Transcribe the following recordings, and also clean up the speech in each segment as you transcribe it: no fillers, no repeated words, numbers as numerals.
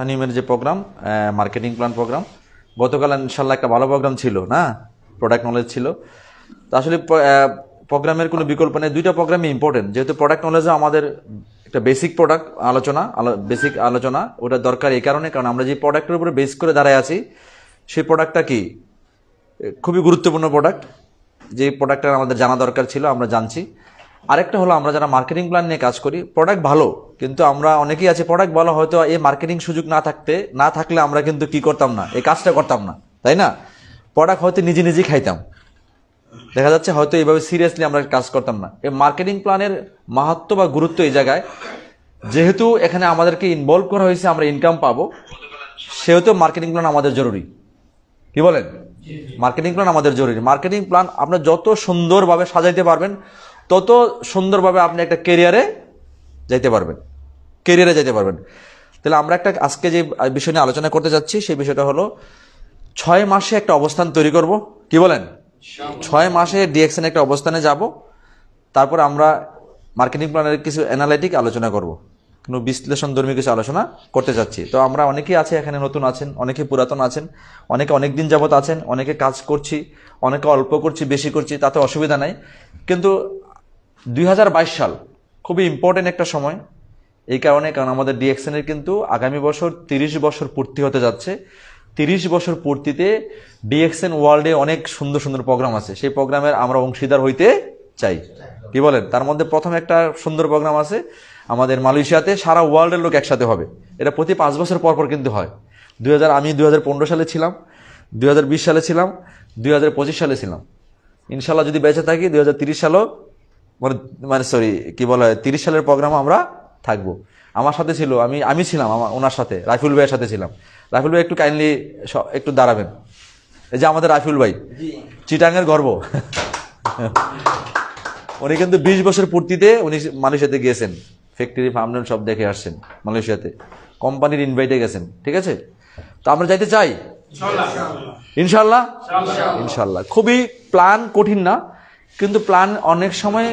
তানিমের যে programme, marketing plan programme, গতকাল ইনশাল্লাহ একটা ভালো প্রোগ্রাম ছিল না, প্রোডাক্ট নলেজ ছিল। তো আসলে প্রোগ্রামের কোনো বিকল্প নেই, দুইটা প্রোগ্রামই ইম্পর্টেন্ট। যেহেতু প্রোডাক্ট নলেজও আমাদের একটা বেসিক প্রোডাক্ট বেসিক আলোচনা, ওটা দরকার এই কারণে, কারণ আমরা যে প্রোডাক্টের উপরে বেস করে দাঁড়ায় আছি সেই প্রোডাক্টটা কি খুবই গুরুত্বপূর্ণ প্রোডাক্ট, যে প্রোডাক্টটা আমাদের জানা দরকার ছিল, আমরা জানছি। আরেকটা হলো আমরা যারা মার্কেটিং প্ল্যান নিয়ে কাজ করি, প্রোডাক্ট ভালো, কিন্তু আমরা অনেকেই আছে প্রোডাক্ট ভালো, হয়তো এই মার্কেটিং সুযোগ না থাকলে আমরা কিন্তু কি করতাম না, এই কাজটা করতাম না, তাই না? প্রোডাক্ট হয়তো নিজেই খাইতাম, দেখা যাচ্ছে হয়তো এইভাবে সিরিয়াসলি আমরা কাজ করতাম না। এই মার্কেটিং প্ল্যানের মাহাত্ম্য বা গুরুত্ব এই জায়গায়, যেহেতু এখানে আমাদেরকে ইনভলভ করা হয়েছে, আমরা ইনকাম পাবো, সেহেতু মার্কেটিং প্ল্যান আমাদের জরুরি। কি বলেন? মার্কেটিং প্ল্যান আমাদের জরুরি। মার্কেটিং প্ল্যান আপনার যত সুন্দরভাবে সাজাইতে পারবেন, তত সুন্দরভাবে আপনি একটা ক্যারিয়ারে যাইতে পারবেন। তাহলে আমরা আজকে যে বিষয় নিয়ে আলোচনা করতে যাচ্ছি, সেই বিষয়টা হলো 6 মাসে একটা অবস্থান তৈরি করব। কি বলেন? 6 মাসে ডিএক্সএন একটা অবস্থানে যাব, তারপর আমরা মার্কেটিং প্ল্যানের কিছু অ্যানালাইটিক আলোচনা করব, কোনো বিশ্লেষণধর্মী কিছু আলোচনা করতে যাচ্ছি। তো আমরা অনেকেই আছে এখানে, নতুন আছেন, অনেকে পুরাতন আছেন, অনেকে অনেকদিন যাবত আছেন, অনেকে কাজ করছি, অনেকে অল্প করছি, বেশি করছি, তাতে অসুবিধা নাই। কিন্তু 2022 সাল খুবই ইম্পর্টেন্ট একটা সময়, এই কারণে, কারণ আমাদের ডিএক্সএন এর কিন্তু আগামী বছর 30 বছর পূর্তি হতে যাচ্ছে। 30 বছর পূর্তিতে ডিএক্সএন ওয়ার্ল্ডে অনেক সুন্দর সুন্দর প্রোগ্রাম আছে, সেই প্রোগ্রামের আমরা অংশীদার হইতে চাই। কি বলেন? তার মধ্যে প্রথম একটা সুন্দর প্রোগ্রাম আছে আমাদের মালয়েশিয়াতে, সারা ওয়ার্ল্ডের লোক একসাথে হবে। এটা প্রতি 5 বছর পর পর কিন্তু হয়। আমি 2015 সালে ছিলাম, 2020 সালে ছিলাম, 2025 সালে ছিলাম। ইনশাল্লাহ যদি বেঁচে থাকি 2030 সালও, মানে সরি কি বলা হয়, 30 সালের প্রোগ্রামে আমরা থাকবো। আমার সাথে ছিল, আমি ছিলাম ওনার সাথে, রাইফুল ভাইয়ের সাথে ছিলাম। রাইফুল ভাই একটু কাইন্ডলি একটু দাঁড়াবেন। এই যে আমাদের রাইফুল ভাই, চিটাঙের গর্ব। উনি কিন্তু 20 বছর পূর্তিতে উনি মালয়েশিয়াতে গিয়েছেন, ফ্যাক্টরি ফার্ম সব দেখে আসছেন মালয়েশিয়াতে, কোম্পানির ইনভাইটে গেছেন। ঠিক আছে? তো আমরা যাইতে চাই ইনশাল্লাহ। খুবই প্ল্যান কঠিন না, কিন্তু প্ল্যান অনেক সময়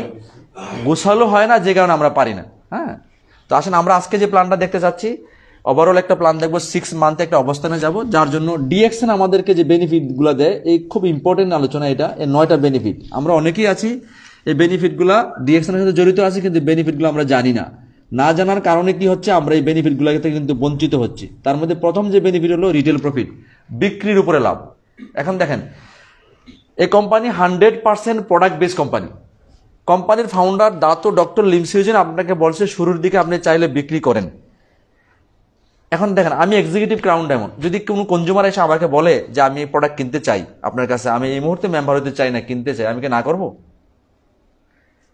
গোছালো হয় না, যে কারণে আমরা পারি না। হ্যাঁ, তো আসেন আমরা আজকে যে প্ল্যানটা দেখতে চাচ্ছি, ওভারঅল একটা প্ল্যান দেখবো। 6 মান্থে একটা অবস্থানে যাব, যার জন্য ডিএক্সএন আমাদেরকে যে বেনিফিটগুলো দেয়, এই খুব ইম্পর্টেন্ট আলোচনা এটা। এই 9টা বেনিফিট, আমরা অনেকেই আছি এই বেনিফিটগুলো ডিএক্সএন এর সাথে জড়িত আছে, কিন্তু বেনিফিটগুলো আমরা জানি না। না জানার কারণে কি হচ্ছে, আমরা এই বেনিফিটগুলো থেকে কিন্তু বঞ্চিত হচ্ছি। তার মধ্যে প্রথম যে বেনিফিট হলো রিটেল প্রফিট, বিক্রির উপরে লাভ। এখন দেখেন, এই কোম্পানি 100% প্রোডাক্ট বেস কোম্পানি। কোম্পানির ফাউন্ডার ডক্টর লিম সিউজেন আপনাকে বলছে শুরুর দিকে আপনি চাইলে বিক্রি করেন। এখন দেখেন, আমি এক্সিকিউটিভ ক্রাউন ডায়মন্ড, যদি কোনো কনজিউমার এসে আমাকে বলে যে আমি এই প্রোডাক্ট কিনতে চাই আপনার কাছে, আমি এই মুহূর্তে মেম্বার হতে চাই না, কিনতে চাই, আমি কি না করবো?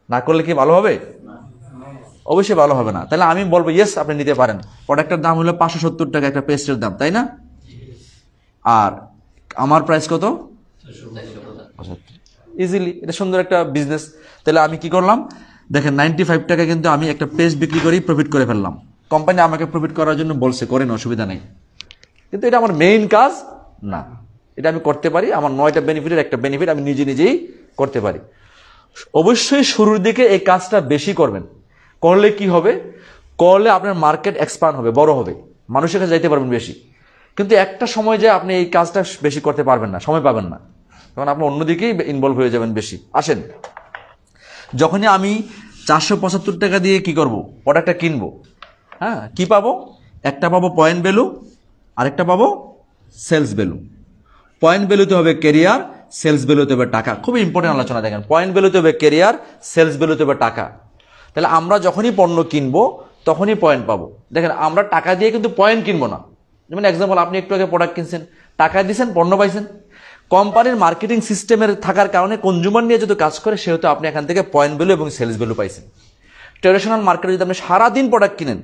না করলে কি ভালো হবে? অবশ্যই ভালো হবে না। তাহলে আমি বলবো ইয়েস, আপনি নিতে পারেন। প্রোডাক্টের দাম হলো 570 টাকা একটা পেস্টের দাম, তাই না? আর আমার প্রাইস কত? ইজিলি, এটা সুন্দর একটা বিজনেস। তাহলে আমি কি করলাম দেখেন, 95 টাকা কিন্তু আমি একটা পেস্ট বিক্রি করি, প্রফিট করে ফেললাম। কোম্পানি আমাকে প্রফিট করার জন্য বলছে, করেন, অসুবিধা নেই, কিন্তু এটা আমার মেইন কাজ না। এটা আমি করতে পারি, আমার 9টা বেনিফিটের একটা বেনিফিট আমি নিজেই করতে পারি। অবশ্যই শুরুর দিকে এই কাজটা বেশি করবেন। করলে কি হবে? করলে আপনার মার্কেট এক্সপান্ড হবে, বড় হবে, মানুষের কাছে যাইতে পারবেন বেশি। কিন্তু একটা সময় যে আপনি এই কাজটা বেশি করতে পারবেন না, সময় পাবেন না, তখন আপনি অন্যদিকেই ইনভলভ হয়ে যাবেন বেশি। আসেন, যখনই আমি 475 টাকা দিয়ে কি করব, প্রোডাক্টটা কিনবো, হ্যাঁ, কি পাবো? একটা পাবো পয়েন্ট ভ্যালু, আরেকটা পাবো সেলস ভ্যালু। পয়েন্ট ভ্যালুতে হবে ক্যারিয়ার, সেলস ভ্যালুতে হবে টাকা। খুবই ইম্পর্টেন্ট আলোচনা। দেখেন, পয়েন্ট ভ্যালুতে হবে ক্যারিয়ার, সেলস ভ্যালুতে হবে টাকা। তাহলে আমরা যখনই পণ্য কিনবো তখনই পয়েন্ট পাবো। দেখেন, আমরা টাকা দিয়ে কিন্তু পয়েন্ট কিনবো না। যেমন এক্সাম্পল, আপনি একটু আগে প্রোডাক্ট কিনছেন, টাকা দিয়েছেন, পণ্য পাইছেন। কোম্পানির মার্কেটিং সিস্টেমের থাকার কারণে কনজিউমার নিয়ে যদি কাজ করে, সেহেতু আপনি এখান থেকে পয়েন্ট ভ্যালু এবং সেলস ভ্যালু পাইছেন। ট্রেডিশনাল মার্কেটে যদি আপনি সারাদিন প্রোডাক্ট কিনেন,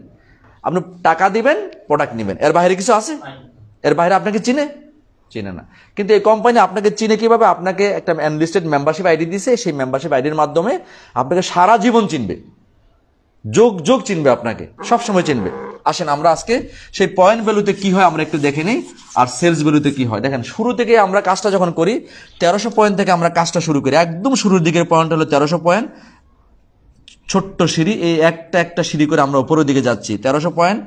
আপনি টাকা দিবেন, প্রোডাক্ট নেবেন, এর বাইরে কিছু আছে? এর বাইরে আপনাকে চিনে না। কিন্তু এই কোম্পানি আপনাকে চিনে কিভাবে? আপনাকে একটা এনলিস্টেড মেম্বারশিপ আইডি দিছে, সেই মেম্বারশিপ আইডির মাধ্যমে আপনাকে সারা জীবন চিনবে, যোগ চিনবে, আপনাকে সবসময় চিনবে। আসেন আমরা আজকে সেই পয়েন্ট ভ্যালুতে কি হয় আমরা একটু দেখে নেই, আর সেলস ভ্যালুতে কি হয়। দেখেন, শুরু থেকে আমরা কাজটা যখন করি, 1300 পয়েন্ট থেকে আমরা কাজটা শুরু করি। একদম শুরুর দিকের পয়েন্ট হলো 1300 পয়েন্ট, ছোট্ট সিঁড়ি, এই একটা সিঁড়ি করে আমরা উপরের দিকে যাচ্ছি। 1300 পয়েন্ট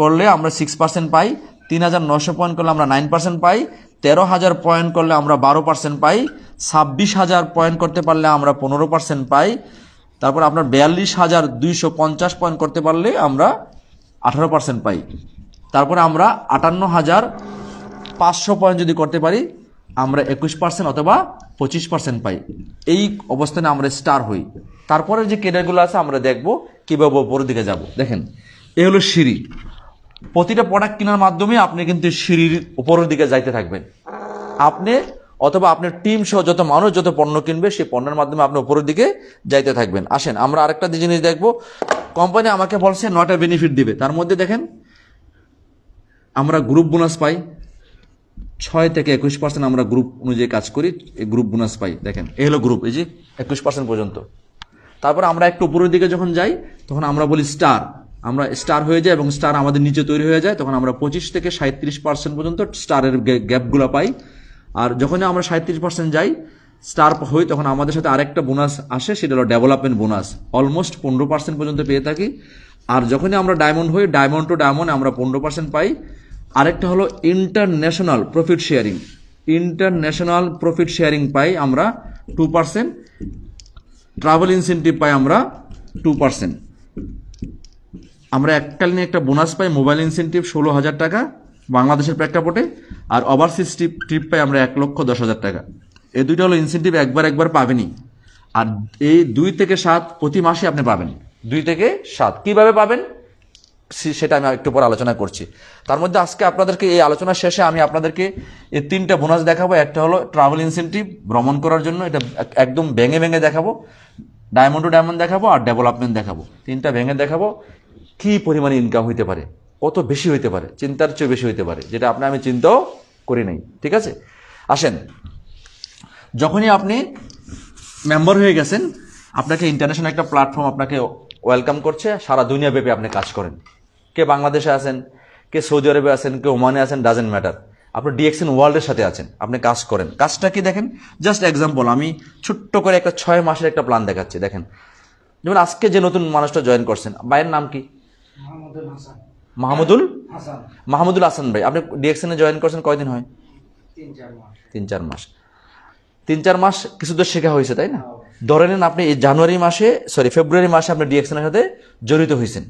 করলে আমরা 6% পাই, 3,900 পয়েন্ট করলে আমরা 9% পাই, 13,000 পয়েন্ট করলে আমরা 12% পাই, 26,000 পয়েন্ট করতে পারলে আমরা 15% পাই, তারপর আপনার 42,250 পয়েন্ট করতে পারলে আমরা 18% পাই, তারপরে আমরা 58,500 পয়েন্ট যদি করতে পারি আমরা 21% অথবা 25% পাই। এই অবস্থানে আমরা স্টার হই। তারপরে যে ক্যাডারগুলো আছে আমরা দেখব কীভাবে উপরের দিকে যাব। দেখেন এ হলো সিঁড়ি। প্রতিটা প্রোডাক্ট কেনার মাধ্যমে আপনি কিন্তু সিঁড়ির উপরের দিকে যাইতে থাকবেন। আপনি অথবা আপনার টিম সহ যত মানুষ যত পণ্য কিনবে সেই পণ্যের মাধ্যমে আপনি উপরের দিকে যাইতে থাকবেন। আসেন আমরা আরেকটা জিনিস দেখব। কোম্পানি আমাকে বলছে 9টা বেনিফিট দিবে, তার মধ্যে দেখেন আমরা গ্রুপ বোনাস পাই, 6 থেকে 21% আমরা গ্রুপ অনুযায়ী কাজ করি, এই গ্রুপ বোনাস পাই। দেখেন এই হলো গ্রুপ, এই যে 21% পর্যন্ত। তারপর আমরা একটু উপরের দিকে যখন যাই তখন আমরা বলি স্টার, আমরা স্টার হয়ে যাই এবং স্টার আমাদের নিচে তৈরি হয়ে যায়, তখন আমরা 25 থেকে 37% পর্যন্ত স্টারের গ্যাপগুলো পাই। আর যখনই আমরা 37% যাই স্টার হই তখন আমাদের সাথে আরেকটা বোনাস আসে, সেটা হলো ডেভেলপমেন্ট বোনাস, অলমোস্ট 15% পর্যন্ত পেয়ে থাকি। আর যখনই আমরা ডায়মন্ড হই, ডায়মন্ড টু ডায়মন্ড আমরা 15% পাই। আরেকটা হলো international profit sharing, international profit sharing পাই আমরা 2%, ট্রাভেল ইনসেন্টিভ পাই আমরা 2%। আমরা এককালীন একটা বোনাস পাই, মোবাইল ইনসেন্টিভ 16,000 টাকা বাংলাদেশের প্রেক্ষাপটে, আর ওভারসিজ ট্রিপ পাই আমরা 1,10,000 টাকা। এই দুইটা হলো ইনসেন্টিভ, একবার পাবেনই। আর এই 2 থেকে 7 প্রতি মাসে আপনি পাবেন, 2 থেকে 7 কিভাবে পাবেন সেটা আমি একটু পর আলোচনা করছি। তার মধ্যে আজকে আপনাদেরকে এই আলোচনা শেষে আমি আপনাদেরকে এই 3টা বোনাস দেখাবো। একটা হলো ট্রাভেল ইনসেন্টিভ ভ্রমণ করার জন্য, এটা একদম ভেঙে দেখাবো, ডায়মন্ড টু ডায়মন্ড দেখাবো, আর ডেভেলপমেন্ট দেখাবো। 3টা ভেঙে দেখাবো কি পরিমাণে ইনকাম হইতে পারে, কত বেশি হইতে পারে, চিন্তার চেয়ে বেশি হইতে পারে, যেটা আমি চিন্তাও করি নাই। ঠিক আছে, আসেন। যখনই আপনি মেম্বার হয়ে গেছেন আপনাকে ইন্টারন্যাশনাল একটা প্ল্যাটফর্ম আপনাকে ওয়েলকাম করছে, সারা দুনিয়া ব্যাপী আপনি কাজ করেন। কে বাংলাদেশে আছেন, কে সৌদি আরবে আছেন, কে ওমানে আছেন, ডাজেন্ট ম্যাটার, আপনি ডিএক্সএন ওয়ার্ল্ডের সাথে আছেন, আপনি কাজ করেন। কাজটা কি দেখেন, জাস্ট এক্সাম্পল, আমি ছোট্ট করে একটা 6 মাসের একটা প্ল্যান দেখাচ্ছি। দেখেন যেমন আজকে যে নতুন মানুষটা জয়েন করছেন, ভাইয়ের নাম কি? মাহমুদুল হাসান ভাই। আপনি ডিএক্সএন এ জয়েন করছেন কয়দিন হয়? 3-4 মাস। 3-4 মাস কিছু তো শেখা হয়েছে, তাই না? ধরে নেন আপনি এই ফেব্রুয়ারি মাসে আপনি ডিএক্সএন এর সাথে জড়িত হয়েছেন।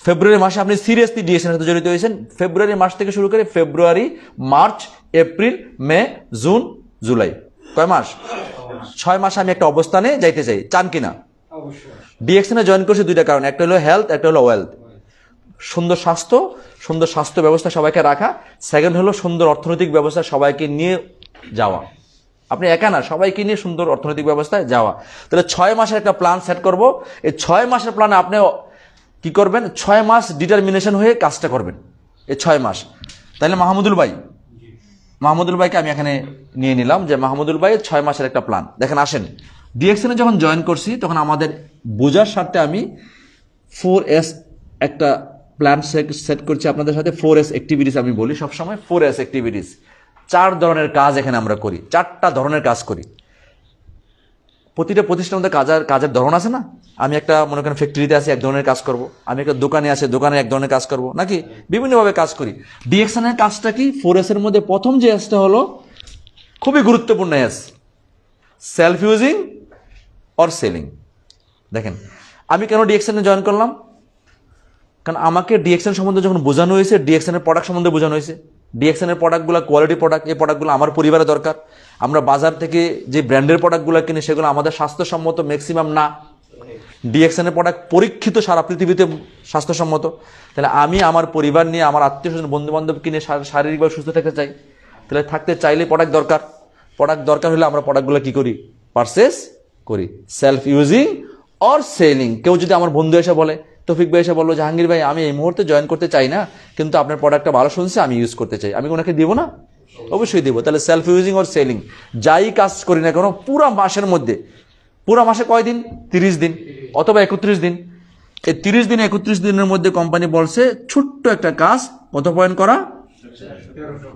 ফেব্রুয়ারি মাসে আপনি সিরিয়াসলি ডিএক্সএন এর সাথে জড়িত হয়েছেন। ফেব্রুয়ারি মাস থেকে শুরু করে ফেব্রুয়ারি, মার্চ, এপ্রিল, মে, জুন, জুলাই, কয় মাস? 6 মাস আমি একটা অবস্থানে যাইতে চাই, চান কিনা? ডিএক্সএন এ জয়েন করছি 2টা কারণ, একটা হলো হেলথ, একটা হলো ওয়েলথ। সুন্দর স্বাস্থ্য ব্যবস্থা সবাইকে রাখা, সেকেন্ড হলো সুন্দর অর্থনৈতিক ব্যবস্থা সবাইকে নিয়ে যাওয়া। আপনি একা না, সবাইকে নিয়ে সুন্দর অর্থনৈতিক ব্যবস্থায় যাওয়া। তাহলে 6 মাসের একটা প্ল্যান সেট করব। এই 6 মাসের প্ল্যানে আপনি কি করবেন? 6 মাস ডিটারমিনেশন হয়ে কাজটা করবেন, এই 6 মাস। তাহলে মাহমুদুল ভাইকে আমি এখানে নিয়ে নিলাম যে মাহমুদুল ভাই 6 মাসের একটা প্ল্যান। দেখেন আসেন, ডিএক্সএন এ যখন জয়েন করছি তখন আমাদের বোঝার স্বার্থে আমি 4S একটা প্ল্যান সেট করছি আপনাদের সাথে। 4S অ্যাক্টিভিটিস আমি বলি সবসময়, 4S অ্যাক্টিভিটিস। 4 ধরনের কাজ এখানে আমরা করি, 4টা ধরনের কাজ করি। প্রতিটা প্রতিষ্ঠানের মধ্যে কাজের ধরন আছে না? আমি একটা মনে করেন ফ্যাক্টরিতে আছি, এক ধরনের কাজ করব। আমি একটা দোকানে আছি, দোকানে এক ধরনের কাজ করব, নাকি বিভিন্নভাবে কাজ করি। ডিএক্সএন এর কাজটা কি? 4S এর মধ্যে প্রথম যে এসটা হলো খুবই গুরুত্বপূর্ণ S, self using or selling. দেখেন আমি কেন ডিএক্সএন এ জয়েন করলাম? কারণ আমাকে ডিএক্সএন সম্বন্ধে যখন বোঝানো হয়েছে, ডিএক্সএন এর প্রোডাক্ট সম্বন্ধে বোঝানো হয়েছে, ডিএক্সএন এর প্রোডাক্টগুলো কোয়ালিটি প্রোডাক্ট, এই প্রোডাক্টগুলো আমার পরিবারে দরকার। আমরা বাজার থেকে যে ব্র্যান্ডের প্রোডাক্টগুলো কিনি সেগুলো আমাদের স্বাস্থ্যসম্মত ম্যাক্সিমাম না। ডিএক্সএন এর প্রোডাক্ট পরীক্ষিত সারা পৃথিবীতে স্বাস্থ্যসম্মত। তাহলে আমি আমার পরিবার নিয়ে, আমার আত্মীয় স্বজন, বন্ধু বান্ধব কিনে শারীরিকভাবে সুস্থ থাকতে চাই। তাহলে থাকতে চাইলে প্রোডাক্ট দরকার হলে আমরা প্রোডাক্টগুলো কি করি? পারচেস করি। Self using or selling. কেউ যদি আমার বন্ধু এসে বলে, তৌফিক ভাই এসে বললো, জাহাঙ্গীর ভাই আমি এই মুহূর্তে জয়েন করতে চাই না, কিন্তু আপনার প্রোডাক্টটা ভালো শুনছে, আমি ইউজ করতে চাই, আমি ওনাকে দিব না? অবশ্যই দিব। তাহলে সেলফ ইউজিং অর সেলিং, যাই কাজ করি না কেন পুরো মাসের মধ্যে, পুরো মাসে কয় দিন? 30 দিন অথবা 31 দিন। এই 30 দিন 31 দিনের মধ্যে কোম্পানি বলছে ছোট্ট একটা কাজ কত পয়েন্ট করা? 1300।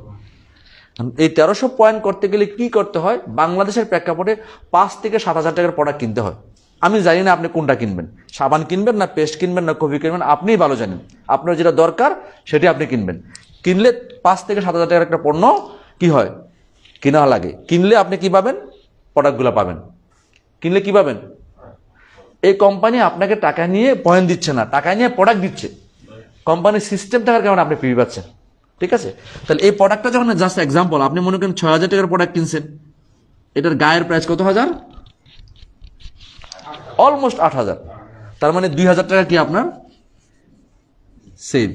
এই 1300 পয়েন্ট করতে গেলে কি করতে হয়? বাংলাদেশের প্রেক্ষাপটে 5 থেকে 7 হাজার টাকার প্রোডাক্ট কিনতে হয়। আমি জানি না আপনি কোনটা কিনবেন, সাবান কিনবেন না পেস্ট কিনবেন না কফি কিনবেন, আপনিই ভালো জানেন। আপনার যেটা দরকার সেটি আপনি কিনবেন। কিনলে 5 থেকে 7 হাজার টাকার একটা পণ্য কি হয়, কিনা লাগে। কিনলে আপনি কি পাবেন, প্রোডাক্টগুলো পাবেন। কিনলে কি পাবেন, এই কোম্পানি আপনাকে টাকা নিয়ে পয়েন্ট দিচ্ছে না, টাকা নিয়ে প্রোডাক্ট দিচ্ছে। কোম্পানির সিস্টেম থাকার কারণে আপনি পিবি পাচ্ছেন। ঠিক আছে, তাহলে এই প্রোডাক্টটা যখন জাস্ট এক্সাম্পল, আপনি মনে করেন 6,000 টাকার প্রোডাক্ট কিনছেন, এটার গায়ের প্রাইস কত হাজার, অলমোস্ট 8,000। তার মানে 2,000 টাকা কি আপনার সেভ।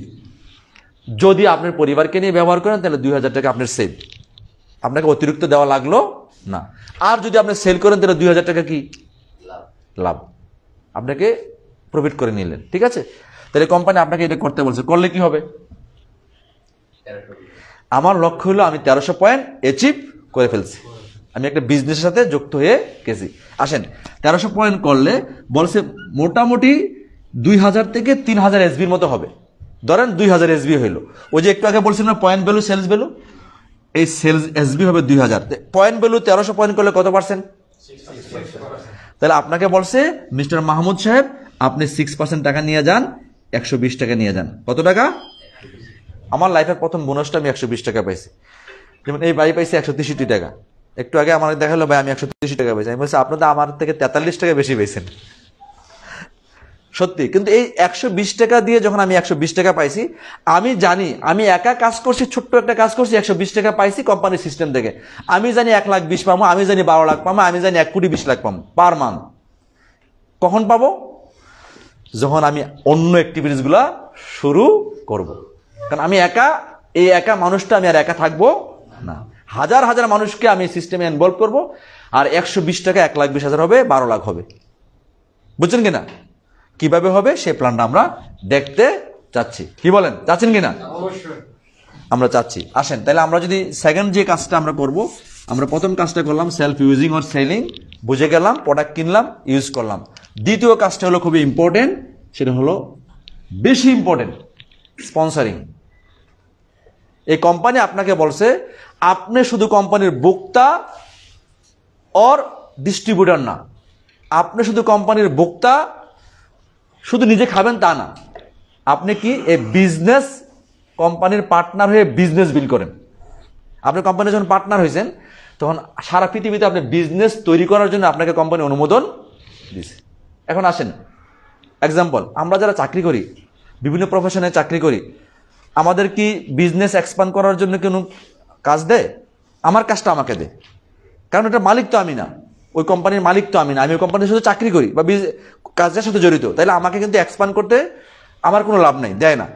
যদি আপনার পরিবারকে নিয়ে ব্যবহার করেন তাহলে 2,000 টাকা আপনার সেভ, আপনাকে অতিরিক্ত দেওয়া লাগলো না। আর যদি আপনি সেল করেন তাহলে 2,000 টাকা কি লাভ, আপনাকে প্রফিট করে নিলেন। ঠিক আছে, তাহলে কোম্পানি আপনাকে এটা করতে বলছে, করলে কি হবে, আমার লক্ষ্য হলো আমি 1300 পয়েন্ট অ্যাচিভ করে ফেলছি, আমি একটা বিজনেসের সাথে যুক্ত হয়ে গেছি। আসেন, 1300 পয়েন্ট করলে বলছে মোটামুটি 2,000 থেকে 3,000 এসবির মতো হবে। ধরেন 2,000 এসবি হইলো, ওই যে একটু আগে বলছিলাম পয়েন্ট ভ্যালু সেলস ভ্যালু, এই সেলস এসবি হবে 2,000। পয়েন্ট ভ্যালু 1300 পয়েন্ট করলে কত পার্সেন্ট, তাহলে আপনাকে বলছে মিস্টার মাহমুদ সাহেব আপনি 6% টাকা নিয়ে যান, 120 টাকা নিয়ে যান। কত টাকা, আমার লাইফের প্রথম বোনাসটা আমি 120 টাকা পাইছি। যেমন এই ভাই পাইছি 163 টাকা, একটু আগে আমার দেখালো ভাই আমি 163 টাকা পাইছি। আমি বলছি আপনার তো আমার থেকে 43 টাকা বেশি পাইছেন। সত্যি, কিন্তু এই 120 টাকা দিয়ে যখন আমি 120 টাকা পাইছি, আমি জানি আমি একা কাজ করছি, ছোট্ট একটা কাজ করছি, 120 টাকা পাইছি কোম্পানির সিস্টেম থেকে। আমি জানি 1,20,000 পাবো, আমি জানি 12 লাখ পাবো, আমি জানি 1,20,00,000 পাবো পার মান্থ। কখন পাবো, যখন আমি অন্য অ্যাক্টিভিটিস গুলা শুরু করব। কারণ আমি একা, এই একা মানুষটা আমি আর একা থাকবো না, হাজার হাজার মানুষকে আমি সিস্টেমে ইনভলভ করব। আর 120 টাকা 1,20,000 হবে, 12 লাখ হবে। বুঝছেন কিনা, কিভাবে হবে সেই প্ল্যানটা আমরা দেখতে চাচ্ছি। কি বলেন, চাচ্ছেন কিনা? আমরা চাচ্ছি। আসেন তাহলে আমরা যদি সেকেন্ড যে কাজটা আমরা করব, আমরা প্রথম কাজটা করলাম সেলফ ইউজিং অর সেলিং, বুঝে গেলাম, প্রোডাক্ট কিনলাম, ইউজ করলাম। দ্বিতীয় কাজটা হলো খুবই ইম্পর্টেন্ট, সেটা হলো বেশি ইম্পর্টেন্ট, স্পন্সরিং। এই কোম্পানি আপনাকে বলছে আপনি শুধু কোম্পানির ভোক্তা অর ডিস্ট্রিবিউটর না, আপনি শুধু কোম্পানির ভোক্তা, শুধু নিজে খাবেন তা না, আপনি কি এই বিজনেস কোম্পানির পার্টনার হয়ে বিজনেস বিল করেন। আপনি কোম্পানির যখন পার্টনার হয়েছেন তখন সারা পৃথিবীতে আপনি বিজনেস তৈরি করার জন্য আপনাকে কোম্পানি অনুমোদন দিয়েছে। এখন আসেন এক্সাম্পল, আমরা যারা চাকরি করি, বিভিন্ন প্রফেশনে চাকরি করি, আমাদের কি বিজনেস এক্সপ্যান্ড করার জন্য কোনো কাজ দেয়? আমার কাজটা আমাকে দেয়, কারণ এটা মালিক তো আমি না, ওই কোম্পানির মালিক তো আমি না, আমি ওই কোম্পানির সাথে চাকরি করি বা কাজের সাথে জড়িত, তাইলে আমাকে কিন্তু এক্সপ্যান্ড করতে আমার কোনো লাভ নেই, দেয় না।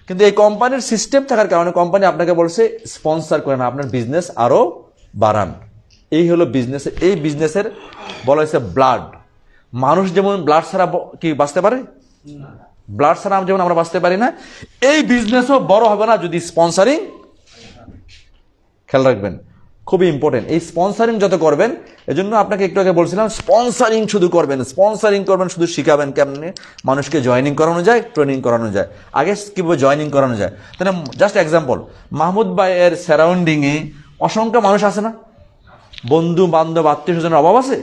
কিন্তু এই কোম্পানির সিস্টেম থাকার কারণে কোম্পানি আপনাকে বলছে স্পন্সর করেন, আপনার বিজনেস আরো বাড়ান। এই হলো বিজনেসের, এই বিজনেসের বলা হয়েছে ব্লাড। মানুষ যেমন ব্লাড ছাড়া কি বাঁচতে পারে, ব্লাড ছাড়া যেমন আমরা বাঁচতে পারি না, এই বিজনেসও বড় হবে না যদি স্পন্সরিং, খেয়াল রাখবেন খুবই ইম্পর্টেন্ট। এই স্পন্সরিং যত করবেন, এজন্য আপনাকে একটু আগে বলছিলাম স্পন্সরিং শুধু করবেন, স্পন্সরিং করবেন, শুধু শিখাবেন কেমনে মানুষকে জয়েনিং করানো যায়, ট্রেনিং করানো যায়। আগে কিভাবে জয়েনিং করানো যায়, তাহলে জাস্ট এক্সাম্পল, মাহমুদ ভাইয়ের সারাউন্ডিংয়ে অসংখ্য মানুষ আছে না, বন্ধু বান্ধব আত্মীয় স্বজনের অভাব আছে?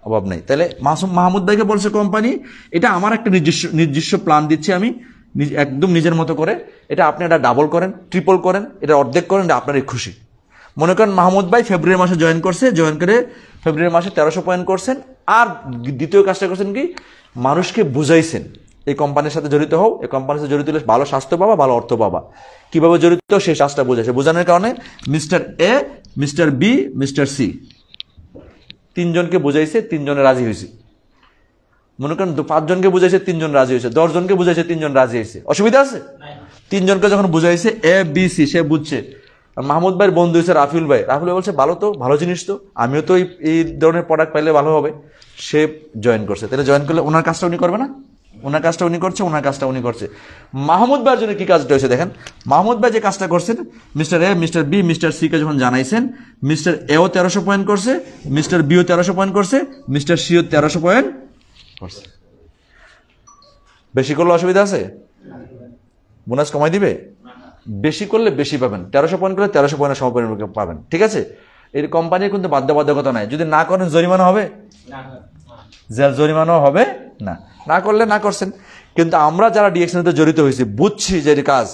অভাব নেই। তাহলে মাহমুদ ভাইকে বলছে কোম্পানি, এটা আমার একটা নিজস্ব প্ল্যান দিচ্ছি আমি একদম নিজের মতো করে, এটা আপনি এটা ডাবল করেন, ট্রিপল করেন, এটা অর্ধেক করেন, এটা আপনারই খুশি। মনে করেন মাহমুদ ভাই ফেব্রুয়ারি মাসে জয়েন করছে, জয়েন করে ফেব্রুয়ারি মাসে 1300 পয়েন্ট করছেন। আর দ্বিতীয় কাজটা করছেন কি, মানুষকে বুঝাইছেন এই কোম্পানির সাথে জড়িত হও, এই কোম্পানির সাথে জড়িত হলে ভালো স্বাস্থ্য পাবা, ভালো অর্থ পাবা। কিভাবে জড়িত সেই কাজটা বুঝাইছে, বোঝানোর কারণে mister A, mister B, mister C, 3 জনকে বুঝাইছে, 3 জনে রাজি হয়েছে। মনে করেন 5 জনকে বুঝাইছে, 3 জন রাজি হয়েছে, 10 জনকে বুঝাইছে, 3 জন রাজি হয়েছে। অসুবিধা আছে? 3 জনকে যখন বুঝাইছে এ বি সি, সে বুঝছে। মাহমুদ ভাইয়ের বন্ধু হয়েছে রাফিউল ভাই, রাফিউল ভাই বলছে ভালো তো, ভালো জিনিস তো, আমিও তো এই ধরনের প্রোডাক্ট পাইলে ভালো হবে, সে জয়েন করছে। তাহলে জয়েন করলে ওনার কাজটা উনি করবে না, ওনার কাজটা উনি করছে, ওনার কাজটা উনি করছে। মাহমুদ ভাইয়ের জন্য কি কাজটা হয়েছে দেখেন, মাহমুদ ভাই যে কাজটা করছেন, mister A, mister B, mister C কে যখন জানাইছেন, মিস্টার এও 1300 পয়েন্ট করছে, মিস্টার বিও 1300 পয়েন্ট করছে, মিস্টার সিও 1300 পয়েন্ট করছে। বেশি করলে অসুবিধা আছে? বোনাস কমাই দিবে? বেশি করলে বেশি পাবেন, 1300 পয়েন্ট করলে 1300 পয়েন্টের সমপরিমাণ পাবেন। ঠিক আছে, এই কোম্পানির কিন্তু বাধ্যবাধকতা নাই, যদি না করেন জরিমানা হবে, জেল জরিমানাও হবে না, না করলে না করছেন। কিন্তু আমরা যারা ডিএকশনে জড়িত হয়েছি বুঝছি যে কাজ,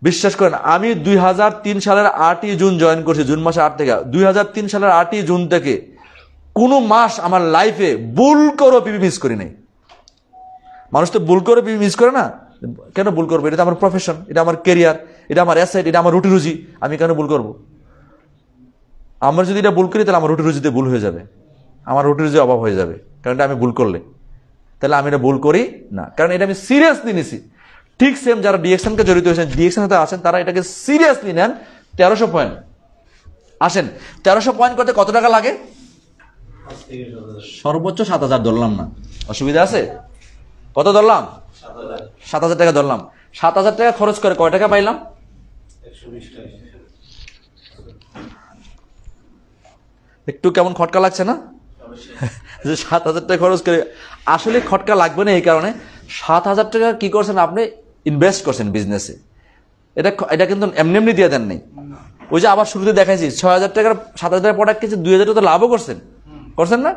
বিশ্বাস করেন আমি 2003 সালের 8ই জুন জয়েন করছি, জুন মাসে 8 থেকে 2003 সালের 8ই জুন থেকে কোনো মাস আমার লাইফে ভুল করে পিপি মিস করি নাই। মানুষ তো ভুল করে পিপি মিস করে না, কেন ভুল করবো? এটা তো আমার প্রফেশন, এটা আমার কেরিয়ার, এটা আমার অ্যাসেট, এটা আমার রুটি রুজি, আমি কেন ভুল করবো? আমরা যদি এটা ভুল করি তাহলে আমার রুটি রুজিতে ভুল হয়ে যাবে, আমার রুটি রুজির অভাব হয়ে যাবে, কারণ এটা আমি ভুল করলে। তাহলে আমি এটা ভুল করি না, কারণ এটা আমি সিরিয়াসলি নিছি। ঠিক সেম যারা ডিএকশনকে জড়িত হয়েছেন, ডিএকশনে আছেন, তারা এটাকে সিরিয়াসলি নেন। 1300 পয়েন্ট আসেন, 1300 পয়েন্ট করতে কত টাকা লাগে? সর্বোচ্চ 7000 ধরলাম না, অসুবিধা আছে? কত ধরলাম? 7000 টাকা ধরলাম। 7000 টাকা খরচ করে কয় টাকা পাইলাম? একটু কেমন খটকা লাগছে না? যে 7000 টাকা খরচ করে, আসলে খটকা লাগবে না এই কারণে 7000 টাকা কি করছেন আপনি? ইনভেস্ট করছেন বিজনেসে। এটা কিন্তু এমনি এমনি দিয়ে দেন নাই। ওই যে আবার শুরুতে দেখাইছি 6000 টাকার 7000 টাকার প্রোডাক্ট কিনছে, 2000 টাকা তো লাভও করছেন না?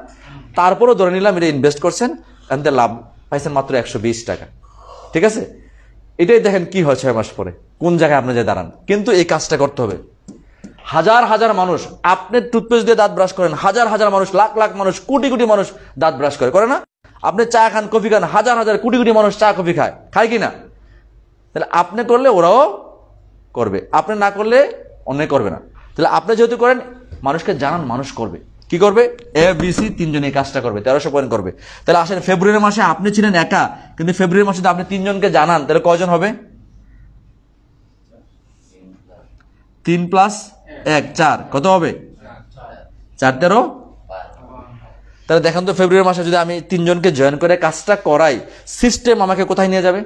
তারপরও ধরে নিলাম এটা ইনভেস্ট করছেন, এতে লাভ পাইছেন মাত্র 120 টাকা। ঠিক আছে, এটাই দেখেন কি হয় 6 মাস পরে কোন জায়গায় আপনি যে দাঁড়ান। কিন্তু এই কাজটা করতে হবে। হাজার হাজার মানুষ, আপনি টুথপেস্ট দিয়ে দাঁত ব্রাশ করেন, হাজার হাজার মানুষ, লাখ লাখ মানুষ, কোটি কোটি মানুষ দাঁত ব্রাশ করে না? আপনি চা খান, কফি খান, হাজার হাজার কোটি কোটি মানুষ চা কফি খায় কি না? তাহলে আপনি করলে ওরাও করবে, আপনি না করলে অন্যায় করবে না। তাহলে আপনি যেহেতু করেন, মানুষকে জানান, মানুষ করবে। কি করবে? ABC 3 জন এই কাজটা করবে, 1300 পয়েন্ট করবে। তাহলে আসেন ফেব্রুয়ারি মাসে আপনি ছিলেন একা, কিন্তু ফেব্রুয়ারি মাসে আপনি 3 জনকে জানান, তাহলে কয়জন হবে? 3 + 1 4, কত হবে? 4 13। তাহলে দেখেন তো ফেব্রুয়ারি মাসে যদি আমি 3 জনকে জয়েন করে কাজটা করাই, সিস্টেম আমাকে কোথায় নিয়ে যাবে?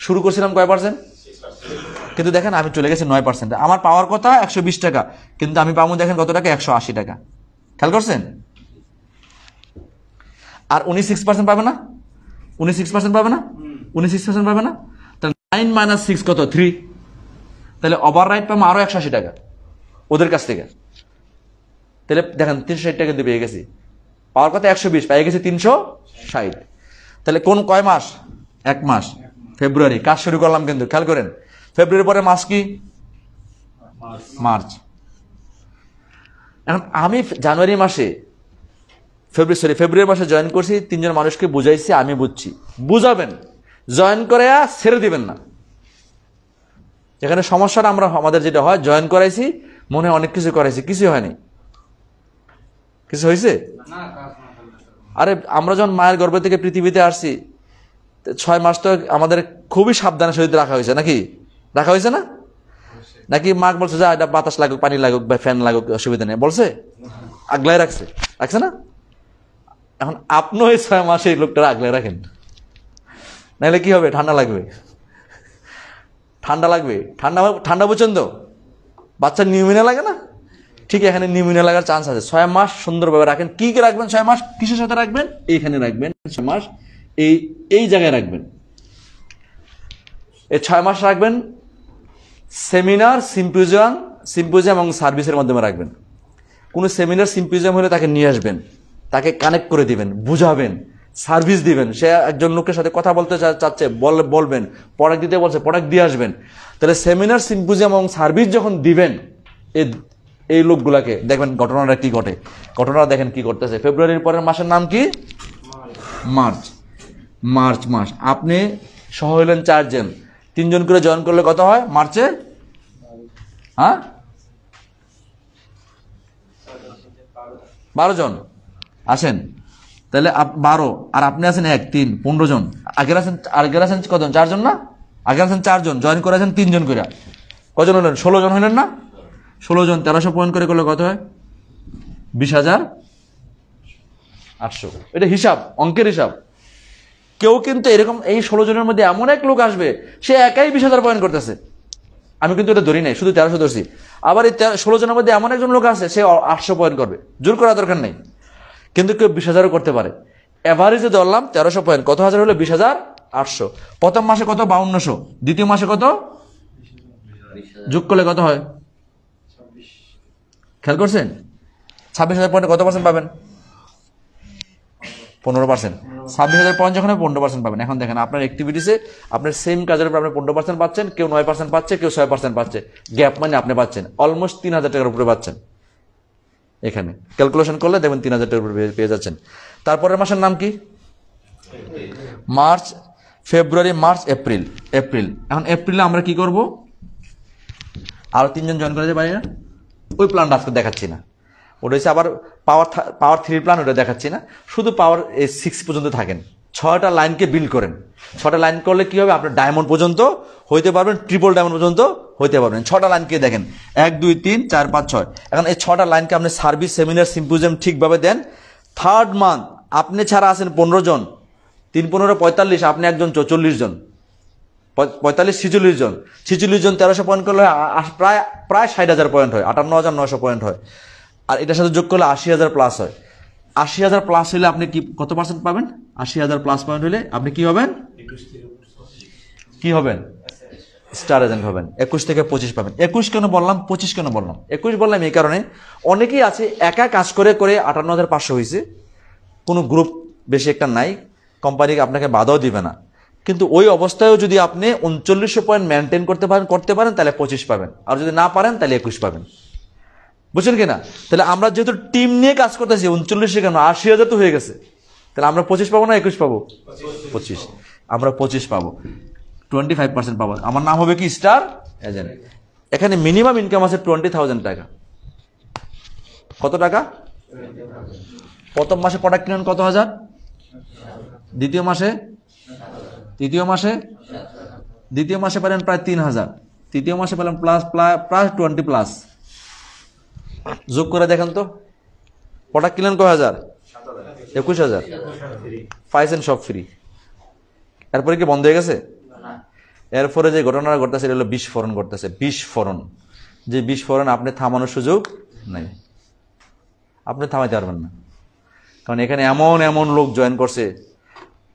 শুরু করছিলাম কয় পার্সেন্ট? কিন্তু দেখেন আমি চলে গেছি 9%। আমার পাওয়ার কথা 120 টাকা, কিন্তু আমি পাবো দেখেন কত টাকা? 180 টাকা। খেয়াল করছেন? আর 6% পাবে না? 6% পাবে না? 6% পাবে না? তাহলে 9 - 6 কত? 3। তাহলে ওভার রাইট পাবো আরো 180 টাকা ওদের কাছ থেকে। তাহলে দেখেন 360 টাকা দিয়ে পেয়ে গেছি। পাওয়ার কথা 120, পেয়ে গেছি 360। তাহলে কোন কয় মাস? 1 মাস, ফেব্রুয়ারি। কাজ শুরু করলাম কিন্তু খেয়াল করেন, ফেব্রুয়ারি পরে মাস কি? মার্চ। এখন আমি জানুয়ারি মাসে ফেব্রুয়ারি মাসে জয়েন করছি, 3 জন মানুষকে বুঝাইছি, আমি বুঝছি। বুঝাবেন, জয়েন করে ছেড়ে দিবেন না। এখানে সমস্যাটা আমাদের যেটা হয়, জয়েন করাইছি, মনে অনেক কিছু করাইছি, কিছু হয়নি। কিছু হয়েছে? আরে আমরা যখন মায়ের গর্ভ থেকে পৃথিবীতে আসছি, 6 মাস তো আমাদের খুবই সাবধানে সহিত রাখা হয়েছে, নাকি? রাখা হয়েছে না? নাকি মা বলছে যা এটা বাতাস লাগুক, পানি লাগুক বা ফ্যান লাগুক, অসুবিধা নেই, বলছে? আগলায় রাখছে না? এখন আপনিও এই 6 মাসে এই লোকটা আগলায় রাখেন, নাহলে কি হবে? ঠান্ডা লাগবে। ঠান্ডা বুঝছেন তো? বাচ্চার নিউমোনিয়া লাগে না? ঠিক এখানে নিউমোনিয়া লাগার চান্স আছে। 6 মাস সুন্দরভাবে রাখেন। কি রাখবেন 6 মাস? কিসের সাথে রাখবেন? এইখানে রাখবেন 6 মাস, এই জায়গায় রাখবেন। এই 6 মাস রাখবেন সেমিনার, সিম্পোজিয়াম এবং সার্ভিসের মাধ্যমে রাখবেন। কোনো সেমিনার, সিম্পোজিয়াম হলে তাকে নিয়ে আসবেন, তাকে কানেক্ট করে দিবেন, বুঝাবেন, সার্ভিস দিবেন। সে একজন লোকের সাথে কথা বলতে চাচ্ছে, বলবেন, প্রোডাক্ট দিতে বলছে, প্রোডাক্ট দিয়ে আসবেন। তাহলে সেমিনার, সিম্পোজিয়াম এবং সার্ভিস যখন দিবেন এই লোকগুলাকে, দেখবেন ঘটনাটা কি ঘটে। ঘটনাটা দেখেন কি করতেছে। ফেব্রুয়ারির পরের মাসের নাম কি? মার্চ মাস। আপনি সহ হইলেন 4 জন, 3 জন করে জয়েন করলে কত হয় মার্চে? হ্যাঁ, 12 জন আসেন। তাহলে 12, আর আপনি আছেন 1 3 15 জন। আগের আছেন কতজন? 4 জন না? আগে আছেন 4 জন, জয়েন করেছেন 3 জন করে। কজন হলেন? 16 জন হলেন না? 16 জন 1300 পয়েন্ট করে করলে কত হয়? 20,800। এটা হিসাব, অঙ্কের হিসাব। কেউ কিন্তু এরকম এই 16 জনের মধ্যে এমন এক লোক আসবে, সে একাই 20,000 পয়েন্ট করতেছে। আমি কিন্তু এটা ধরি নাই, শুধু 1300 ধরছি। আবার এই 16 জনের মধ্যে এমন একজন লোক আছে, সে 800 পয়েন্ট করবে। জোর করার দরকার নেই, কিন্তু কেউ 20,000 করতে পারে। এভারেজে ধরলাম 1300 পয়েন্ট, কত হাজার হলো? 20,800। প্রথম মাসে কত? 5200। দ্বিতীয় মাসে কত? যোগ করলে কত হয়? খেয়াল করছেন? 26,000 পয়েন্টে কত পার্সেন্ট পাবেন? 15%। 26,000 পয়েন্ট যখন 15% পাবেন। এখন দেখেন আপনার অ্যাক্টিভিটিসে আপনার সেম কাজের উপর আপনি 15% পাচ্ছেন, কেউ 9% পাচ্ছে, কেউ 6% পাচ্ছে। গ্যাপ মানে আপনি পাচ্ছেন অলমোস্ট 3,000 টাকার উপরে পাচ্ছেন। এখানে ক্যালকুলেশন করলে দেখবেন 3,000 টাকার উপরে পেয়ে যাচ্ছেন। তারপরের মাসের নাম কি? মার্চ, ফেব্রুয়ারি, মার্চ, এপ্রিল। এপ্রিল। এখন এপ্রিলে আমরা কি করব? আরো 3 জন জয়েন করে যেতে পারি না? ওই প্ল্যানটা আজকে দেখাচ্ছি না, ওটা হচ্ছে আবার পাওয়ার 3 প্ল্যান, ওটা দেখাচ্ছি না। শুধু পাওয়ার 6 পর্যন্ত থাকেন, 6টা লাইনকে বিল্ড করেন। 6টা লাইন করলে কি হবে? আপনার ডায়মন্ড পর্যন্ত হইতে পারবেন, ট্রিপল ডায়মন্ড পর্যন্ত হইতে পারবেন। 6টা লাইনকে দেখেন, 1 2 3 4 5 6। এখন এই 6টা লাইনকে আপনি সার্ভিস, সেমিনার, সিম্পোজিয়াম ঠিকভাবে দেন। 3rd মান্থ আপনি ছাড়া আছেন 15 জন, 3 15 45, আপনি একজন 44 জন, 45 46 জন, 46 জন 1300 পয়েন্ট করলে প্রায় 60,000 পয়েন্ট হয়, 58,900 পয়েন্ট হয়। আর এটার সাথে যোগ করলে 80,000 প্লাস হয়। 80,000 প্লাস হলে আপনি কি কত পার্সেন্ট পাবেন? 80,000 প্লাস পয়েন্ট হলে আপনি কি হবেন? কি হবেন? স্টার এজেন্ট হবেন। 21 থেকে 25 পাবেন। 21 কেন বললাম, 25 কেন বললাম? 21 বললাম এই কারণে, অনেকেই আছে একা কাজ করে করে 58,500 হয়েছে, কোনো গ্রুপ বেশি একটা নাই, কোম্পানি আপনাকে বাধাও দিবে না। কিন্তু ওই অবস্থায়ও যদি আপনি 3900 পয়েন্ট মেনটেন করতে পারেন তাহলে 25 পাবেন, আর যদি না পারেন তাহলে 21 পাবেন। বুঝছেন কিনা? তাহলে আমরা যেহেতু টিম নিয়ে কাজ করতেছি, 39 কেন, 80,000 তো হয়ে গেছে, তাহলে আমরা 25 পাবো না 21 পাবো? 25। আমরা 25 পাবো, 25% পাবো। আমার নাম হবে কি? Star agent. এখানে মিনিমাম ইনকাম আছে 20,000 টাকা। কত টাকা? প্রথম মাসে প্রোডাক্ট কিনেন কত হাজার, দ্বিতীয় মাসে পেলেন প্রায় 3,000, তৃতীয় মাসে পেলেন প্রায় 20 প্লাস। যোগ করে দেখেন তো, প্রোডাক্ট কিনলেন কয় হাজার? 21,000 পাইছেন সব ফ্রি। এরপরে কি বন্ধ হয়ে গেছে? এরপরে যে ঘটনাটা ঘটতেছে এটা হলো বিস্ফোরণ ঘটতেছে। বিস্ফোরণ, যে বিস্ফোরণ আপনি থামানোর সুযোগ নাই, আপনি থামাইতে পারবেন না। কারণ এখানে এমন লোক জয়েন করছে,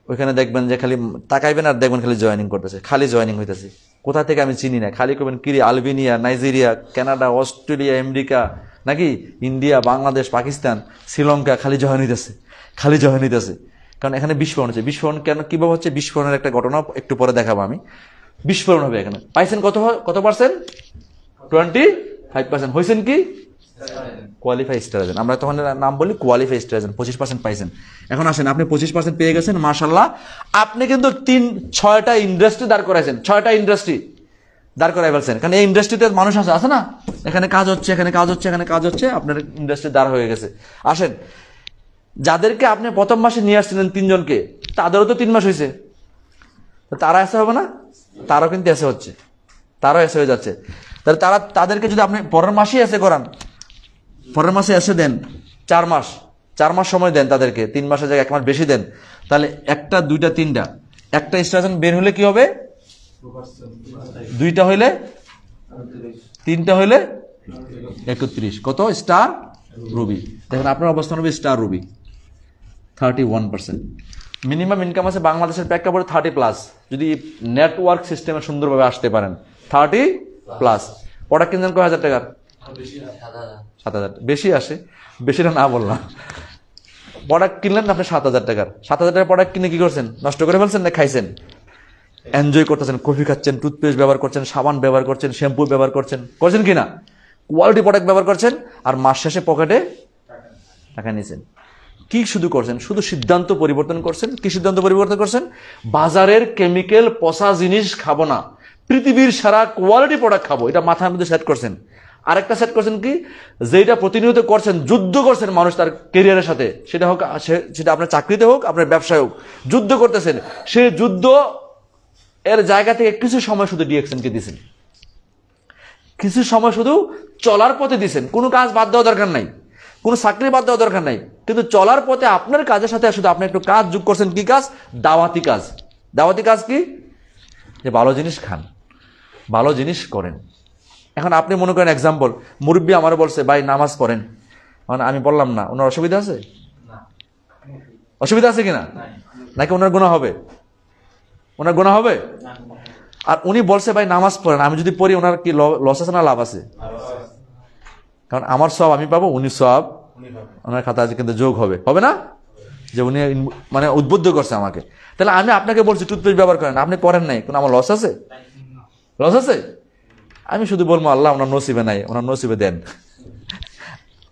ওইখানে দেখবেন যে খালি তাকাইবেন আর দেখবেন খালি জয়েনিং করতেছে, খালি জয়েনিং হইতেছে। কোথা থেকে আমি চিনি না, খালি করবেন কিরি Albania, Nigeria, Canada, Australia, America, নাকি ইন্ডিয়া, বাংলাদেশ, পাকিস্তান, শ্রীলঙ্কা, খালি জয়েন হইতেছে। কারণ এখানে বিস্ফোরণ হচ্ছে। বিস্ফোরণ কেন, কিভাবে হচ্ছে? বিস্ফোরণের একটা ঘটনা একটু পরে দেখাবো আমি। বিস্ফোরণ হবে এখানে। পাইছেন কত পার্সেন্ট? 25%। হয়েছেন কি? Qualify star agent. আমরা তখন নাম বলি কোয়ালিফাই স্টার এজেন্ট। 25% পাইছেন। এখন আসেন, আপনি 25% পেয়ে গেছেন, মাশাআল্লাহ। আপনি কিন্তু 6টা ইন্ডাস্ট্রি দাঁড় করাইছেন, 6টা ইন্ডাস্ট্রি দাঁড় করাই ফেলছেন। কারণ এই ইন্ডাস্ট্রিতে মানুষ আছে না, এখানে কাজ হচ্ছে, এখানে কাজ হচ্ছে, আপনার ইন্ডাস্ট্রি দাঁড় হয়ে গেছে। আসেন, যাদেরকে আপনি প্রথম মাসে নিয়ে আসছিলেন 3 জনকে, তাদেরও তো 3 মাস হয়েছে, তারা এসে হবে না? তারাও কিন্তু এসে হচ্ছে, তারাও এসে হয়ে যাচ্ছে। তাহলে তাদেরকে যদি আপনি পরের মাসেই এসে করান, পরের মাসে এসে দেন 4 মাস সময় দেন তাদেরকে, 3 মাসের জায়গায় 1 মাস বেশি দেন, তাহলে 1টা 2টা 3টা, একটা স্টেশন বের হলে কি হবে? 2টা হইলে, 3টা হইলে 31। কত? Star Ruby. দেখেন আপনার অবস্থান হবে স্টার রুবি, 31%। মিনিমাম ইনকাম আছে বাংলাদেশের প্রেক্ষাপটে 30 প্লাস, যদি নেটওয়ার্ক সিস্টেমে সুন্দরভাবে আসতে পারেন। 30 প্লাস। প্রোডাক্ট কিনছেন কয় হাজার টাকার? 7,000। বেশি আসে, বেশিটা না বললাম। প্রোডাক্ট কিনলেন আপনি 7,000 টাকার, 7,000 টাকার প্রোডাক্ট কিনে কি করছেন? নষ্ট করে ফেলছেন না খাইছেন? এনজয় করতেছেন, কফি খাচ্ছেন, টুথপেস্ট ব্যবহার করছেন, সাবান ব্যবহার করছেন, শ্যাম্পু ব্যবহার করছেন কিনা? কোয়ালিটি প্রোডাক্ট ব্যবহার করছেন, আর মাস শেষে পকেটে টাকা নিয়েছেন। কি শুধু করছেন? শুধু সিদ্ধান্ত পরিবর্তন করছেন। কি সিদ্ধান্ত পরিবর্তন করছেন? বাজারের কেমিক্যাল পচা জিনিস খাবো না, পৃথিবীর সারা কোয়ালিটি প্রোডাক্ট খাবো, এটা মাথার মধ্যে সেট করছেন। আরেকটা সেট করছেন কি, যেটা প্রতিনিয়ত করছেন, যুদ্ধ করছেন মানুষ তার ক্যারিয়ারের সাথে, সেটা হোক, সেটা আপনার চাকরিতে হোক, আপনার ব্যবসায় হোক, যুদ্ধ করতেছেন। সেই যুদ্ধ এর জায়গা থেকে কিছু সময় শুধু ডিএক্সএনকে দিয়েছেন, কিছু সময় শুধু চলার পথে দিয়েছেন। কোনো কাজ বাদ দেওয়া দরকার নাই, কোনো চাকরি বাদ দেওয়া দরকার নাই, কিন্তু চলার পথে আপনার কাজের সাথে শুধু আপনি একটু কাজ যোগ করছেন। কি কাজ? দাওয়াতি কাজ। দাওয়াতি কাজ কি? যে ভালো জিনিস খান, ভালো জিনিস করেন। এখন আপনি মনে করেন, এক্সাম্পল, মুরব্বী আমার বলছে ভাই নামাজ পড়েন, মানে আমি বললাম না, ওনার অসুবিধা আছে? অসুবিধা আছে কিনা? নাকি ওনার গুনাহ হবে? ওনার গুনাহ হবে? আর উনি বলছে ভাই নামাজ পড়েন, আমি যদি পড়ি ওনার কি লস আছে না লাভ আছে? কারণ আমার সব আমি পাবো, উনি সব ওনার খাতা আছে, কিন্তু যোগ হবে না? যে উনি মানে উদ্বুদ্ধ করছে আমাকে। তাহলে আমি আপনাকে বলছি টুথপেস্ট ব্যবহার করেন, আপনি করেন নাই, কোনো আমার লস আছে? লস আছে? আমি শুধু বলবো আল্লাহ ওনার নসিবে নাই, ওনার নসিবে দেন,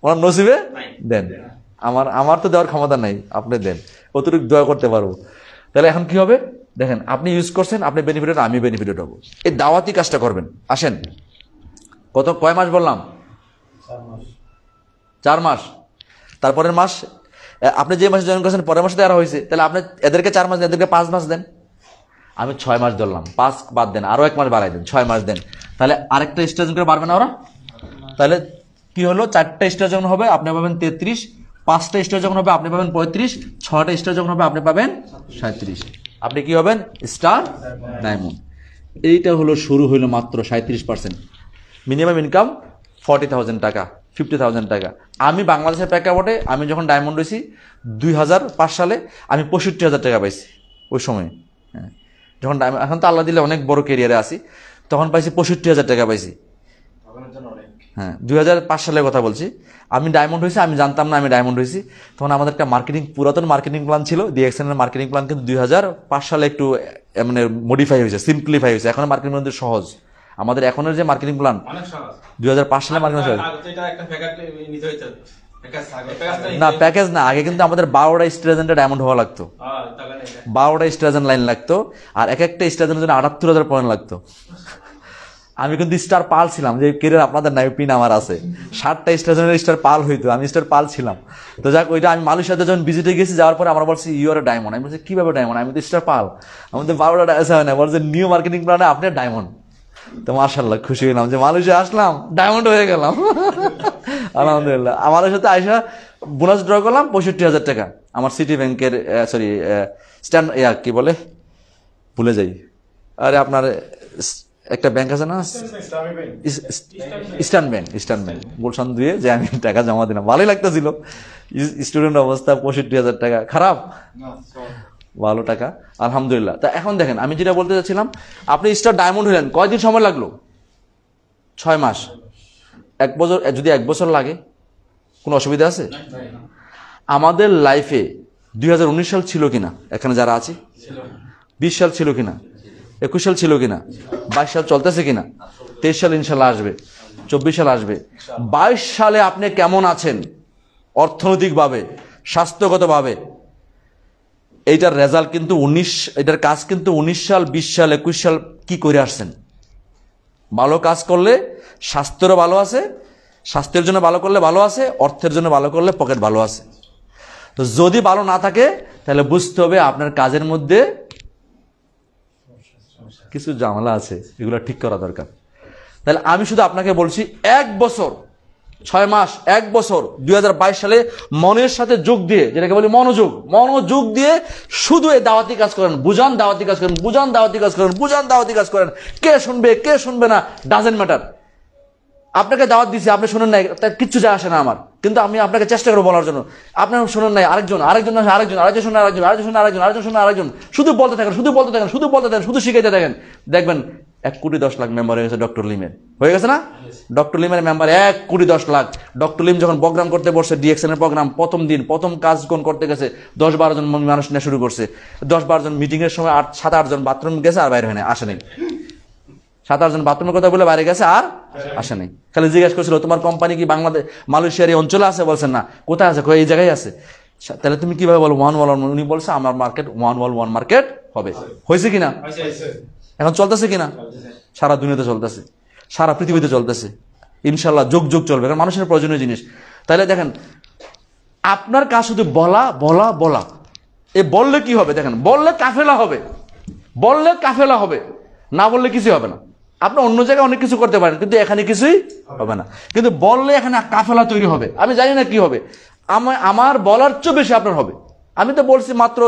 ওনার নসিবে দেন। আমার তো দেওয়ার ক্ষমতা নাই, আপনি দেন, অতিরিক্ত দয়া করতে পারবো। তাহলে এখন কি হবে দেখেন, আপনি ইউজ করছেন, আপনি বেনিফিটেড, আমি বেনিফিটেড হবো। এই দাওয়াতি কাজটা করবেন। আসেন, কয় মাস বললাম? 4 মাস। তারপরের মাস আপনি যে মাসে জয়েন করেছেন পরের মাসে দেওয়া হয়েছে, তাহলে আপনি এদেরকে 4 মাস দেন, এদেরকে 5 মাস দেন। আমি 6 মাস ধরলাম, 5 বাদ দেন, আরো 1 মাস বাড়াই দেন, 6 মাস দেন। তাহলে আরেকটা স্টেজ করে পারবে না ওরা? তাহলে কি হলো, 4টা স্টেজ যখন হবে আপনি পাবেন 33, 5টা স্টেজ যখন হবে আপনি পাবেন 35, 6টা স্টেজ যখন হবে আপনি পাবেন 37। আপনি কি হবেন? Star diamond. এইটা হলো শুরু হইলো মাত্র 37%। মিনিমাম ইনকাম 40,000 টাকা, 50,000 টাকা। আমি বাংলাদেশের প্রেক্ষাপটে আমি যখন ডায়মন্ড হয়েছি 2005 সালে আমি 65,000 টাকা পাইছি ওই সময়। হ্যাঁ, যখন এখন তো আল্লাহ দিলে অনেক বড় কেরিয়ারে আছি, তখন পাইছি 65,000 টাকা পাইছি। হ্যাঁ, 2005 সালের কথা বলছি। আমি ডায়মন্ড হয়েছি, আমি জানতাম না আমি ডায়মন্ড হয়েছি। তখন আমাদের একটা পুরাতন মার্কেটিং প্ল্যান ছিল, ডিএক্সএনের মার্কেটিং প্ল্যান, কিন্তু 2005 সালে একটু মানে মডিফাই হয়েছে, সিম্পলিফাই হয়েছে। এখন মার্কেটিং প্ল্যান সহজ। আমাদের এখনের যে মার্কেটিং প্ল্যান 2005 সালে মার্কেটিং সহজ না, প্যাকেজ না। আগে কিন্তু আমাদের 12টা স্টেজেন্টে ডায়মন্ড হওয়া লাগতো, 12টা স্টেজেন্ট লাইন লাগতো, আর এক একটা স্টেজেন্টের জন্য 78,000 পয়েন্ট লাগতো। আমি কিন্তু স্টার পাল ছিলাম, যে কেরিয়ার আপনাদের নাই, পিন আমার আছে। 7টা স্টেজেন্টের স্টার পাল হইতো, আমি স্টার পাল ছিলাম। তো যাক, ওইটা আমি মালয়েশিয়াতে যখন ভিজিটে গেছি, যাওয়ার পরে আমার বলছি ইউ আর এ ডায়মন্ড। আমি বলছি কিভাবে ডায়মন্ড? আমি তো স্টার পাল, আমাদের 12টা ডায়সা হয় না। বলছে নিউ মার্কেটিং প্ল্যানে আপনি ডায়মন্ড। তো মাশাআল্লাহ খুশি হলাম যে মালয়েশিয়া আসলাম, ডায়মন্ড হয়ে গেলাম। আলহামদুলিল্লাহ। আমার সাথে আয়সা বোনাস ড্র করলাম 65,000 টাকা। আমার সিটি ব্যাংকের কি বলে, ভুলে যাই, আরে আপনার একটা ব্যাংক আছে না, ইস্টার্ন ব্যাংক গুলশান দিয়ে, যে আমি টাকা জমা দিলাম। ভালোই লাগতেছিল, স্টুডেন্ট অবস্থা, 65,000 টাকা, খারাপ? ভালো টাকা, আলহামদুলিল্লাহ। তা এখন দেখেন, আমি যেটা বলতে চাচ্ছিলাম, আপনি স্টার ডায়মন্ড হলেন, কয়দিন সময় লাগলো? 6 মাস। 1 বছর, যদি 1 বছর লাগে কোনো অসুবিধা আছে? আমাদের লাইফে 2019 সাল ছিল কিনা এখানে যারা আছি? 20 সাল ছিল কিনা? 21 সাল ছিল কিনা? 22 সাল চলতেছে কিনা? 23 সাল ইনশাল্লাহ আসবে, 24 সাল আসবে। 22 সালে আপনি কেমন আছেন অর্থনৈতিকভাবে, স্বাস্থ্যগতভাবে? এইটার রেজাল্ট কিন্তু এটার কাজ কিন্তু 19 সাল, 20 সাল, 21 সাল কি করে আসছেন। ভালো কাজ করলে স্বাস্থ্যেরও ভালো আছে, স্বাস্থ্যের জন্য ভালো করলে ভালো আছে, অর্থের জন্য ভালো করলে পকেট ভালো আছে। তো যদি ভালো না থাকে তাহলে বুঝতে হবে আপনার কাজের মধ্যে কিছু ঝামেলা আছে, এগুলো ঠিক করা দরকার। তাহলে আমি শুধু আপনাকে বলছি 1 বছর 6 মাস, 1 বছর 2022 সালে মনের সাথে যোগ দিয়ে, যেটাকে বলি মনোযোগ দিয়ে শুধু এই দাওয়াতি কাজ করেন, বুঝান দাওয়াতি কাজ করেন, বুঝান দাওয়াতি কাজ করেন, বুঝান দাওয়াতি কাজ করেন। কে শুনবে কে শুনবে না ডাজেন্ট ম্যাটার। আপনাকে দাওয়াত দিছি, আপনি শুনেন নাই, তার কিচ্ছু যায় আসে না আমার, কিন্তু আমি আপনাকে চেষ্টা করবো বলার জন্য। আপনি শুনেন নাই, আরেকজন শুনে আরেকজন, শুধু বলতে থাকেন, শুধু শিখাইতে থাকেন। দেখবেন 1,10,00,000 মেম্বার হয়ে গেছে ডক্টর লিমের, হয়ে গেছে না? ডক্টর লিমের মেম্বার 1,10,00,000। ডক্টর লিম যখন প্রোগ্রাম করতে বসছে, ডিএক্সএন এর প্রোগ্রাম, প্রথম কাজ কোন করতে গেছে, 10-12 জন মানুষ নিয়ে শুরু করছে। 10-12 জন মিটিং এর সময় 7-8 জন বাথরুম গেছে আর বাইরে হয় না, আসে নাই। 7-8 জন বাথরুমের কথা বলে বাইরে গেছে আর আসে নাই। খালি জিজ্ঞাসা করছিল তোমার কোম্পানি কি মালয়েশিয়ার এই অঞ্চলে আছে? বলছেন না। কোথায় আছে? এই জায়গায় আছে। তাহলে তুমি কিভাবে বলো 1 উনি বলছে আমার মার্কেট 1 মার্কেট হবে। হয়েছে কিনা? এখন চলতেছে কিনা? সারা দুনিয়াতে চলতেছে, সারা পৃথিবীতে চলতেছে, ইনশাল্লাহ যুগ চলবে, কারণ মানুষের প্রয়োজনীয় জিনিস। তাহলে দেখেন, আপনার কাজ শুধু বলা। এ বললে কি হবে? দেখেন, বললে কাফেলা হবে, না বললে কিছু হবে না। আপনি অন্য জায়গায় অনেক কিছু করতে পারেন, কিন্তু এখানে কিছুই হবে না। কিন্তু বললে এখানে কাফেলা তৈরি হবে। আমি জানি না কি হবে, আমার বলার চেয়ে বেশি আপনার হবে। আমি তো বলছি মাত্র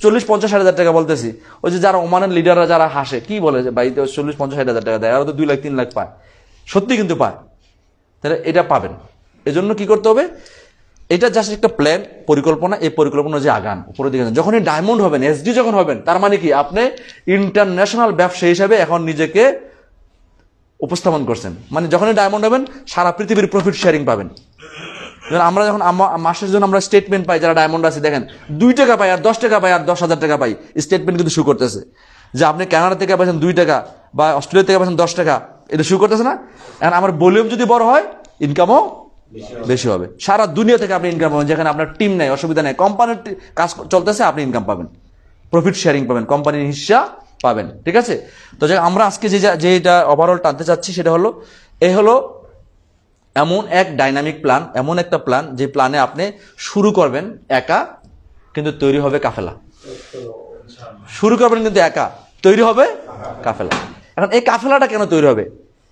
40-50 হাজার টাকা বলতেছি। ওই যে যারা ওমানের লিডাররা যারা হাসে, কি বলে যে ভাই 40-50 হাজার টাকা দেয়, আর তো 2 লাখ 3 লাখ পায়, সত্যি কিন্তু পায়। তাহলে এটা পাবেন, এজন্য কি করতে হবে? এটা জাস্ট একটা প্ল্যান, পরিকল্পনা। এই পরিকল্পনা যে আগান উপরের দিকে, যখনই ডায়মন্ড হবেন, এসডি যখন হবেন, তার মানে কি আপনি ইন্টারন্যাশনাল ব্যবসায়ী হিসেবে এখন নিজেকে উপস্থাপন করছেন। মানে যখনই ডায়মন্ড হবেন, সারা পৃথিবীর প্রফিট শেয়ারিং পাবেন। আমরা যখন মাসের জন্য আমরা স্টেটমেন্ট পাই, যারা ডায়মন্ড আছে দেখেন 2 টাকা পাই আর 10 টাকা পাই আর 10,000 টাকা পাই, স্টেটমেন্ট কিন্তু শু করতেছে যে আপনি কানাডা থেকে পাইছেন 2 টাকা বা অস্ট্রেলিয়া থেকে পাইছেন 10 টাকা, এটা শু করতেছে না? এখন আমার ভলিউম যদি বড় হয় ইনকামও বেশি হবে। সারা দুনিয়া থেকে আপনি ইনকাম পাবেন, যেখানে আপনার টিম নেই, অসুবিধা নেই, কোম্পানির কাজ চলতেছে, আপনি ইনকাম পাবেন, প্রফিট শেয়ারিং পাবেন, কোম্পানির হিস্সা পাবেন। ঠিক আছে? তো আমরা আজকে যেটা ওভারঅল টানতে চাচ্ছি সেটা হলো এমন এক ডাইনামিক প্ল্যান, এমন একটা প্ল্যান যে প্ল্যানে আপনি শুরু করবেন একা, কিন্তু তৈরি হবে কাফেলা। শুরু করবেন কিন্তু একা, তৈরি হবে কাফেলা। এখন এই কাফেলাটা কেন তৈরি হবে,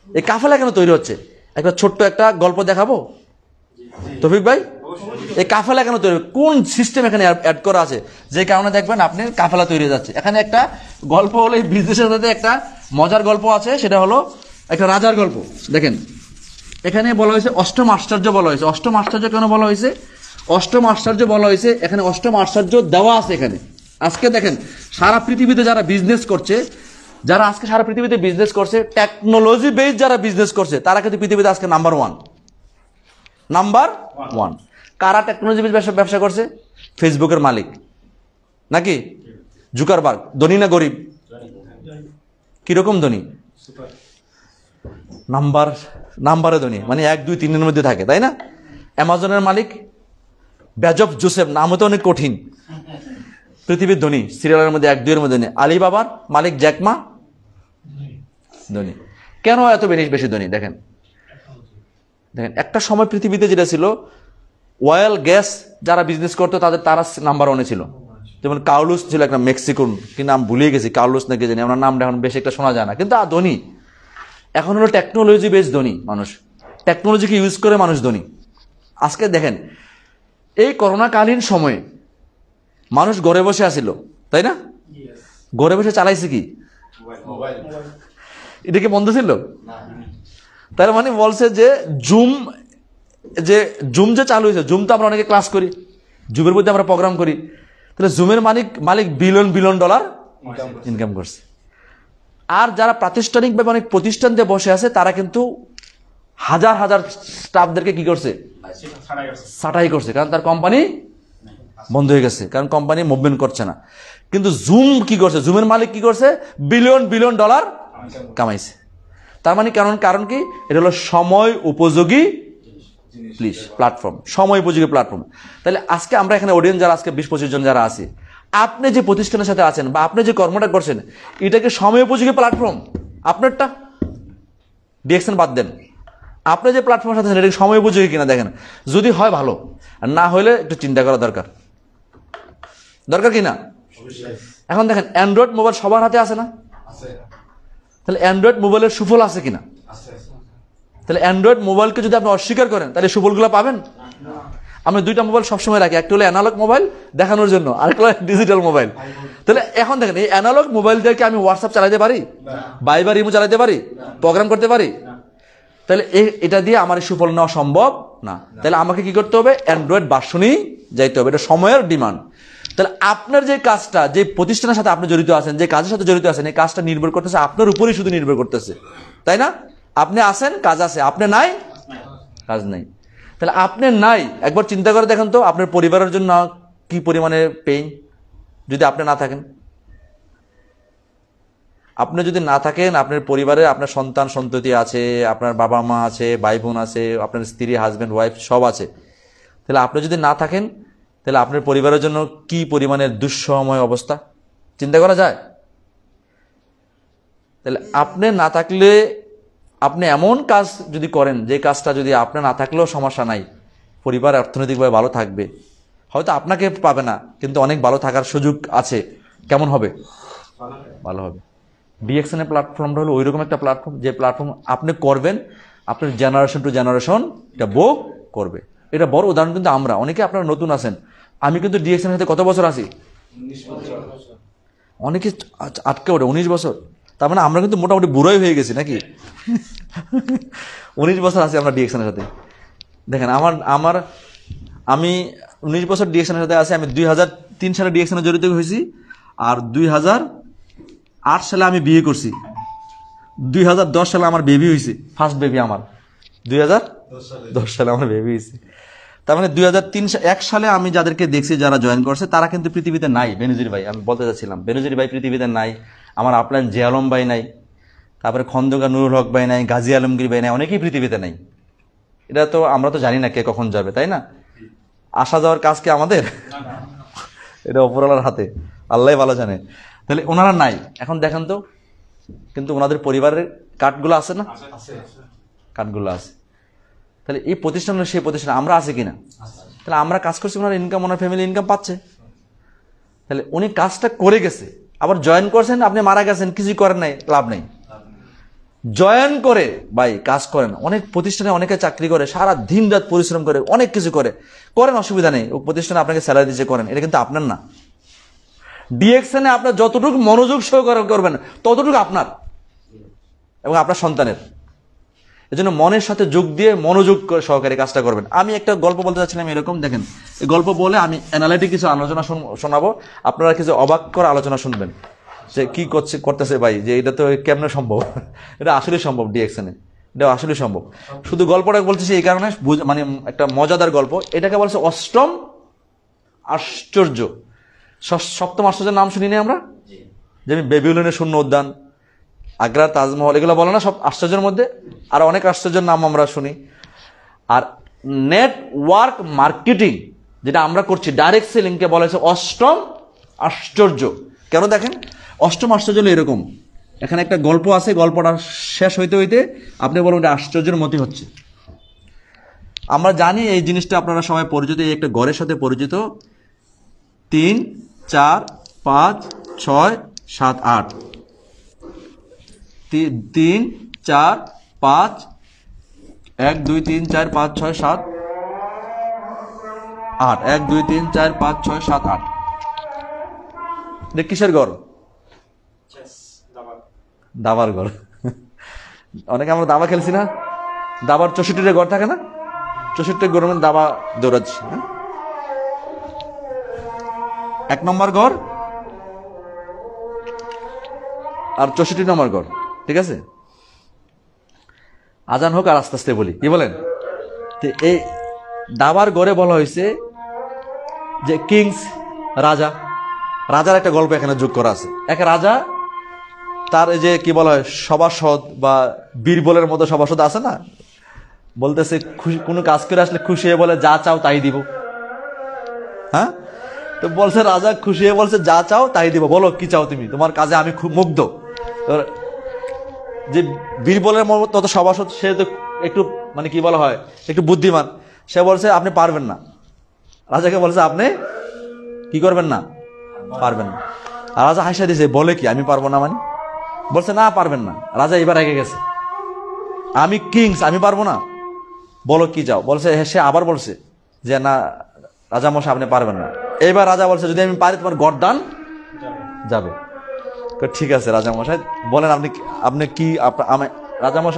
এই কাফেলা কেন তৈরি হচ্ছে, একটা ছোট্ট একটা গল্প দেখাবো তৌফিক ভাই? এই কাফেলা কেন তৈরি, কোন সিস্টেম এখানে অ্যাড করা আছে যে কারণে দেখবেন আপনি কাফেলা তৈরি হয়ে যাচ্ছে। এখানে একটা গল্প হলো, এই বিজনেসের সাথে একটা মজার গল্প আছে, সেটা হলো একটা রাজার গল্প। দেখেন এখানে বলা হয়েছে অষ্টম আশ্চর্য বলা হয়েছে। অষ্টম আশ্চর্য কেন বলা হয়েছে? অষ্টম আশ্চর্য বলা হয়েছে, এখানে অষ্টম আশ্চর্য দেওয়া আছে এখানে। আজকে দেখেন সারা পৃথিবীতে যারা বিজনেস করছে, যারা আজকে সারা পৃথিবীতে বিজনেস করছে, টেকনোলজি বেস যারা বিজনেস করছে, তারা কিন্তু পৃথিবীতে আজকে নাম্বার ওয়ান। কারা টেকনোলজি বেস ব্যবসা করছে? ফেসবুকের মালিক নাকি জুকারবার্গ। ধনী না গরিব? কিরকম ধনী? নাম্বারে ধনী, মানে 1, 2, 3 মধ্যে থাকে, তাই না? অ্যামাজনের মালিক বেজফ জোসেফ, নামও তো অনেক কঠিন, পৃথিবীর ধনী, সিরিয়ালের মধ্যে 1, 2 এর মধ্যে নেই। আলিবাবার মালিক জ্যাকমা ধনী। কেন এত বেশি ধনী? দেখেন একটা সময় পৃথিবীতে যেটা ছিল, অয়েল গ্যাস যারা বিজনেস করতো তারা নাম্বার 1-এ ছিল। যেমন কার্লোস ছিল একটা মেক্সিকন, কি নাম ভুলে গেছি, কার্লোস নাকি জানি, আমার নামটা এখন বেশি একটা শোনা যায় না, কিন্তু ধনী। এখন হলো টেকনোলজি বেস ধনী মানুষ, টেকনোলজিকে ইউজ করে মানুষ ধনী। আজকে দেখেন এই করোনাকালীন সময়ে মানুষ ঘরে বসে আছিল, তাই না? ঘরে বসে চালাইছে কি? এটা কি বন্ধ ছিল? তার মানে বলছে যে জুম যে চালু হয়েছে, জুম তো আমরা অনেকে ক্লাস করি, জুমের মধ্যে আমরা প্রোগ্রাম করি, তাহলে জুমের মালিক বিলিয়ন ডলার ইনকাম করছে। আর যারা প্রাতিষ্ঠানিকভাবে অনেক প্রতিষ্ঠান দিয়ে বসে আছে, তারা কিন্তু হাজার স্টাফদেরকে কি করছে? ছাঁটাই করছে, কারণ তার কোম্পানি বন্ধ হয়ে গেছে, কারণ কোম্পানি মুভমেন্ট করছে না। কিন্তু জুম কি করছে? জুমের মালিক কি করছে? বিলিয়ন ডলার কামাইছে। তার মানে কারণ কি? এটা হলো সময় উপযোগী প্ল্যাটফর্ম, সময় উপযোগী প্ল্যাটফর্ম। তাহলে আজকে আমরা এখানে অডিয়েন্স যারা আজকে 20-25 জন যারা আছি, আপনি যে প্রতিষ্ঠানের সাথে আছেন বা আপনি যে কর্মটা করছেন, এটাকে সময় উপযোগী প্ল্যাটফর্ম আপনারটা? ডিএক্সএন বাদ দেন, আপনি যে প্ল্যাটফর্মের সাথে এটা সময় উপযোগী কিনা দেখেন। যদি হয় ভালো, আর না হলে একটু চিন্তা করা দরকার কিনা। এখন দেখেন অ্যান্ড্রয়েড মোবাইল সবার হাতে আছে না? তাহলে অ্যান্ড্রয়েড মোবাইলের সুফল আছে কিনা? তাহলে অ্যান্ড্রয়েড মোবাইলকে যদি আপনি অস্বীকার করেন, তাহলে সুফলগুলো পাবেন? আমি 2টা মোবাইল সবসময় রাখি, একটা হলো অ্যানালগ মোবাইল দেখানোর জন্য, আরেকটা হলো ডিজিটাল মোবাইল। তাহলে এখন দেখেন এই অ্যানালগ মোবাইল দিয়ে কি আমি হোয়াটসঅ্যাপ চালাতে পারি, ভাইবার ইমো চালাতে পারি, প্রোগ্রাম করতে পারি? তাহলে এটা দিয়ে আমার সুফল নেওয়া সম্ভব না। তাহলে আমাকে কি করতে হবে? অ্যান্ড্রয়েড ভার্সনই যাইতে হবে, এটা সময়ের ডিমান্ড। তাহলে আপনার যে কাজটা, যে প্রতিষ্ঠানের সাথে আপনি জড়িত আছেন, যে কাজের সাথে জড়িত আছেন, এই কাজটা নির্ভর করতেছে আপনার উপরেই, শুধু নির্ভর করতেছে, তাই না? আপনি আছেন, কাজ আছে, আপনি নাই, কাজ নাই। তাহলে আপনি নাই, একবার চিন্তা করে দেখেন তো আপনার পরিবারের জন্য কি পরিমাণে পেইন যদি আপনি না থাকেন। আপনি যদি না থাকেন, আপনার পরিবারে আপনার সন্তান সন্ততি আছে, আপনার বাবা মা আছে, ভাই বোন আছে, আপনার স্ত্রী, হাজব্যান্ড, ওয়াইফ সব আছে, তাহলে আপনি যদি না থাকেন, তাহলে আপনার পরিবারের জন্য কি পরিমাণের দুঃসময় অবস্থা চিন্তা করা যায়? তাহলে আপনি না থাকলে, আপনি এমন কাজ যদি করেন যে কাজটা যদি আপনি না থাকলেও সমস্যা নাই, পরিবার অর্থনৈতিকভাবে ভালো থাকবে, হয়তো আপনাকে পাবে না, কিন্তু অনেক ভালো থাকার সুযোগ আছে। কেমন হবে? ভালো হবে। ডিএক্সএন এর প্ল্যাটফর্মটা হলো ওইরকম একটা প্ল্যাটফর্ম, যে প্ল্যাটফর্ম আপনি করবেন, আপনার জেনারেশন টু জেনারেশন এটা ভোগ করবে। এটা বড় উদাহরণ কিন্তু আমরা, অনেকে আপনারা নতুন আছেন, আমি কিন্তু ডিএক্সএন এর সাথে কত বছর আছি? 19 বছর। অনেকে আটকে ওঠে 19 বছর, তার মানে আমরা কিন্তু মোটামুটি বুড়োই হয়ে গেছি নাকি? 19 বছর আছি আমরা ডিএক্সএন এর সাথে। দেখেন আমি 19 বছর ডিএক্সএন এর সাথে আছি। আমি 2003 সালে ডিএক্সএন এ জড়িত হয়েছি, আর 2008 সালে আমি বিয়ে করছি। 2010 সালে আমার বেবি হয়েছে, ফার্স্ট বেবি আমার 2010 সালে আমার বেবি হয়েছে। তার মানে 2001 সালে আমি যাদেরকে দেখছি যারা জয়েন করছে তারা কিন্তু পৃথিবীতে নাই। বেনজির ভাই, আমি বলতে চাচ্ছিলাম বেনজির ভাই পৃথিবীতে নাই, আমার আপলাইন জিয়া আলম ভাই নাই, তারপরে খন্দকার নুরুল হক ভাই নাই, গাজী আলমগীর ভাই নাই, অনেকেই পৃথিবীতে নাই। এটা তো আমরা তো জানি না কে কখন যাবে, তাই না? আসা যাওয়ার কাজ কি আমাদের? এটা উপরওয়ালার হাতে, আল্লাহ ভালো জানে। তাহলে ওনারা নাই, এখন দেখেন তো, কিন্তু ওনাদের পরিবারের কার্ডগুলো আছে না? কার্ডগুলো আছে। তাহলে এই প্রতিষ্ঠান সেই প্রতিষ্ঠান আমরা আছি কিনা? তাহলে আমরা কাজ করছি, ওনার ইনকাম, ওনার ফ্যামিলি ইনকাম পাচ্ছে। তাহলে উনি কাজটা করে গেছে, আবার জয়েন করছেন, আপনি মারা গেছেন, কিছু করেন নাই, লাভ নেই। জয়েন করে ভাই কাজ করেন। অনেক প্রতিষ্ঠানে অনেকে চাকরি করে, সারা দিন রাত পরিশ্রম করে, অনেক কিছু করেন, অসুবিধা নেই। ও প্রতিষ্ঠানে আপনাকে স্যালারি দিচ্ছে, করেন, এটা কিন্তু আপনার না। ডিএক্সএনে আপনার যতটুকু মনোযোগ সহকারে করবেন ততটুকু আপনার এবং আপনার সন্তানের। এজন্য মনের সাথে যোগ দিয়ে মনোযোগ সহকারে কাজটা করবেন। আমি একটা গল্প বলতে চাচ্ছিলাম এরকম, দেখেন এই গল্প বলে আমি অ্যানালিটিক কিছু আলোচনা শোনাবো, আপনারা কিছু অবাক করা আলোচনা শুনবেন যে কি করতেছে ভাই, যে এটা তো কেমনে সম্ভব। এটা আসলে সম্ভব, ডিএক্সএনে এটা আসলে সম্ভব। শুধু গল্পটা বলতেছি এই কারণে, মানে একটা মজাদার গল্প। এটাকে বলছে অষ্টম আশ্চর্য। সপ্তম আশ্চর্যের নাম শুনিনি আমরা? যেমন বেবিলনের শূন্য উদ্যান, আগ্রার তাজমহল, এগুলো বলে না সব আশ্চর্যের মধ্যে? আর অনেক আশ্চর্যের নাম আমরা শুনি। আর নেটওয়ার্ক মার্কেটিং যেটা আমরা করছি, ডাইরেক্ট সেলিংকে বলা হয়েছে অষ্টম আশ্চর্য। কেন দেখেন, অষ্টম আশ্চর্য হলো এরকম, এখানে একটা গল্প আছে, গল্পটা শেষ হইতে হইতে আপনি বলুন এটা আশ্চর্যের মতই হচ্ছে। আমরা জানি এই জিনিসটা আপনারা সবাই পরিচিত, এই একটা ঘরের সাথে পরিচিত। 3, 4, 5, 6, 7, 8, 3, 4, 5, 1, 2, 3, 4, 5, 6, 7, 8, 1, 2, 3, 4, 5, 6, 7, 8। কিসের ঘর? দাবার ঘর। অনেকে আমরা দাবা খেলছি না, দাবার 64 ঘর থাকে না, 64 ঘর দাবা দৌড়াচ্ছি। 1 নম্বর ঘর আর 64 নম্বর ঘর, ঠিক আছে? আজান হোক আর আস্তে আস্তে বলি, কি বলেন? এই দাবার ঘরে বলা হয়েছে যে কিংস, রাজার একটা গল্প এখানে যোগ করা আছে। এক রাজা, তার এই যে কি বলা হয় সভাসদ বা বীরবলের মতো সভাসদ আছে না, বলতেছে কোনো কাজ করে আসলে খুশি হয়ে বলে যা চাও তাই দিব। হ্যাঁ, তো বলছে রাজা খুশি হয়ে বলছে যা চাও তাই দিব, বলো কি চাও তুমি, তোমার কাজে আমি খুব মুগ্ধ। যে বীরবলের মতো সভাসদ সে তো একটু মানে কি বলা হয় একটু বুদ্ধিমান, সে বলছে আপনি পারবেন না। রাজাকে বলছে আপনি কি করবেন না, পারবেন না। আর রাজা হাসা দিয়েছে, বলে কি আমি পারবো না, মানে বলছে না পারবেন না। রাজা এবার রেগে গেছে, আমি কিংস, আমি পারবো না, বলো কি চাও। বলছে, সে আবার বলছে যে না রাজা মশাই আপনি পারবেন না। এবার রাজা বলছে যদি আমি পারি তোমার গর্দান যাবে। ঠিক আছে রাজা মশাই বলেন আপনি কি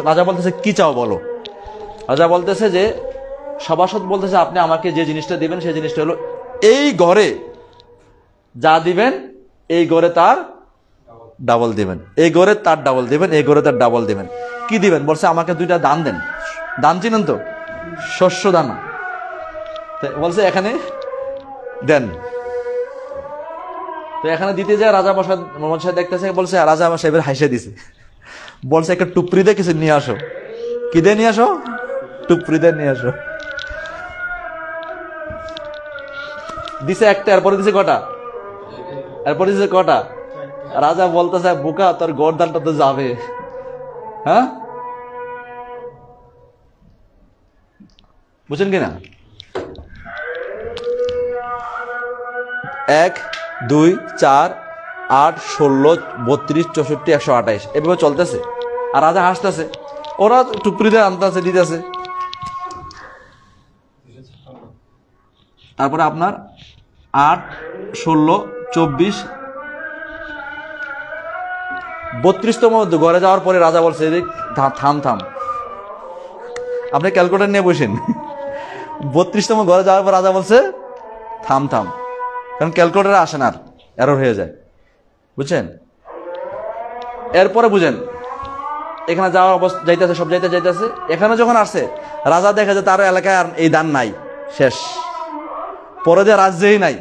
রাজা বলতেছে কি চাও বলো। রাজা বলতেছে যে সভাসদ বলতেছে আপনি আমাকে যে জিনিসটা দিবেন সেই জিনিসটা হলো এই ঘরে যা দিবেন এই ঘরে তার ডাবল দিবেন, এই ঘরে তার ডাবল দিবেন, এই ঘরে তার ডাবল দিবেন। কি দিবেন? বলছে আমাকে 2টা দান দেন। দান চিনেন তো, শস্য দানা। বলছে এখানে দেন। তো এখানে দিতে যায় রাজা মশাই দেখতেছে, বলছে রাজা মশাই এবার হাসে দিছে, বলছে একটা টুপরি দিয়ে কিছু নিয়ে আসো। কি দিয়ে নিয়ে আসো? টুপরি দিয়ে নিয়ে আসো। দিছে একটা, এরপরে দিছে কটা? এরপরে দিছে কটা? রাজা বলতেছে বোকা তোর গর্দানটা তো যাবে। হ্যাঁ, বুঝছেন কিনা? 1, 2, 4, 8, 16, 32, 64, 128 এভাবে চলতেছে। আর রাজা হাসতেছে, ওরা টুকরিতে আনতেছে দিতেছে। তারপরে আপনার 8, 16, 24, 32তম ঘরে যাওয়ার পরে রাজা বলছে থাম, আপনি ক্যালকুলেটর নিয়ে বসেন। 32তম ঘরে যাওয়ার পর রাজা বলছে থাম, কারণ ক্যালকুলেটরে আসে না, এরর হয়ে যায়, বুঝছেন? এরপরে বুঝেন এখানে যাওয়ার অবস্থা যাইতেছে, সব যাইতেছে। এখানে যখন আসছে রাজা দেখে যে তার এলাকায় আর এই দান নাই, শেষ। পরে দিয়ে রাজ্যেই নাই,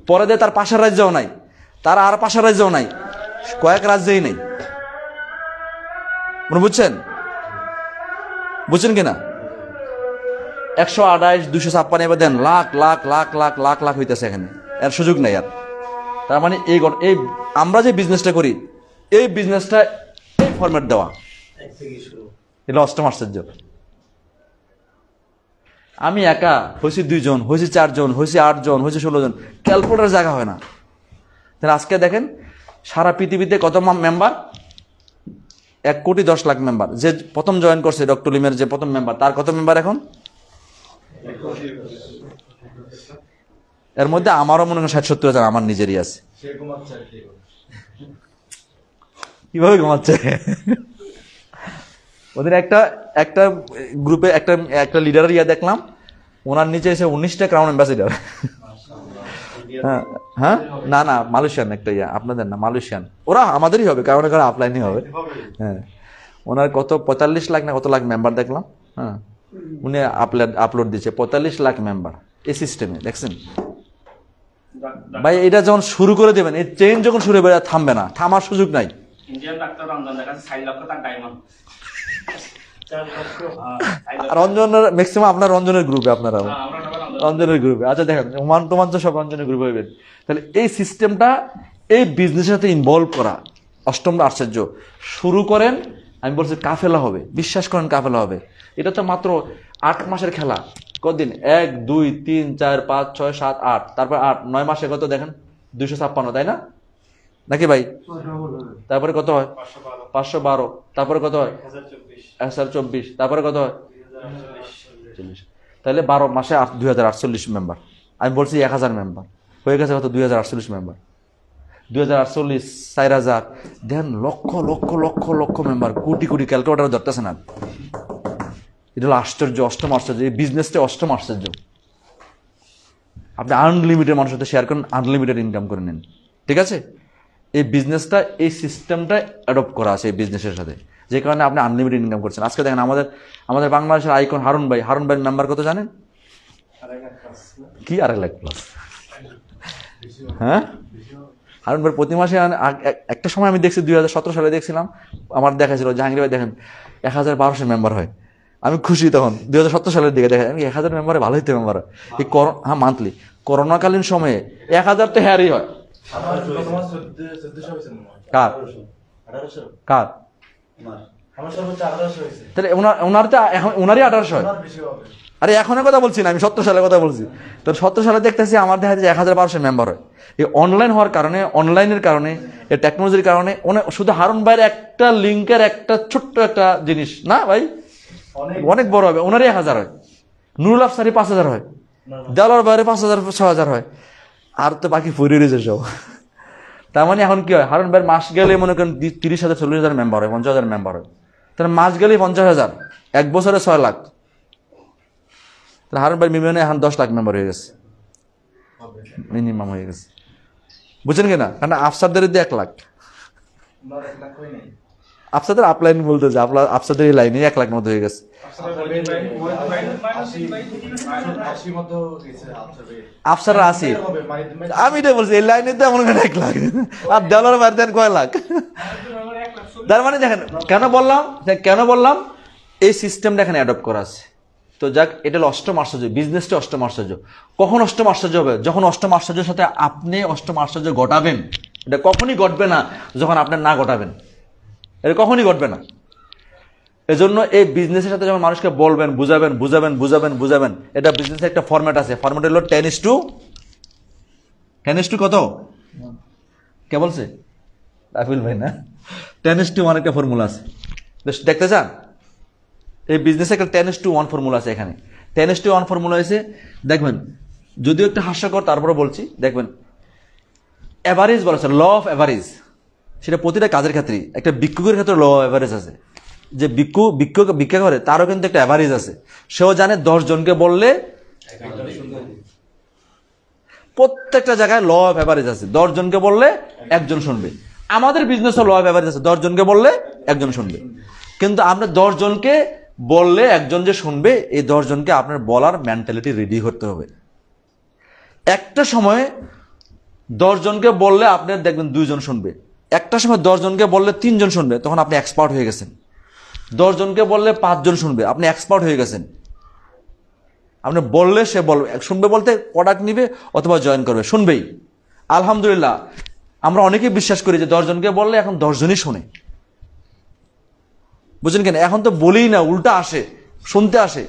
পরে দিয়ে তার পাশের রাজ্যও নাই, তার আর পাশের রাজ্যও নাই, কয়েক রাজ্যেই নেই। বুঝছেন? বুঝছেন কিনা? 128, 256 এবার দেন, লাখ লাখ লাখ লাখ লাখ লাখ হইতেছে এখানে, এর সুযোগ নেই আর। তার মানে এই আমরা যে বিজনেসটা করি, এই বিজনেসটা এই ফরম্যাট দেওয়া, এটা অষ্টম আশ্চর্য। আমি একা হয়েছি 2 জন, হয়েছি 4 জন, হয়েছি 8 জন, হয়েছি 16 জন, ক্যালকুলেটার জায়গা হয় না। তাহলে আজকে দেখেন সারা পৃথিবীতে কত মেম্বার? 1,10,00,000 মেম্বার। যে প্রথম জয়েন করছে ডক্টর লিমের যে প্রথম মেম্বার, তার কত মেম্বার এখন? এর মধ্যে আমারও মনে হয় 60-70 হাজার আমার নিজেরই আছে। কিভাবে ঘুমাচ্ছে? ওদের একটা গ্রুপে একটা লিডার দেখলাম, ওনার নিচে এসে 19টা ক্রাউন অ্যাম্বাসিডার। হ্যাঁ, না মালয়েশিয়ান একটা আপনাদের না, মালয়েশিয়ান। ওরা আমাদেরই হবে, কারণ আপলাইনই হবে। হ্যাঁ, ওনার কত 45 লাখ না কত লাখ মেম্বার দেখলাম। হ্যাঁ, উনি আপলোড দিচ্ছে 45 লাখ মেম্বার এই সিস্টেমে। দেখছেন ভাই, এটা যখন শুরু করে দেবেন, এই চেইন যখন শুরু হবে থামবে না, থামার সুযোগ নাই। রঞ্জনের ম্যাক্সিমাম আপনার রঞ্জনের গ্রুপে, আপনারা রঞ্জনের গ্রুপে। আচ্ছা দেখেন, ওমান টোমান তো সব রঞ্জনের গ্রুপে হইবেন। তাহলে এই সিস্টেমটা, এই বিজনেসের সাথে ইনভলভ করা অষ্টম আশ্চর্য। শুরু করেন, আমি বলছি কাফেলা হবে, বিশ্বাস করেন কাফেলা হবে। এটা তো মাত্র 8 মাসের খেলা। কতদিন? 1, 2, 3, 4, 5, 6, 7, 8, তারপর 8, 9 মাসে কত দেখেন? 256, তাই না নাকি ভাই? তারপরে কত হয়? 512। তারপরে কত হয়? 1024। তারপরে কত হয়? 40। তাহলে 12 মাসে 2048 মেম্বার। আমি বলছি 1000 মেম্বার হয়ে গেছে। কত? 2048 মেম্বার। 2048, 4000, দেখেন লক্ষ লক্ষ লক্ষ লক্ষ মেম্বার, কোটি কোটি। ক্যালকুলেটার ধরতেছে না। এটা হলো আশ্চর্য, অষ্টম আশ্চর্য। এই বিজনেসটা অষ্টম আশ্চর্য। আপনি আনলিমিটেড মানুষের সাথে শেয়ার করেন, আনলিমিটেড ইনকাম করে নেন। ঠিক আছে? এই বিজনেসটা, এই সিস্টেমটা অ্যাডপ্ট করা আছে এই বিজনেসের সাথে, যে কারণে আপনি আনলিমিটেড ইনকাম করছেন। আজকে দেখেন আমাদের বাংলাদেশের আইকন হারুন ভাইয়ের মেম্বার কত জানেন? কি 2.5 লাখ প্লাস? হ্যাঁ, হারুন ভাই প্রতি মাসে একটা সময় আমি দেখছি 2017 সালে দেখছিলাম, আমার দেখাছিল জাহাঙ্গীর ভাই দেখেন 1012 মেম্বার হয়। আমি খুশি তখন 2017 সালের দিকে দেখা, আমি 1000 মেম্বারে ভালোই তো মেম্বার হয়। এই হ্যাঁ, মান্থলি করোনাকালীন সময়ে 1000 তো হ্যারই হয়। কার কার তাহলে ওনার তো এখন ওনারই 1800 হয়। আরে এখনের কথা বলছি না, আমি 17 সালের কথা বলছি। তো 17 সালে দেখতেছি আমার দেখা যায় 1012 মেম্বার হয়। এই অনলাইন হওয়ার কারণে, অনলাইনের কারণে, এই টেকনোলজির কারণে শুধু হারুন ভাইয়ের একটা লিঙ্কের একটা ছোট্ট একটা জিনিস না ভাই, অনেক বড় হবে। ওনারই 1000 হয়। নুরুল আফসারি 5000 হয়। দেওয়ার বাইরে 5000, 6000 হয়। আর তো বাকি ফুরিয়ে রয়েছে সব। তার মানে এখন কি হয়, হারুন ভাইয়ের মাস গেলে মনে করেন 30,000, 40,000 মেম্বার হয়, 50,000 মেম্বার হয়। তাহলে মাস গেলেই 50,000, 1 বছরে 6 লাখ। তাহলে হারুন ভাই মিনিমামে এখন 10 লাখ মেম্বার হয়ে গেছে, মিনিমাম হয়ে গেছে। বুঝছেন কিনা? কারণ আফসারদের 1 লাখ, আফসাদের আপলাইন বলতেছে, আফসাদের এই লাইনে 1 লাখ মতো হয়ে গেছে। আফসার 80, আমি এটাই বলছি, এই লাইনে তো মনে করেন 1 লাখ। আর দেওয়ার বাইরে দেন কয় লাখ? তার মানে দেখেন কেন বললাম এই সিস্টেমটা এখানে অ্যাডপ্ট করা আছে। তো যাক, এটা হলো অষ্টম আশ্চর্য। বিজনেসটা অষ্টম আশ্চর্য। কখন অষ্টম আশ্চর্য হবে? যখন অষ্টম আশ্চর্যের সাথে আপনি অষ্টম আশ্চর্য ঘটাবেন। এটা কখনই ঘটবে না যখন আপনি না ঘটাবেন। এটা কখনই ঘটবে না। এজন্য এই বিজনেসের সাথে যখন মানুষকে বলবেন, বুঝাবেন, এটা বিজনেসের একটা ফরম্যাট আছে। ফরম্যাট হলো 10:10 কত? কে বলছে? রাফিল ভাই না? 10:1 একটা ফর্মুলা আছে, দেখতে চান? এই বিজনেসে একটা 10:1 ফর্মুলা আছে। এখানে 10:1 ফর্মুলা হয়েছে, দেখবেন, যদিও একটা হাস্যকর, তারপরে বলছি, দেখবেন এভারেজ বলা আছে, ল অফ এভারেজ। সেটা প্রতিটা কাজের ক্ষেত্রেই, একটা ভিক্ষুকের ক্ষেত্রে ল অফ এভারেজ আছে। যে ভিক্ষা করে তারও কিন্তু একটা এভারেজ আছে। সেও জানে 10 জনকে বললে প্রত্যেকটা জায়গায় ল অফ এভারেজ আছে। 10 জনকে বললে 1 জন শুনবে। আমাদের বিজনেসও ল অফ এভারেজ আছে, 10 জনকে বললে 1 জন শুনবে। কিন্তু আমরা 10 জনকে বললে একজন যে শুনবে, এই 10 জনকে আপনার বলার মেন্টালিটি রেডি করতে হবে। একটা সময়ে 10 জনকে বললে আপনার দেখবেন 2 জন শুনবে, একটা সময় 10 জনকে বললে 3 জন শুনবে, তখন আপনি এক্সপার্ট হয়ে গেছেন। 10 জনকে বললে 5 জন শুনবে, আপনি এক্সপার্ট হয়ে গেছেন। আপনি বললে সে বলবে, শুনবে বলতে প্রোডাক্ট নিবে অথবা জয়েন করবে, শুনবেই। আলহামদুলিল্লাহ, আমরা অনেকেই বিশ্বাস করি যে 10 জনকে বললে এখন 10 জনই শুনে। বুঝলেন কেন? এখন তো বলি না, উল্টা আসে, শুনতে আসে।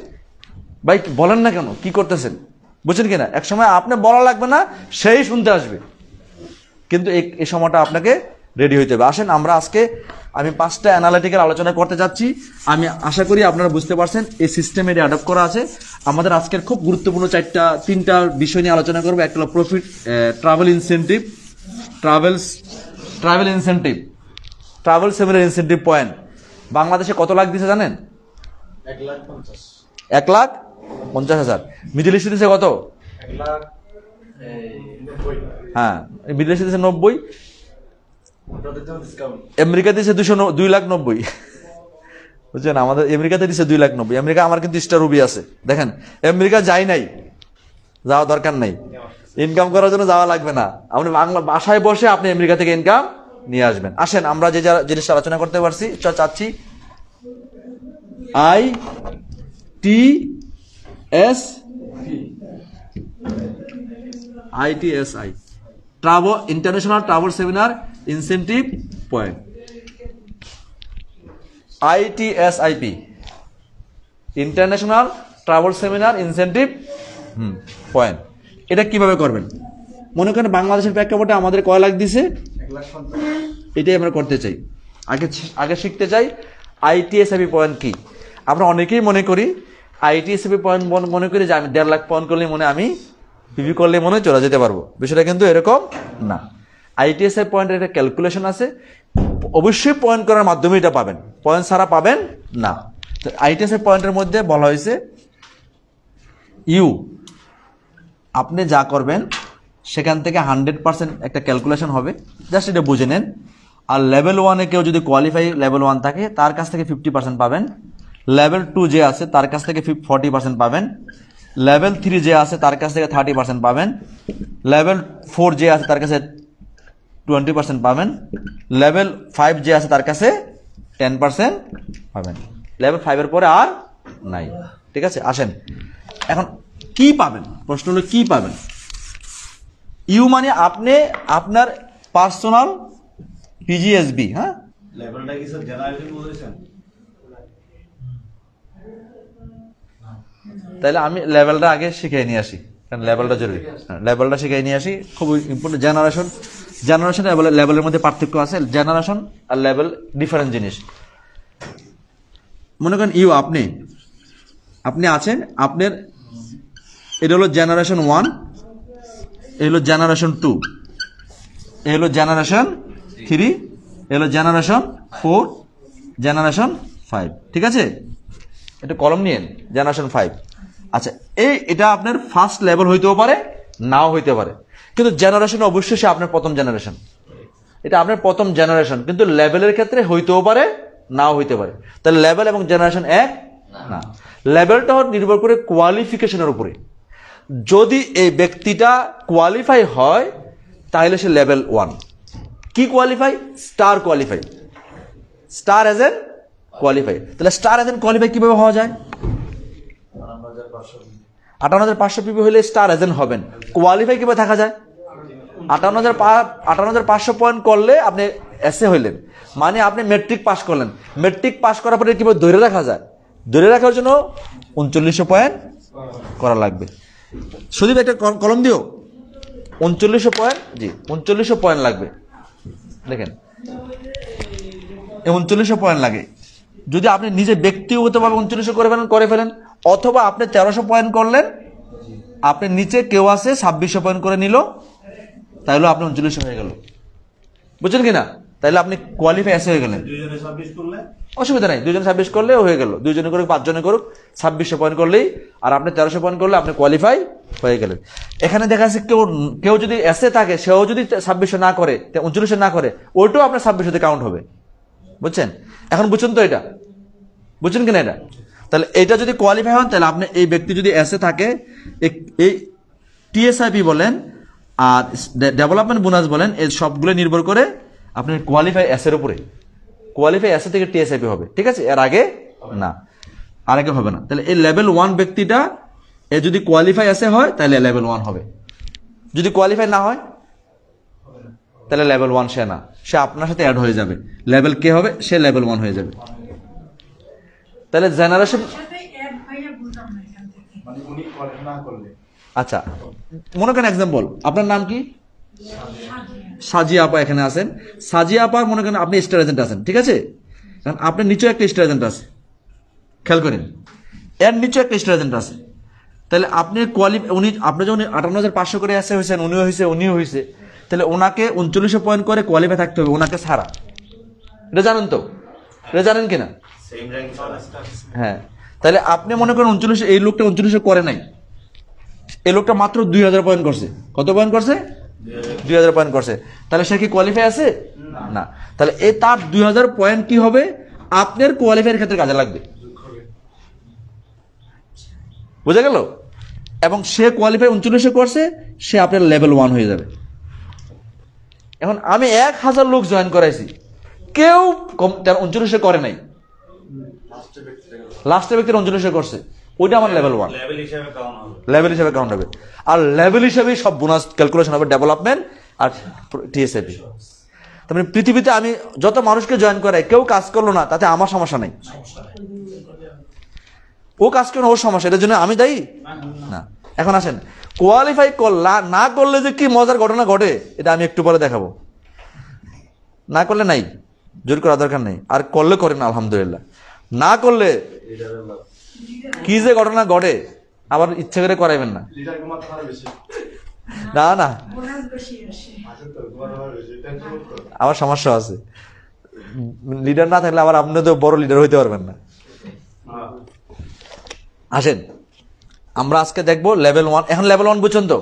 ভাই বলেন না কেন, কি করতেছেন? বুঝছেন কিনা? এক সময় আপনি বলা লাগবে না, সেই শুনতে আসবে। কিন্তু এই সময়টা আপনাকে রেডি হইতে হবে। আসেন আমরা আজকে আমি 5টা অ্যানালিটিক্যাল আলোচনা করতে যাচ্ছি। আমি আশা করি আপনারা বুঝতে পারছেন এই সিস্টেমে এটা অ্যাডপ্ট করা আছে। আমাদের আজকের খুব গুরুত্বপূর্ণ 3টা বিষয় নিয়ে আলোচনা করবো। একটা হলো profit, travel incentive, travel incentive, travel seminar incentive point. বাংলাদেশে কত লাখ দিছে জানেন? 1,50,000। মিডল ইস্টে দিছে কত? হ্যাঁ, মিডল ইস্টে দিছে 90, আমেরিকা দিছে 2,90,000। বুঝছেন? আমাদের আমেরিকাতে দিছে 2,90,000। আমেরিকা আমার কিন্তু স্টার রুবি আছে, দেখেন। আমেরিকা যাই নাই, যাওয়া দরকার নাই, ইনকাম করার জন্য যাওয়া লাগবে না। আপনি বাংলা বাসায় বসে আপনি আমেরিকা থেকে ইনকাম নিয়ে আসবেন। আসেন আমরা যে জিনিসটা আলোচনা করতে পারছি, চাচ্ছি ITSI, travel international travel seminar incentive point, ITSIP, international travel seminar incentive point. এটা কিভাবে করবেন? মনে করেন বাংলাদেশের প্রেক্ষাপটে আমাদের কয় লাখ দিছে, 1,50,000। এটাই আমরা করতে চাই, আগে শিখতে চাই ITSIP পয়েন্ট কি। আমরা অনেকেই মনে করি ITSIP পয়েন্ট মনে করি যে আমি 1.5 লাখ পয়েন্ট করলে আমি পিভি করলে চলে যেতে পারবো। বিষয়টা কিন্তু এরকম না। ITSI পয়েন্টের একটা ক্যালকুলেশন আছে, অবশ্যই পয়েন্ট করার মাধ্যমে এটা পাবেন, পয়েন্ট ছাড়া পাবেন না। তো ITSI পয়েন্টের মধ্যে বলা হয়েছে আপনি যা করবেন সেখান থেকে 100% একটা ক্যালকুলেশন হবে, জাস্ট এটা বুঝে নেন। আর লেভেল 1-এ কেউ যদি কোয়ালিফাই লেভেল 1 থাকে তার কাছ থেকে 50% পাবেন, লেভেল 2 যে আছে তার কাছ থেকে 40% পাবেন, লেভেল 3 যে আছে তার কাছ থেকে 30% পাবেন, লেভেল 4 যে আছে তার কাছে 20% পাবেন, লেভেল 5 যে আছে তার কাছে 10% পাবেন। লেভেল 5-এর পরে আর নাই। ঠিক আছে? আসেন এখন কি পাবেন, প্রশ্ন হলো কি পাবেন। মানে আপনি আপনার পার্সোনাল PGSB, হ্যাঁ, লেভেলটা কি স্যার জেনারেশন বলেছেন? তাহলে আমি লেভেলটা আগে শিখিয়ে নিয়ে আসি, কারণ লেভেলটা জরুরি। লেভেলটা শিখিয়ে নিয়ে আসি, খুব ইম্পর্টেন্ট। জেনারেশন লেভেলের মধ্যে পার্থক্য আছে। জেনারেশন আর লেভেল ডিফারেন্ট জিনিস। মনে করেন আপনি আছেন, আপনার এটা হলো জেনারেশন 1, এই হলো জেনারেশন 2, এই হলো জেনারেশন 3, এই হলো জেনারেশন 4, জেনারেশন 5। ঠিক আছে? এটা কলম নিয়েন, জেনারেশন 5। আচ্ছা, এটা আপনার ফার্স্ট লেভেল হইতেও পারে, নাও হইতে পারে, কিন্তু জেনারেশন অবশ্যই সে আপনার প্রথম জেনারেশন। এটা আপনার প্রথম জেনারেশন, কিন্তু লেভেলের ক্ষেত্রে হইতেও পারে, নাও হইতে পারে। তাহলে লেভেল এবং জেনারেশন এক না। লেভেলটা নির্ভর করে কোয়ালিফিকেশনের উপরে। যদি এই ব্যক্তিটা কোয়ালিফাই হয় তাহলে সে লেভেল 1। কি qualify? Star qualify, star agent qualify. তাহলে স্টার এজেন্ট কোয়ালিফাই কিভাবে হওয়া যায়? 58,500 পিপি হলে স্টার এজেন্ট হবেন। কোয়ালিফাই কিভাবে থাকা যায়? 58,500 পয়েন্ট করলে আপনি এসএ হইলেন, মানে আপনি মেট্রিক পাস করলেন। মেট্রিক পাস করার পরে কিভাবে ধরে রাখা যায়? ধরে রাখার জন্য 3900 পয়েন্ট করা লাগবে। শুধু একটা কলম দিও, 3900 পয়েন্ট, জি 3900 পয়েন্ট লাগবে। দেখেন 3900 পয়েন্ট লাগে। যদি আপনি নিজে ব্যক্তিগতভাবে 3900 করে ফেলেন, অথবা আপনি 1300 পয়েন্ট করলেন, আপনি নিচে কেউ আছে 2600 পয়েন্ট করে নিল, তাহলে আপনি 3900 হয়ে গেল। বুঝছেন কিনা? তাহলে আপনি কোয়ালিফাই এসে হয়ে গেলেন। অসুবিধা নাই, 2 জন 26 করলে হয়ে গেল, 2 জনে করুক 5 জনে করুক, 2600 পয়েন্ট করলেই, আর আপনি 1300 পয়েন্ট করলে আপনি কোয়ালিফাই হয়ে গেলেন। এখানে দেখা যাচ্ছে কেউ যদি এসে থাকে, সেও যদি 2600 না করে, 3900 না করে, ওইটাও আপনার 2600তে কাউন্ট হবে। বুঝছেন? এখন বুঝছেন তো? এটা বুঝছেন কিনা? এটা তাহলে এটা যদি কোয়ালিফাই হন তাহলে আপনি এই ব্যক্তি যদি এসে থাকে, এই টিএসআইপি বলেন আর ডেভেলপমেন্ট বোনাস বলেন, এই সবগুলো নির্ভর করে আপনার কোয়ালিফাই এসের উপরে। কোয়ালিফাই এসে থেকে টিএসআইপি হবে, ঠিক আছে? এর আগে না, আর আগে হবে না। তাহলে এই লেভেল 1 ব্যক্তিটা এ যদি কোয়ালিফাই এসে হয় তাহলে লেভেল 1 হবে, যদি কোয়ালিফাই না হয় তাহলে লেভেল 1 সে না, সে আপনার সাথে অ্যাড হয়ে যাবে। লেভেল কে হবে, সে লেভেল 1 হয়ে যাবে। তাহলে জেনারেশন, আচ্ছা মনে করেন এক্সাম্পল, আপনার নাম কি? সাজিয়া আপা এখানে আছেন। সাজিয়া আপা মনে করেন আপনি স্টার এজেন্ট আছেন, ঠিক আছে? কারণ আপনার নিচে একটা স্টার এজেন্ট আছে, খেয়াল করেন, এর নিচে একটা স্টার এজেন্ট আছে। তাহলে আপনি উনি আপনি যখন 58,500 করে আসে হয়েছেন, উনিও হয়েছে, তাহলে ওনাকে 3900 পয়েন্ট করে কোয়ালিফাই থাকতে হবে, ওনাকে ছাড়া। এটা জানেন তো? এটা জানেন কিনা? হ্যাঁ। তাহলে আপনি মনে করেন 3900, এই লোকটা 3900 করে নাই, এই লোকটা মাত্র 2000 পয়েন্ট করছে। কত পয়েন্ট করছে? 2000 পয়েন্ট করছে। তাহলে সে কি কোয়ালিফাই আছে? না। তাহলে এই তার 2000 পয়েন্ট কি হবে, আপনার কোয়ালিফাইয়ের ক্ষেত্রে কাজে লাগবে। বুঝা গেল? এবং সে কোয়ালিফাই 3900 করছে, সে আপনার লেভেল 1 হয়ে যাবে। এখন আমি 1000 লোক জয়েন করাইছি, কেউ 3900 করে নাই, লাস্টের ব্যক্তি 3900 করছে, ওইটা আমার লেভেল 1, লেভেল হিসেবে কাউন্ট হবে। আর লেভেল হিসেবে সব বোনাস ক্যালকুলেশন হবে, ডেভেলপমেন্ট আর টিএসআইপি। তার মানে পৃথিবীতে আমি যত মানুষকে জয়েন করাই, কেউ কাজ করলো না, তাতে আমার সমস্যা নেই। ও কাজ করলো, ওর সমস্যা, এটার জন্য আমি দায়ী না। এখন আসেন, কোয়ালিফাই না করলে যে কি মজার ঘটনা ঘটে, এটা আমি একটু পরে দেখাবো। না করলে নাই, জোর করা দরকার নেই, আর করলে করেন আলহামদুলিল্লাহ। না করলে কি যে ঘটনা ঘটে, আবার ইচ্ছে করে করাইবেন না। না না, আমার সমস্যা আছে, লিডার না থাকলে আবার আপনি তো বড় লিডার হইতে পারবেন না। আসেন আমরা আজকে দেখবো লেভেল 1। এখন লেভেল 1 বুঝছেন তো?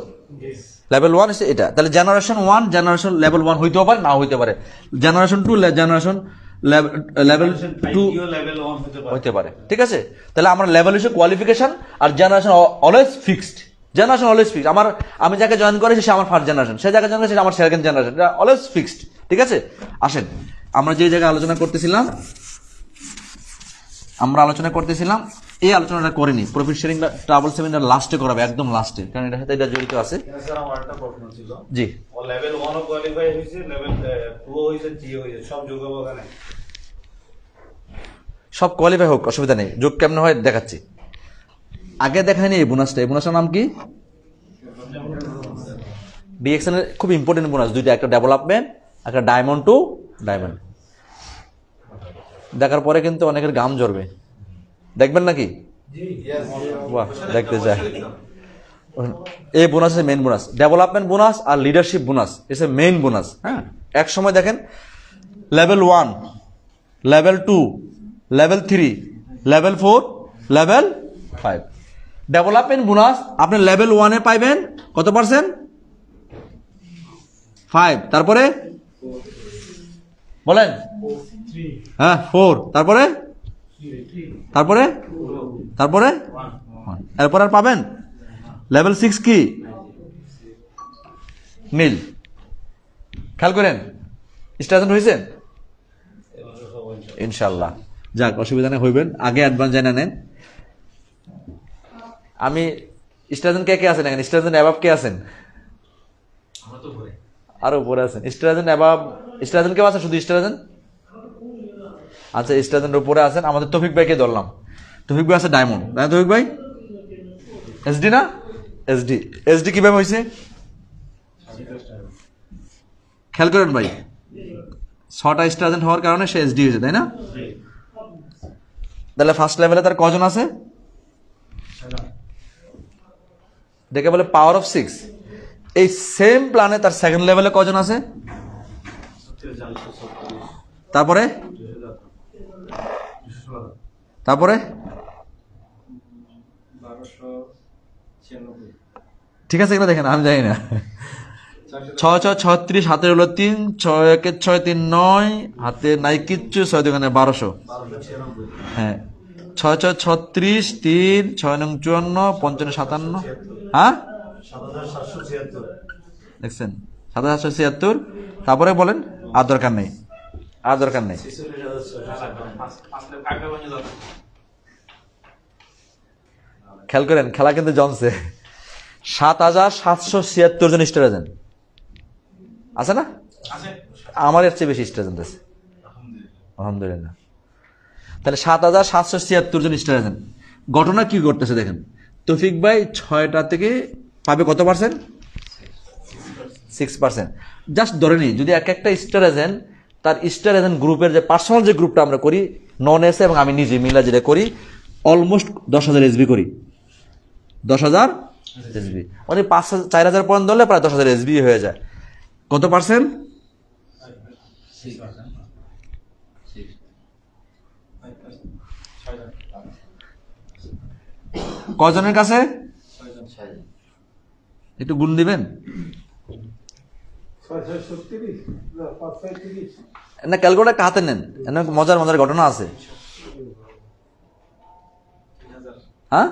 লেভেল 1 হচ্ছে এটা। তাহলে জেনারেশন 1, জেনারেশন লেভেল 1 হইতেও পারে, না হইতে পারে। জেনারেশন 2, জেনারেশন লেভেল 2 হইতে পারে, ঠিক আছে? তাহলে আমরা লেভেল হচ্ছে কোয়ালিফিকেশন, আর generation always fixed. Generation always fixed. আমি যাকে জয়েন করেছি সে আমার ফার্স্ট জেনারেশন, সে যাকে জয়েন করেছে আমার সেকেন্ড জেনারেশন, এটা অলওয়েজ ফিক্সড, ঠিক আছে? আসেন আমরা যে জায়গায় আলোচনা করতেছিলাম, এই আলোচনাটা করিনি, প্রফিট শেয়ারিং ট্রাভেল সেমিনার লাস্টে করাবে, একদম লাস্টে, কারণ এটার সাথে এটা জড়িত আছে। স্যার আমার একটা প্রশ্ন ছিল। জি, ও লেভেল 1 ও কোয়ালিফাই হইছে, লেভেল 2 হইছে, 3 হইছে, সব যোগ হবে ওখানে? সব কোয়ালিফাই হোক, অসুবিধা নেই। যোগ কেমন হয় দেখাচ্ছি। আগে দেখায়নি এই বোনাসটা, এই বোনাসটার নাম কি? ডিএক্সএন এর খুব ইম্পর্টেন্ট বোনাস দুইটা, একটা ডেভেলপমেন্ট, একটা ডায়মন্ড টু ডায়মন্ড। দেখার পরে কিন্তু অনেকের গাম জ্বরবে, দেখবেন নাকি? বাহ, দেখতে চাই। এই বোনাস হচ্ছে মেইন বোনাস, ডেভেলপমেন্ট বোনাস আর leadership bonus is a main bonus. হ্যাঁ, এক সময় দেখেন level 1, level 2, level 3, level 4, level 5। Development bonus আপনি লেভেল 1-এ পাইবেন কত পার্সেন্ট? 5। তারপরে বলেন, হ্যাঁ 4, তারপরে এরপর আর পাবেন লেভেল 6 কি? নীল। খেয়াল করেন, স্টাজেন্ট হয়েছেন ইনশাল্লাহ। যাক, অসুবিধা নেই, হইবেন। আগে অ্যাডভান্স জানা নেন। আমি স্টাজেন্ট কে আছেন এখানে? স্টাজেন্ট অ্যাবাব কে আছেন? আরো উপরে আছেন। স্টাজেন্ট অ্যাবাব, স্টাজেন্ট কেউ আছে? শুধু স্টাজেন্ট? আচ্ছা, স্টাজেন্টের উপরে আছেন। আমাদের তৌফিক ভাইকে ধরলাম। তৌফিক ভাই আছে ডায়মন্ড, তাই তৌফিক ভাই? এসডি না? এসডি কিভাবে হয়েছে খেয়াল করেন ভাই। 6টা স্টাজেন্ট হওয়ার কারণে সে এসডি হয়েছে, তাই না? তাহলে ফার্স্ট লেভেলে তার কজন আছে? দেখে বলে পাওয়ার অফ 6। এই সেম প্ল্যানে তার সেকেন্ড লেভেলে কজন আছে? তারপরে ঠিক আছে, এগুলো দেখেন, আমি জানি না। 6 6 36, হাতের হলো 3, 6 1 6 3 9, হাতে নাই কিচ্ছু, 6 2 1200। হ্যাঁ, ছয় ছয় 36, 3 6 নং 54, 55 57, হ্যাঁ 7776 দেখছেন 7776। তারপরে বলেন আর দরকার নেই, আর দরকার নেই। খেয়াল করেন, খেলা কিন্তু জমছে। 7776 জন স্টুডেন্ট আছে না? আমার এর চেয়ে বেশি স্টুডেন্ট আছে আলহামদুলিল্লাহ। তাহলে 7776 জন স্টুডেন্ট। ঘটনা কি করতেছে দেখেন, তৌফিক ভাই 6টা থেকে পাবে কত পার্সেন্ট? 6%। জাস্ট ধরে নিই, যদি এক একটা স্টার এজেন্ট তার স্টার এজেন্ট গ্রুপের যে পার্সোনাল যে গ্রুপটা আমরা করি নন এসে এবং আমি নিজে মিলা যেটা করি অলমোস্ট 10,000 এসবি করি, 10,000 এসবি মানে 4,000 পয়েন্ট ধরলে প্রায় 10,000 এসবি হয়ে যায়। কত পার্সেন্ট? কজনের কাছে একটু গুণ দিবেন না, ক্যালকুলেটর হাতে নেন, মজার মজার ঘটনা আছে। হ্যাঁ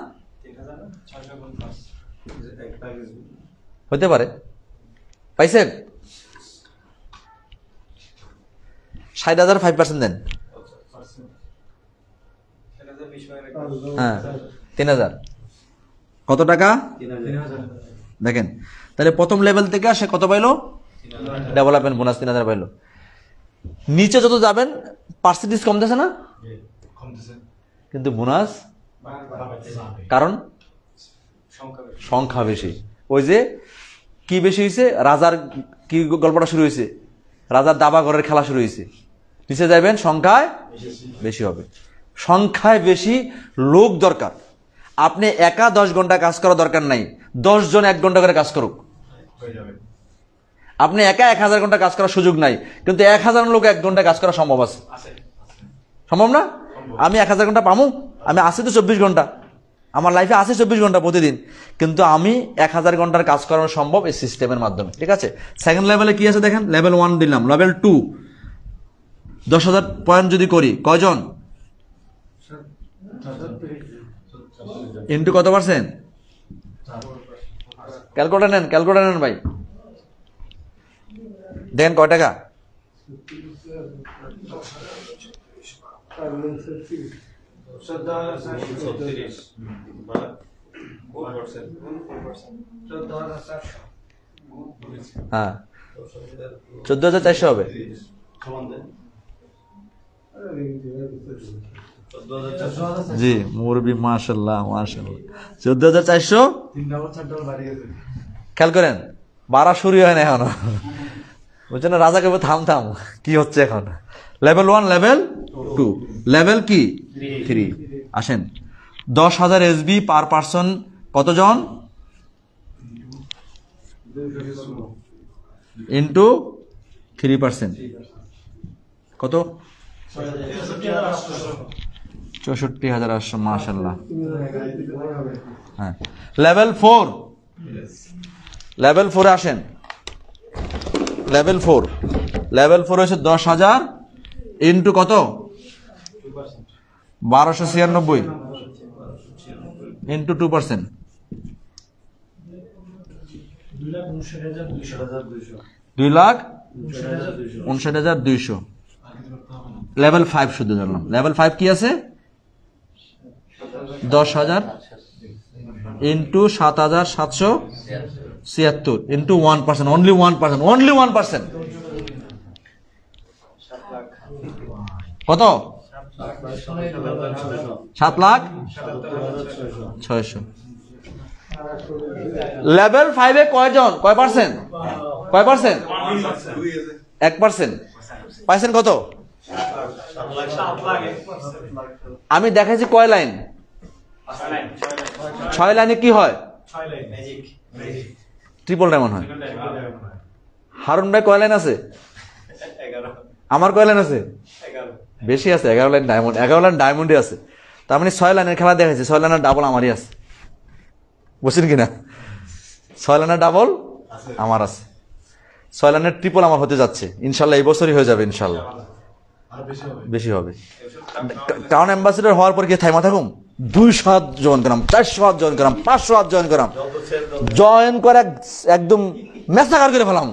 হতে পারে, পাইছেন? 60,000 5% দেন, হ্যাঁ 3,000 কত টাকা দেখেন। তাহলে প্রথম লেভেল থেকে সে কত পাইলো? ডেভেলপমেন্ট বোনাস 3,000 পাইলো। নিচে যত যাবেন পার্সেন্টেজ কমতেছে না, কিন্তু বোনাস কারণ সংখ্যা বেশি। ওই যে কি বেশি হয়েছে, রাজার কি গল্পটা শুরু হয়েছে, রাজার দাবা ঘরের খেলা শুরু হয়েছে। নিচে যাবেন সংখ্যায় বেশি হবে, সংখ্যায় বেশি লোক দরকার। আপনি একা 10 ঘন্টা কাজ করা দরকার নাই, 10 জন 1 ঘন্টা করে কাজ করুক। আপনি একা 1000 ঘন্টা কাজ করার সুযোগ নাই, কিন্তু 1000 লোক 1 ঘন্টা কাজ করা সম্ভব আছে, সম্ভব না? আমি 1000 ঘন্টা পামু, আমি আসি তো 24 ঘন্টা, আমার লাইফে আসে 24 ঘন্টা প্রতিদিন, কিন্তু আমি 1000 ঘন্টার কাজ করানো সম্ভব এই সিস্টেমের মাধ্যমে। ঠিক আছে, সেকেন্ড লেভেলে কি আছে দেখেন, লেভেল 1 দিলাম, লেভেল 2 10,000 পয়েন্ট যদি করি কয়জন ইন্টু কত পার্সেন্ট? ক্যালকুলেটর নেন ভাই, দেখেন কয় টাকা? হ্যাঁ 14,400 হবে। জি মুরব্বি, মাশাআল্লাহ মাশাআল্লাহ, 14,400। খেয়াল করেন বাড়া শুরু হয় না এখনো, বুঝছেন? রাজাকে থাম থাম, কি হচ্ছে এখন? লেভেল 1, লেভেল 2, লেভেল কি 3। আসেন 10,000 এসবি পার পার্সন কতজন? ইন্টু 3% কত? 64,800 মাশাআল্লাহ। হ্যাঁ লেভেল 4, লেভেল 4 আসেন, লেভেল 4 হচ্ছে 10,000 ইন্টু কত? 1296 ইন্টু 2%, 2,59,200। লেভেল 5 শুধু জানলাম, লেভেল 5 কি আছে? 10,000 ইন্টু 7,776 ইন্টু 1%, অনলি 1%, কত? 7,06,000। লেভেল 5 এ কয়জন, কয় পার্সেন্ট? 1%। পাইছেন কত? আমি দেখাইছি কয় লাইন? 6 লাইনে কি হয়? ট্রিপল ডায়মন্ড হয়। হারুন ভাই কয় লাইন আছে? আমার কয় লাইন আছে? বেশি আছে, 11 লাইন ডায়মন্ড, 11 লাইন ডায়মন্ডে আছে। তার মানে 6 লাইনের খেলা দেখাইছে, 6 লাইনের ডাবল আমারই আছে, বুঝছেন কিনা? 6 লাইনের ডাবল আমার আছে, 6 লাইনের ট্রিপল আমার হতে যাচ্ছে ইনশাল্লাহ, এই বছরই হয়ে যাবে ইনশাল্লাহ। বেশি হবে। টাউন অ্যাম্বাসেডর হওয়ার পর কি থাইমা থাকুম? 200 হাত জয়েন করাম, 400 হাত জয়েন করাম, 500 হাত জয়েন করাম, জয়েন করে একদম মেসাকার করে ফেলাম।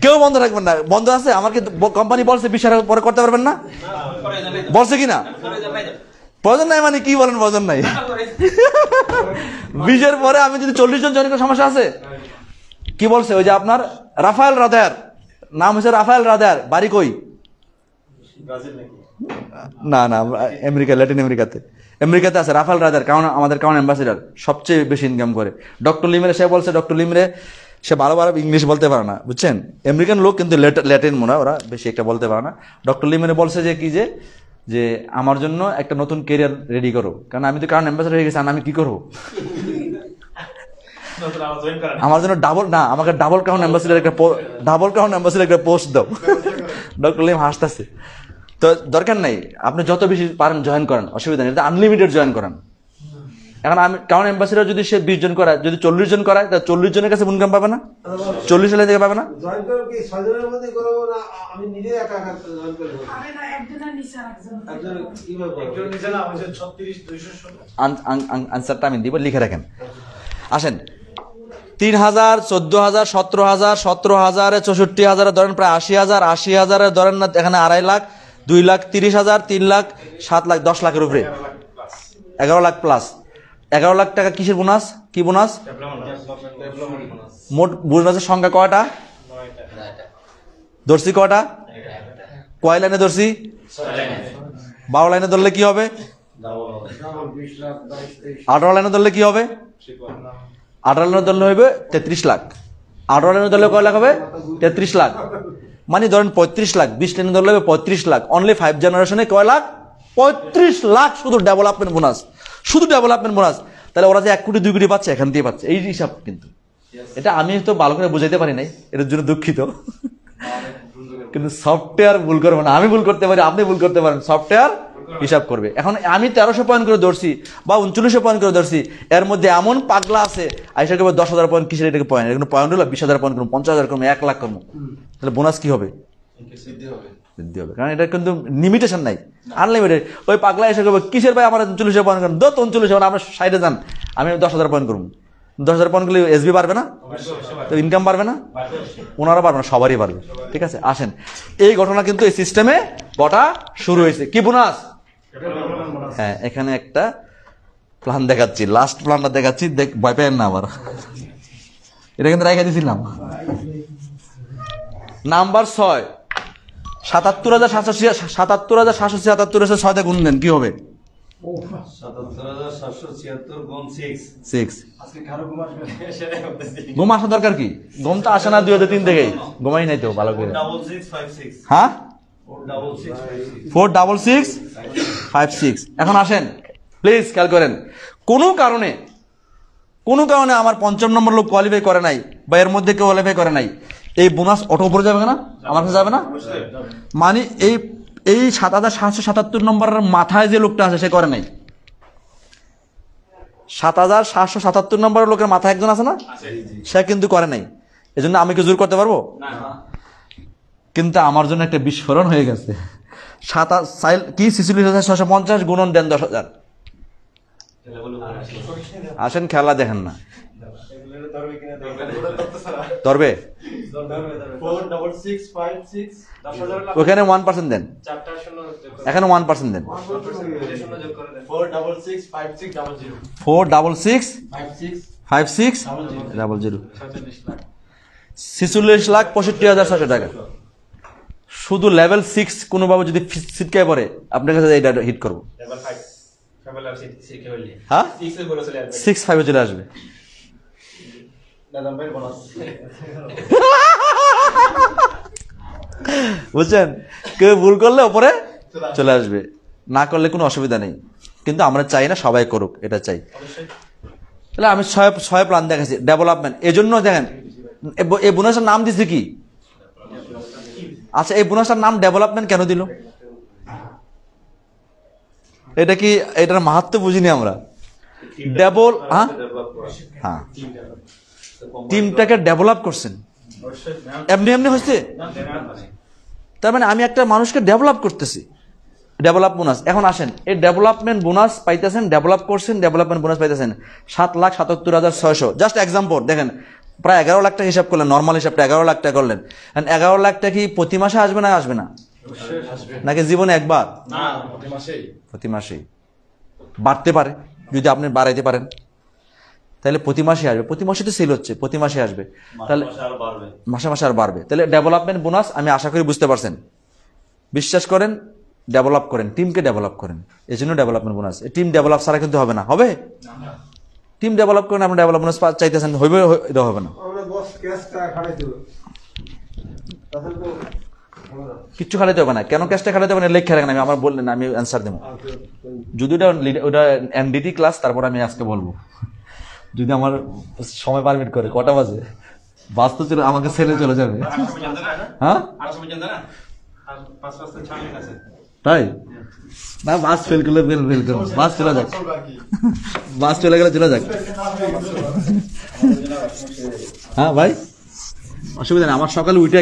কেউ বন্ধ রাখবেন না। বন্ধ আছে? আমাকে কোম্পানি বলছে 20 হাজার পরে করতে পারবেন না, বলছে কিনা? প্রয়োজন নাই মানে কি বলেন? প্রয়োজন নাই। 20 পরে আমি যদি 40 জন জয়েন করার সমস্যা আছে? কি বলছে? ওই যে আপনার রাফায়েল রাদার, নাম হচ্ছে রাফায়েল রাদার, বাড়ি কই? না না, আমেরিকা, ল্যাটিন আমেরিকাতে আছে রাফায়েল রাদার, কারণ আমাদের কারণ অ্যাম্বাসেডর সবচেয়ে বেশি ইনকাম করে। ডক্টর লিমরে সে বলছে, ডক্টর লিমরে সে ভালো ইংলিশ বলতে পারে না, বুঝছেন? আমেরিকান লোক কিন্তু ল্যাটিন মনে হয়, ওরা বেশি একটা বলতে পারে না। ডক্টর লিমরে বলছে যে কি যে আমার জন্য একটা নতুন কেরিয়ার রেডি করো, কারণ আমি তো কারণ অ্যাম্বাসেডর হয়ে গেছি, আমি কি করবো? আমার জন্য আমাকে ডাবল কাউন্ট অ্যাম্বাসেডর একটা পোস্ট দাও। ডক্টর লিম হাসতেছে। তো দরকার নাই, আপনি যত বেশি পারেন জয়েন করেন, অসুবিধা নেই, আনলিমিটেড জয়েন করেন। এখন আমি কাউন্ট অ্যাম্বাসেডর যদি সে 20 জন করায়, যদি 40 জন করায়, তা 40 জনের কাছে ইনকাম পাবে না, 40 জনের থেকে পাবে না। আনসারটা আমি দিব, লিখে রাখেন। আসেন, 3,000, 14,000, 17,000, 17,000, 64,000 ধরেন, প্রায় 80,000, 80,000 ধরেন না, এখানে 2.5 লাখ, 2,30,000, 3 লাখ, 7 লাখ, 10 লাখের উপরে, 11 লাখ প্লাস। 11 লাখ টাকা কিসের বোনাস? কি বোনাস? মোট বোনাসের সংখ্যা কয়টা ধরছি? কয়টা? কয় লাইনে ধরছি? 12 লাইনে ধরলে কি হবে? 18 লাইনে ধরলে কি হবে? 18 লাইনে ধরলে হবে 33 লাখ। 18 লাইনে ধরলে কয় লাখ হবে? 33 লাখ। মানে ধরেন 35 লাখ। 20 লাইনে ধরলে হবে 35 লাখ। অনলি 5 জেনারেশনে কয় লাখ? 35 লাখ শুধু ডেভেলপমেন্ট বোনাস, শুধু ডেভেলপমেন্ট বোনাস। তাহলে ওরা যে 1 কোটি 2 কোটি পাচ্ছে, এখান দিয়ে পাচ্ছে, এই হিসাব। কিন্তু এটা আমি তো ভালো করে বুঝাইতে পারি নাই, এটার জন্য দুঃখিত। কিন্তু সফটওয়্যার ভুল করবো না, আমি ভুল করতে পারি, আপনি ভুল করতে পারেন, সফটওয়্যার হিসাব করবে। এখন আমি 1300 পয়েন্ট করে ধরছি বা 3900 পয়েন্ট করে ধরছি, এর মধ্যে এমন পাগলা আছে আইসা করবে 10,000 পয়েন্ট, কিসের এটাকে পয়েন্ট? এখানে পয়েন্ট হলো 20,000 পয়েন্ট করবো, 50,000 করবো, 1 লাখ করবো, তাহলে বোনাস কি হবে? বৃদ্ধি হবে। কারণ এটা কিন্তু লিমিটেশন নাই, আনলিমিটেড। ওই পাগলা এসে করবে কিসের ভাই আমার 3900 পয়েন্ট করেন, 3900, আমরা 60-এ যান, আমি 10,000 পয়েন্ট করবো। 10,000 পয়েন্ট করলে এসবি পারবে না, তো ইনকাম পারবে না, ওনারা পারবে না, সবারই পারবে। ঠিক আছে, আসেন, এই ঘটনা কিন্তু এই সিস্টেমে ঘটা শুরু হয়েছে। কি বোনাস? হ্যাঁ, এখানে একটা প্ল্যান দেখাচ্ছি, লাস্ট প্ল্যানটা দেখাচ্ছি, ভয় পেয়েন না আবার। এটা কিন্তু রেখে দিয়েছিলাম। নাম্বার 6, 77,777 এসে 6 দিয়ে গুণ দেন, কি হবে? 77,776 গুণ 6। ঘুম আসা দরকার কি? ঘুম তো আসে না 2003 থেকেই, ঘুমাই নাই তো ভালো করে। 46656 হ্যাঁ, 46656 46656। এখন আসেন, প্লিজ খেয়াল করেন, কোনো কারণে আমার 5ম নম্বর লোক কোয়ালিফাই করে নাই, বা এর মধ্যে কেউ কোয়ালিফাই করে নাই, এই বোনাস অটো উপরে যাবে না, আমার কাছে যাবে না? মানে এই 7,777 নম্বরের মাথায় যে লোকটা আছে সে করে নাই। 7,777 নম্বরের লোকের মাথায় একজন আছে না, সে কিন্তু করে নাই। এজন্য আমি কি জোর করতে পারবো? কিন্তু আমার জন্য একটা বিস্ফোরণ হয়ে গেছে। 46,650 গুণন দেন 10,000। আসেন, খেলা দেখেন না, ধরবে? ওখানে 1% দেন, এখানে 1% দেন। 4665600 46,65,600 টাকা। শুধু লেভেল 6 কোনোভাবে যদি সিটকায় পড়ে, আপনার কাছে এটা হিট করবো। হ্যাঁ, 6-5 চলে আসবে। বুঝছেন? কেউ ভুল করলে ওপরে চলে আসবে, না করলে কোনো অসুবিধা নেই। কিন্তু আমরা চাই না সবাই করুক, এটা চাই। তাহলে আমি 6 প্ল্যান দেখাচ্ছি ডেভেলপমেন্ট। এই জন্য দেখেন, এই বোনাসের নাম দিচ্ছে কি? আচ্ছা, এই বোনাসটার নাম ডেভেলপমেন্ট কেন দিল? এটা কি, এটার মাহাত্ম্য বুঝিনি আমরা। হ্যাঁ, টিমটাকে ডেভেলপ করছেন, এমনি হয়েছে। তার মানে আমি একটা মানুষকে ডেভেলপ করতেছি, ডেভেলপ বোনাস। এখন আসেন, এই ডেভেলপমেন্ট বোনাস পাইতেছেন, ডেভেলপ করছেন, ডেভেলপমেন্ট বোনাস পাইতেছেন 7,77,600। জাস্ট এক্সাম্পল দেখেন, প্রায় 11 লাখ টাকা হিসাব করলেন, নর্মাল হিসাবটা 11 লাখ টাকা করলেন। 11 লাখ টাকা কি প্রতি মাসে আসবে না আসবে না, নাকি জীবনে একবার? প্রতি মাসেই বাড়তে পারে যদি আপনি বাড়াইতে পারেন, তাহলে প্রতি মাসে আসবে। প্রতি মাসে তো সেল হচ্ছে, প্রতি মাসে আসবে, তাহলে মাসে মাসে আর বাড়বে। তাহলে ডেভেলপমেন্ট বোনাস আমি আশা করি বুঝতে পারছেন। বিশ্বাস করেন, ডেভেলপ করেন, টিমকে ডেভেলপ করেন, এই জন্য ডেভেলপমেন্ট বোনাস। টিম ডেভেলপ ছাড়া কিন্তু হবে না। হবে? টিম ডেভেলপ করেন, আপনি ডেভেলপ বোনাস চাইতেছেন, হইবে? এটা হবে না। কিচ্ছু খাটাইতে হবে না। কেন ক্যাশটা খাটাইতে হবে না লেখা রাখেন, আমি আমার বললেন, আমি অ্যান্সার দেবো। যদি ওটা এনডিটি ক্লাস, তারপর আমি আজকে বলবো, যদি আমার সময় পারমিট করে। কটা বাজে? বাস তো চলে, আমাকে ছেলে চলে যাবে। হ্যাঁ তাই না, বাস ফেল করলে ফেল করবো, বাস চলে যাক, বাস চলে গেলে চলে যাক। হ্যাঁ ভাই, অসুবিধা নেই। আমার সকালে উঠে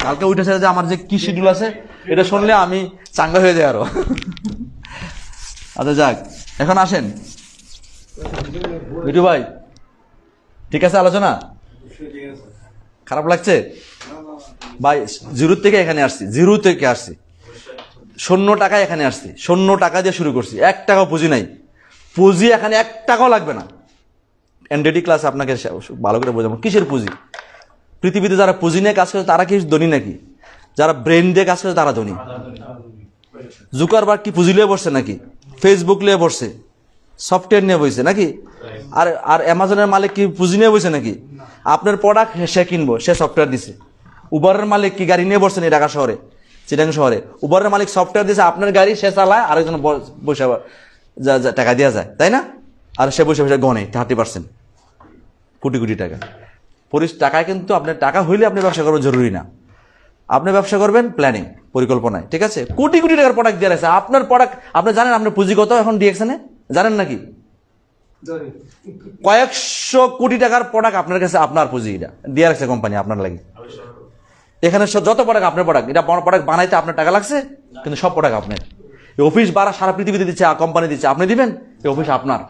কালকে উঠেছে যে আমার যে কি শিডিউল আছে এটা শুনলে আমি চাঙ্গা হয়ে যাই আরো। আচ্ছা যাক, এখন আসেন বিটু ভাই, ঠিক আছে আলোচনা? খারাপ লাগছে ভাই? জিরো থেকে এখানে আসছি, জিরো থেকে আসছি, 0 টাকায় এখানে আসছি, 0 টাকা দিয়ে শুরু করছি, 1 টাকাও পুঁজি নাই। পুঁজি এখানে 1 টাকাও লাগবে না। এনডিটি ক্লাস আপনাকে ভালো করে বোঝাবো কিসের পুঁজি। পৃথিবীতে যারা পুঁজি নিয়ে কাজ করে তারা কি ধনী নাকি? যারা ব্রেন দিয়ে কাজ করে তারা ধনী। জুকারবার্গ কি পুঁজি নিয়ে বসছে নাকি? ফেসবুক নিয়ে বসছে, সফটওয়্যার নিয়ে বসছে নাকি? আর অ্যামাজনের মালিক কি পুঁজি নিয়ে বসে নাকি? আপনার প্রোডাক্ট সে কিনবো, সে সফটওয়্যার দিছে। উবারের মালিক কি গাড়ি নিয়ে বসছে না ঢাকা শহরে, চিটাগাং শহরে? উবারের মালিক সফটওয়্যার দিছে, আপনার গাড়ি সে চালায়, আরেকজন বসে টাকা দেওয়া যায়, তাই না? আর সে বসে বসে গনে 30% কোটি কোটি টাকা। টাকায় কিন্তু আপনার টাকা হইলে আপনি ব্যবসা করবেন জরুরি না। আপনি ব্যবসা করবেন প্ল্যানিং, পরিকল্পনায়, ঠিক আছে? কোটি কোটি টাকার প্রোডাক্ট দিয়ে রাখছে। আপনার প্রোডাক্ট আপনি জানেন আপনার পুঁজি কত এখন ডিএক্সনে? জানেন নাকি? কয়েকশো কোটি টাকার প্রোডাক্ট আপনার কাছে, আপনার পুঁজি এটা দিয়ে রাখছে কোম্পানি আপনার লাগে। এখানে যত প্রোডাক্ট আপনার প্রোডাক্ট, এটা প্রোডাক্ট বানাইতে আপনার টাকা লাগছে, কিন্তু সব প্রোডাক্ট আপনার। অফিস ভাড়া সারা পৃথিবীতে দিচ্ছে, কোম্পানি দিচ্ছে, আপনি দিবেন? এই অফিস আপনার।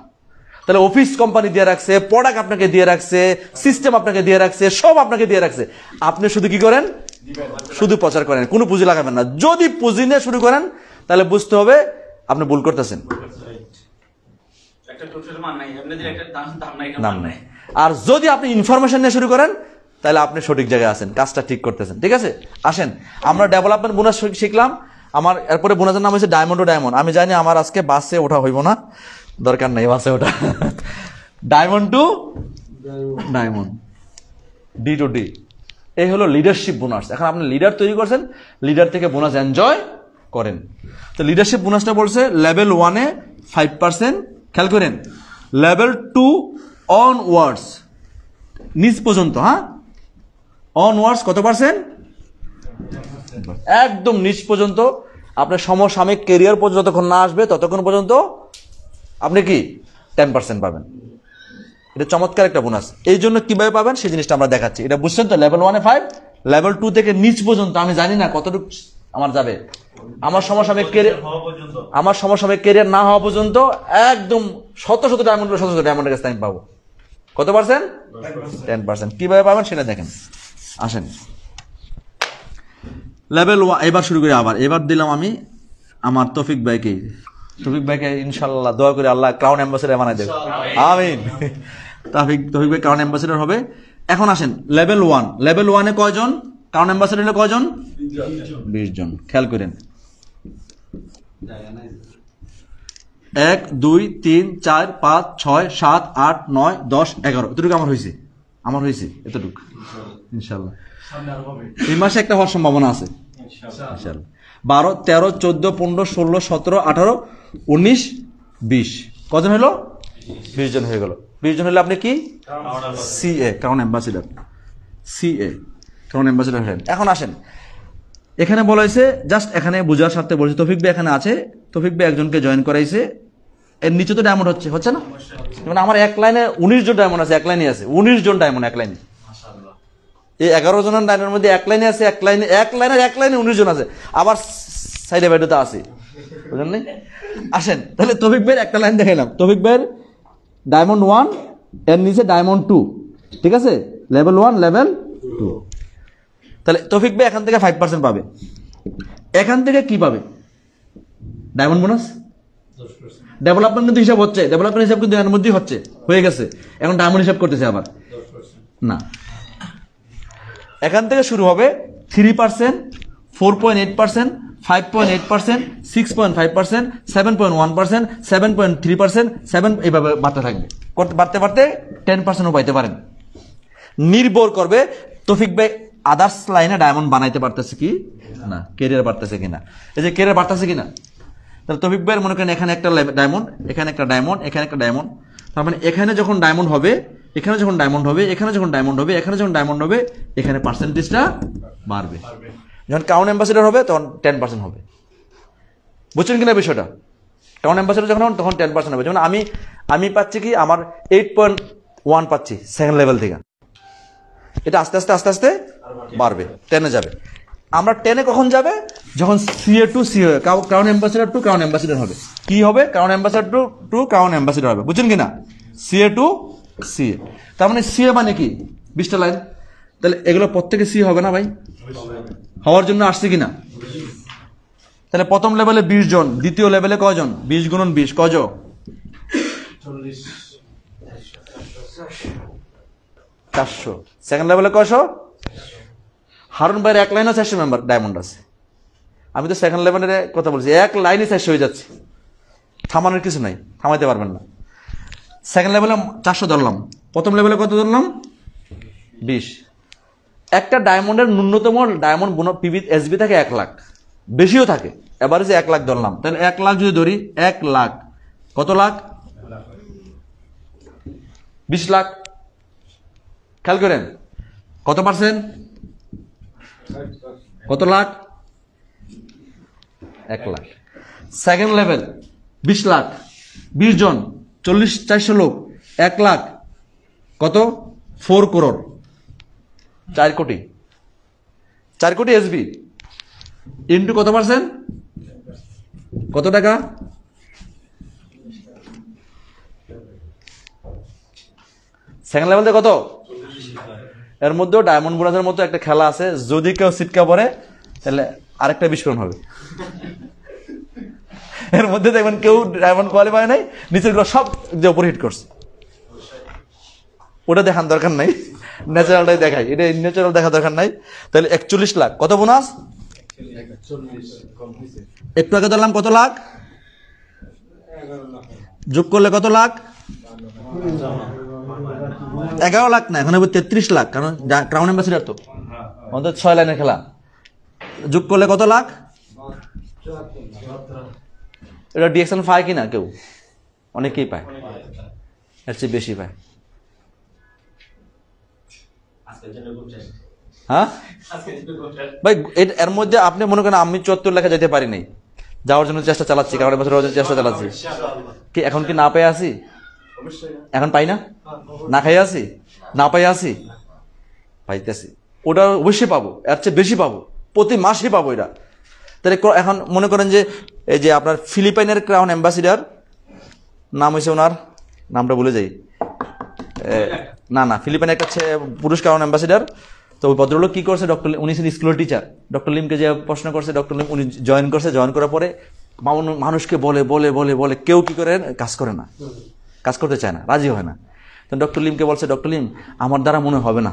তাহলে অফিস কোম্পানি দিয়ে রাখছে, প্রোডাক্ট আপনাকে দিয়ে রাখছে, সিস্টেম আপনাকে দিয়ে রাখছে, সব আপনাকে দিয়ে রাখছে। আপনি শুধু কি করেন? শুধু প্রচার করেন, কোনো পুঁজি লাগাবেন না। যদি পুঁজি নিয়ে শুরু করেন তাহলে বুঝতে হবে আপনি ভুল করতেছেন, নাম নাই। আর যদি আপনি ইনফরমেশন নিয়ে শুরু করেন তাহলে আপনি সঠিক জায়গায় আছেন, কাজটা ঠিক করতেছেন, ঠিক আছে? আসেন, আমরা ডেভেলপমেন্ট বোনাস শিখলাম। আমার এরপরে বোনাসের নাম হচ্ছে ডায়মন্ড ও ডায়মন্ড। আমি জানি আমার আজকে বাসে ওঠা হইব না, দরকার নেই বাসে ওঠা। Diamond to diamond, D to D, এই হলো লিডারশিপ বোনাস। এখন আপনি লিডার তৈরি করছেন, লিডার থেকে বোনাস এনজয় করেন। তো লিডারশিপ বোনাসটা বলছে লেভেল 1-এ 5%, খেয়াল করেন। লেভেল 2 অনওয়ার্ডস, নিচ পর্যন্ত, হ্যাঁ অনওয়ার্ডস কত পার্সেন্ট? একদম নিচ পর্যন্ত। আপনার সমসাময়িক কেরিয়ার পর্যন্ত যতক্ষণ না আসবে ততক্ষণ পর্যন্ত আপনি কি 10% পাবেন। এটা চমৎকার একটা বোনাস। এই জন্য কিভাবে পাবেন সেই জিনিসটা আমরা দেখাচ্ছি। এটা বুঝছেন তো? লেভেল 1-এ 5, লেভেল 2 থেকে নিচ পর্যন্ত আমি জানি না কতটুকু আমার যাবে। আমার সমসাময়িক কেরিয়ার না হওয়া পর্যন্ত একদম শত শত ডায়মন্ডের কাছে আমি পাবো। কত পার্সেন্ট? 10%। কিভাবে পাবেন সেটা দেখেন, আসেন। লেভেল 1 এবার শুরু করি। এবার দিলাম আমি আমার তৌফিক ভাইকে ইনশাল্লাহ দোয়া করে আল্লাহ ক্রাউন অ্যাম্বাসেডর বানাই দেবে, আমিন। তৌফিক ভাই ক্রাউন অ্যাম্বাসেডর হবে। এখন আসেন লেভেল 1। লেভেল 1-এ কয়জন ক্রাউন অ্যাম্বাসেডর হলে? কয়জন? 20 জন। খেয়াল করেন, 1 2 3 4 5 6 7 8 9 10 11 এতটুকু আমার হয়েছে এতটুকু ইনশাল্লাহ। এই মাসে একটা হওয়ার সম্ভাবনা আছে ইনশাল্লাহ। 12 13 14 15 16 17 18 19 20 কজন হলো? 20 জন হয়ে গেল। 20 জন হলে আপনি কি? CA, crown ambassador. CA, crown ambassador হলেন। এখন আসেন, এখানে বলা হয়েছে, জাস্ট এখানে বোঝার স্বার্থে বলছে, তৌফিক ভাই এখানে আছে, তৌফিক ভাই একজনকে জয়েন করাইছে, এর নিচে তো ডায়মন্ড হচ্ছে না? মানে আমার এক লাইনে 19 জন ডায়মন্ড আছে, এক লাইনে আছে 19 জন ডায়মন্ড এক লাইনে। এই 11 জনের লাইনের মধ্যে এক লাইনে আছে, এক লাইনে 19 জন আছে, আবার সাইডে বাইডে আছে, বুঝলেন নাই? আসেন তাহলে তৌফিক ভাইয়ের একটা লাইন দেখাইলাম, তৌফিক ভাইয়ের ডায়মন্ড 1 এর নিচে ডায়মন্ড 2, ঠিক আছে, লেভেল 1 লেভেল 2। তাহলে তৌফিক ভাই এখান থেকে 5% পাবে। এখান থেকে কি পাবে? Diamond bonus. ডেভেলপমেন্ট কিন্তু হিসাব হচ্ছে, ডেভেলপমেন্ট হিসাব কিন্তু এর মধ্যেই হচ্ছে, হয়ে গেছে, এখন ডায়মন্ড হিসাব করতেছে আবার না। এখান থেকে শুরু হবে 3%, 4.8%, 5.8%, 6.5%, 7.1%, 7.3%, 7 এইভাবে বাড়তে থাকবে, বাড়তে বাড়তে 10%ও পাইতে পারেন। নির্ভর করবে তৌফিক ভাই আদার্স লাইনে ডায়মন্ড বানাইতে পারতেছে কি না, কেরিয়ার বাড়তেছে কিনা। এই যে কেরিয়ার বাড়তেছে কিনা, তাহলে তৌফিক ভাইয়ের মনে করেন এখানে একটা ডায়মন্ড, এখানে একটা ডায়মন্ড, এখানে একটা ডায়মন্ড, তার মানে এখানে যখন ডায়মন্ড হবে, এখানে যখন ডায়মন্ড হবে, এখানে যখন ডায়মন্ড হবে, এখানে যখন ডায়মন্ড হবে, এখানে পার্সেন্টেজটা বাড়বে। যখন ক্রাউন অ্যাম্বাসেডর হবে তখন 10% হবে। বুঝছেন কিনা বিষয়টা? ক্রাউন অ্যাম্বাসেডর যখন তখন 10% হবে। যেমন আমি পাচ্ছি কি, আমার 8.1 পাচ্ছি সেকেন্ড লেভেল থেকে, এটা আস্তে আস্তে আস্তে আস্তে বাড়বে, 10-এ যাবে। আমরা 10-এ কখন যাবে? যখন CA to CA, crown ambassador to crown ambassador হবে। কি হবে? Crown ambassador to crown ambassador হবে। বুঝছেন কিনা? CA টু CA, তার মানে CA মানে কি 20টা লাইন, তাহলে এগুলো প্রত্যেকে CA হবে না ভাই? হওয়ার জন্য আসছে কিনা? তাহলে প্রথম লেভেলে 20 জন, দ্বিতীয় লেভেলে কজন? 20 গুণন 20 কজ? 400। সেকেন্ড লেভেলে কয়শো? হারুন ভাইয়ের এক লাইনে 400 মেম্বার ডায়মন্ড আছে। আমি তো সেকেন্ড লেভেলের কথা বলছি, এক লাইনে 400 হয়ে যাচ্ছে, থামানোর কিছু নাই, থামাইতে পারবেন না। সেকেন্ড লেভেলে 400 ধরলাম, প্রথম লেভেলে কত ধরলাম? 20। একটা ডায়মন্ডের ন্যূনতম ডায়মন্ড পিবি SB থাকে 1 লাখ, বেশিও থাকে, এভারেজে 1 লাখ ধরলাম। তাহলে 1 লাখ যদি ধরি, 1 লাখ কত লাখ? 20 লাখ। খেয়াল করেন কত পার্সেন্ট, কত লাখ? 1 লাখ। সেকেন্ড লেভেল 20 লাখ, 20 জন, 40-400 লোক, 1 লাখ কত? 4 করোড়, 4 কোটি, 4 কোটি SB ইন্টু কত পার্সেন্ট, কত টাকা? সেকেন্ড লেভেল কত? এর মধ্যেও ডায়মন্ড বোনাসের মতো একটা খেলা আছে, যদি কেউ সিটকা পড়ে তাহলে আরেকটা বিস্ফোরণ হবে। এর মধ্যে দেখবেন কেউ ডায়মন্ড কোয়ালিফাই নাই, নিচের গুলো সব যে উপরে হিট করছে, ওটা দেখার দরকার নাই, ন্যাচারালটাই দেখাই, এটা ন্যাচারাল দেখা দরকার নাই। তাহলে 41 লাখ কত বোনাস? একটু আগে ধরলাম কত লাখ, যোগ করলে কত লাখ? 11 লাখ না, এখন 33 লাখ, কারণ ক্রাউন অ্যাম্বাসেডর তো আমাদের 6 লাইনের খেলা, যোগ করলে কত লাখ? এটা ডিএক্সএল পায় কিনা কেউ? অনেকেই পায়, এর চেয়ে বেশি পায়। হ্যাঁ ভাই, এর মধ্যে আপনি মনে করেন আমি 74 লাখে যেতে পারি নাই, যাওয়ার জন্য চেষ্টা চালাচ্ছি, কারণ বছর চেষ্টা চালাচ্ছি, কি এখন কি না পেয়ে আসি? এখন পাই না, না খাই আসি, না পাই আসি, পাইতেছি, ওটা অবশ্যই পাবো, এর চেয়ে বেশি পাবো, প্রতি মাসেই পাবো এটা। তাহলে এখন মনে করেন যে এই যে আপনার ফিলিপাইনের ক্রাউন অ্যাম্বাসিডার, নাম হয়েছে ওনার, নামটা ভুলে যাই, না ফিলিপাইনের একটা পুরুষ ক্রাউন অ্যাম্বাসিডার। তো ওই ভদ্রলোক কি করছে, উনি ছিলেন স্কুলের টিচার, ডক্টর লিমকে যে প্রশ্ন করছে, ডক্টর লিম উনি জয়েন করছে, জয়েন করার পরে মানুষকে বলে বলে বলে বলে কেউ কি করে কাজ করে না, কাজ করতে চায় না, রাজি হয় না। তো ডক্টর লিমকে বলছে, ডক্টর লিম আমার দ্বারা মনে হবে না,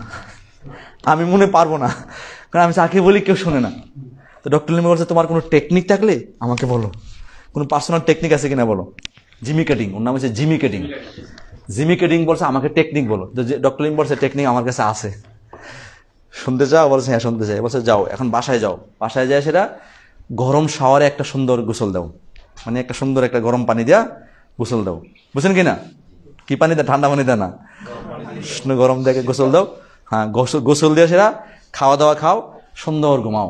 আমি মনে পারবো না, কারণ আমি যাকে বলি কেউ শোনে না। তো ডক্টর লিম বলছে, তোমার কোনো টেকনিক থাকলে আমাকে বলো, কোনো পার্সোনাল টেকনিক আছে কিনা বলো। জিমি কাটিং, ওর নাম হচ্ছে জিমি কাটিং। জিমি কাটিং বলছে আমাকে টেকনিক বলো। ডক্টর লিম বলছে টেকনিক আমার কাছে আছে, শুনতে চাও? বলছে হ্যাঁ শুনতে চাই। বলছে যাও এখন বাসায় যাও, বাসায় যায় সেটা গরম শাওয়ারে একটা সুন্দর গোসল দাও, মানে একটা সুন্দর একটা গরম পানি দিয়া গোসল দাও, বুঝছেন কিনা? কি পানি দেয়? ঠান্ডা পানি দেয় না, গরম দেখে গোসল দাও। হ্যাঁ, গোসল দিয়ে সেটা খাওয়া দাওয়া খাও, সুন্দর ঘুমাও।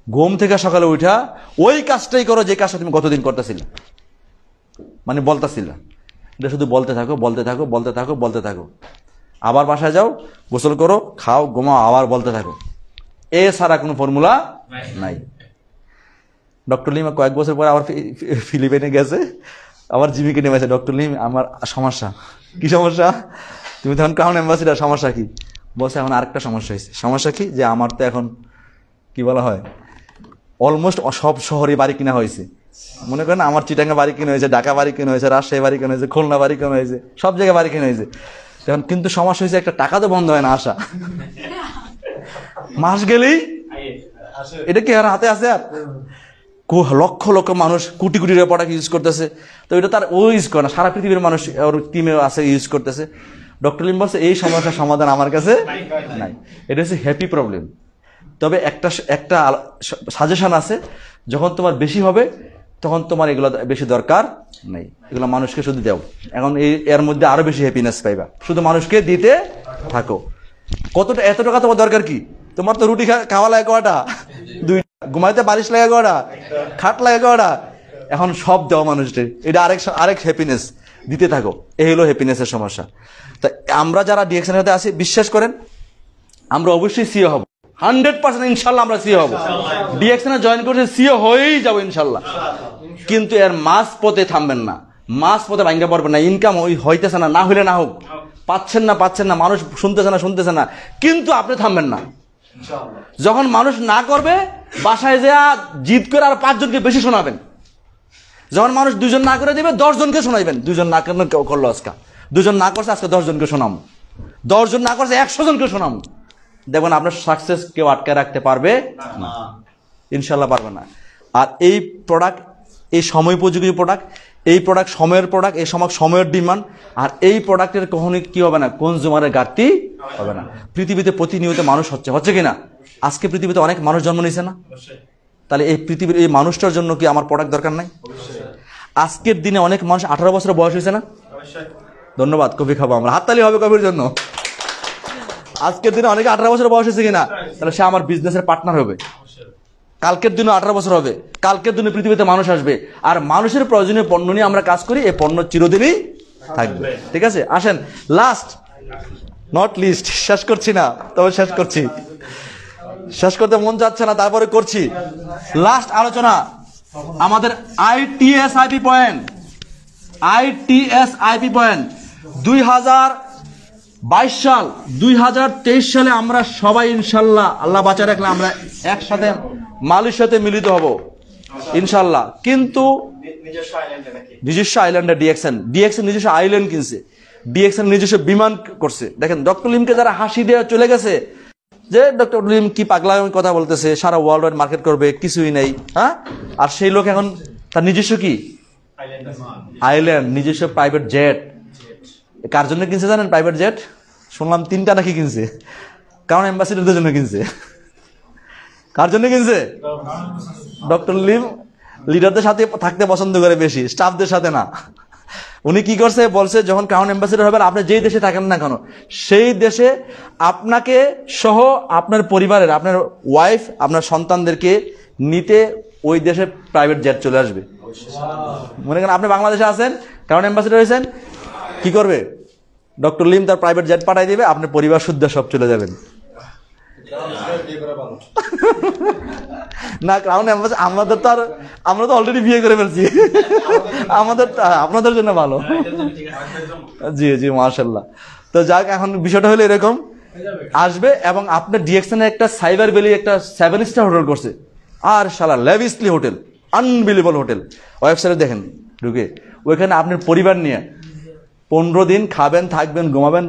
ঘুম থেকে সকালে উঠা ওই কাজটাই করো যে কাজটা তুমি গতদিন করতেছিলে, মানে বলতেছিলে, এটা শুধু বলতে থাকো বলতে থাকো বলতে থাকো বলতে থাকো। আবার বাসায় যাও, গোসল করো, খাও, ঘুমাও, আবার বলতে থাকো। এ ছাড়া কোনো ফর্মুলা নাই। ডক্টর লিম কয়েক বছর পরে আবার ফিলিপাইনে গেছে, আবার জিমিকে নেমেছে, ডক্টর লিম আমার সমস্যা। কি সমস্যা? তুমি তখন ক্রাউন অ্যাম্বাসিডার, সমস্যা কি? বলছে এখন আরেকটা সমস্যা হয়েছে। সমস্যা কি? যে আমার তো এখন কি বলা হয়, অলমোস্ট সব শহরে বাড়ি কিনা হয়েছে। মনে করেন আমার চিটাঙ্গা বাড়ি কিনা হয়েছে, ঢাকা বাড়ি কিনা হয়েছে, রাজশাহী বাড়ি কিনা হয়েছে, খুলনা বাড়ি কিনা হয়েছে, সব জায়গায় বাড়ি কিনা হয়েছে। এখন কিন্তু সমস্যা হয়েছে, একটা টাকা তো বন্ধ হয় না আসা। মাস গেলেই এটা কি আর হাতে আছে? আর লক্ষ লক্ষ মানুষ কোটি কোটি প্রোডাক্ট ইউজ করতেছে, তো এটা তার ও ইউজ করে না, সারা পৃথিবীর মানুষ ওর টিমে আছে ইউজ করতেছে। ডক্টর লিম বলছে এই সমস্যার সমাধান আমার কাছে নাই। এটা হচ্ছে হ্যাপি প্রবলেম। তবে একটা সাজেশন আছে, যখন তোমার বেশি হবে তখন তোমার এগুলো বেশি দরকার নেই, এগুলো মানুষকে শুধু দাও। এখন এর মধ্যে আরো বেশি হ্যাপিনেস পাইবা, শুধু মানুষকে দিতে থাকো। কতটা, এত টাকা তোমার দরকার কি? তোমার তো রুটি খাওয়া লাগে কটা, 2, ঘুমাইতে বালিশ লাগে কটা, খাট লাগে কটা, এখন সব দেওয়া মানুষদের, এটা আরেক হ্যাপিনেস, দিতে থাকো। এই হলো হ্যাপিনেসের সমস্যা। তা আমরা যারা ডিএক্সএন হতে আসি, বিশ্বাস করেন আমরা অবশ্যই সিও হব, 100% ইনশাল্লাহ আমরা সিও হব। ডিএক্সএন জয়েন করতে সিও হয়েই যাবো ইনশাল্লাহ। কিন্তু এর মাস পথে থামবেন না, মাস পথে ভাঙ্গা পড়বেন না। ইনকাম হইতেছে না, না হইলে না হোক, পাচ্ছেন না, মানুষ শুনতেছে না, কিন্তু আপনি থামবেন না। যখন মানুষ না করবে, বাসায় যা জিদ করে আর 5 জনকে বেশি শোনাবেন। যখন মানুষ 2 জন না করে দেবে, 10 জনকে শোনাইবেন। 2 জন না করলো আজকে, 2 জন না করছে আজকে 10 জনকে শোনাবো, 10 জন না করছে 100 জনকে শোনাবো। দেখবেন আপনার সাকসেস কেউ আটকে রাখতে পারবে না, ইনশাল্লাহ পারবে না। আর এই প্রোডাক্ট, এই সময় উপযোগী প্রোডাক্ট, এই প্রোডাক্ট সময়ের প্রোডাক্ট, এই সময়ের ডিমান্ড। আর এই প্রোডাক্টের কখনোই কি হবে না, কনজিউমারের ঘাটতি হবে না। পৃথিবীতে প্রতিনিয়ত মানুষ হচ্ছে কিনা? আজকে পৃথিবীতে অনেক মানুষ জন্ম নিয়েছে না? তাহলে এই পৃথিবীর এই মানুষটার জন্য কি আমার প্রোডাক্ট দরকার নাই? আজকের দিনে অনেক মানুষ 18 বছর বয়স হয়েছে না? ধন্যবাদ, কফি খাবো আমরা, হাততালি হবে কফির জন্য। আজকের দিনে অনেকে 18 বছর বয়স হয়েছে কিনা? তাহলে সে আমার বিজনেসের পার্টনার হবে। কালকের দিনে 18 বছর হবে, কালকের দিনে পৃথিবীতে মানুষ আসবে, আর মানুষের প্রয়োজনীয় পণ্য নিয়ে আমরা কাজ করি, এই পণ্য চিরদিনই থাকবে। ঠিক আছে, আসেন লাস্ট নট লিস্ট, শেষ করছি না, তবে শেষ করতে মন যাচ্ছে না, তারপরে করছি। লাস্ট আলোচনা আমাদের আইটিএসআইপি পয়েন্ট। 2022 সাল, 2023 সালে আমরা সবাই ইনশাল্লাহ, আল্লাহ বাঁচায় রাখলে আমরা একসাথে মালয়েশিয়াতে মিলিত হব ইনশাল্লাহ। কিন্তু নিজস্ব আইল্যান্ডে ডিএক্সএন নিজস্ব আইল্যান্ড কিনছে, ডিএক্সএন নিজস্ব বিমান করছে। দেখেন ডক্টর লিমকে যারা হাসি দিয়ে চলে গেছে যে ডক্টর লিম কি পাগলামি কথা বলতেছে, সারা ওয়ার্ল্ড ওয়াইড মার্কেট করবে, কিছুই নেই, হ্যাঁ। আর সেই লোক এখন তার নিজস্ব কি আইল্যান্ড, নিজস্ব প্রাইভেট জেট। কার জন্য কিনছে জানেন প্রাইভেট জেট? শুনলাম 3টা নাকি কিনছে, কারণ অ্যাম্বাসিডারদের জন্য কিনছে। কার জন্য কিনছে? ডক্টর লিম লিডারদের সাথে থাকতে পছন্দ করে বেশি, স্টাফদের সাথে না। উনি কি করছে বলছে, যখন ক্রাউন অ্যাম্বাসিডর হবেন, আপনি যেই দেশে থাকেন না কেন, সেই দেশে আপনাকে সহ আপনার পরিবারের, আপনার ওয়াইফ, আপনার সন্তানদেরকে নিতে ওই দেশে প্রাইভেট জেট চলে আসবে। মনে করেন আপনি বাংলাদেশে আছেন, ক্রাউন অ্যাম্বাসিডর হয়েছেন, কি করবে? ডক্টর লিম তার প্রাইভেট জেট পাঠাই দিবে, আপনার পরিবার শুদ্ধ সব চলে যাবেন। না ক্রাউন অ্যাম্বাসিডর আমরা তো অলরেডি বিয়ে করে ফেলছি, আপনাদের জন্য ভালো। জি জি, মাশাআল্লাহ। তো যাক, এখন বিষয়টা হলো এরকম আসবে, এবং আপনার ডিএক্সএন একটা সাইবার ভ্যালি একটা 7 স্টার হোটেল করছে, আর শালা লেভিসলি হোটেল, আনবিলিভেবল হোটেল। ওয়েবসাইটে দেখেন ঢুকে, ওইখানে আপনার পরিবার নিয়ে 15 দিন খাবেন, থাকবেন, ঘুমাবেন,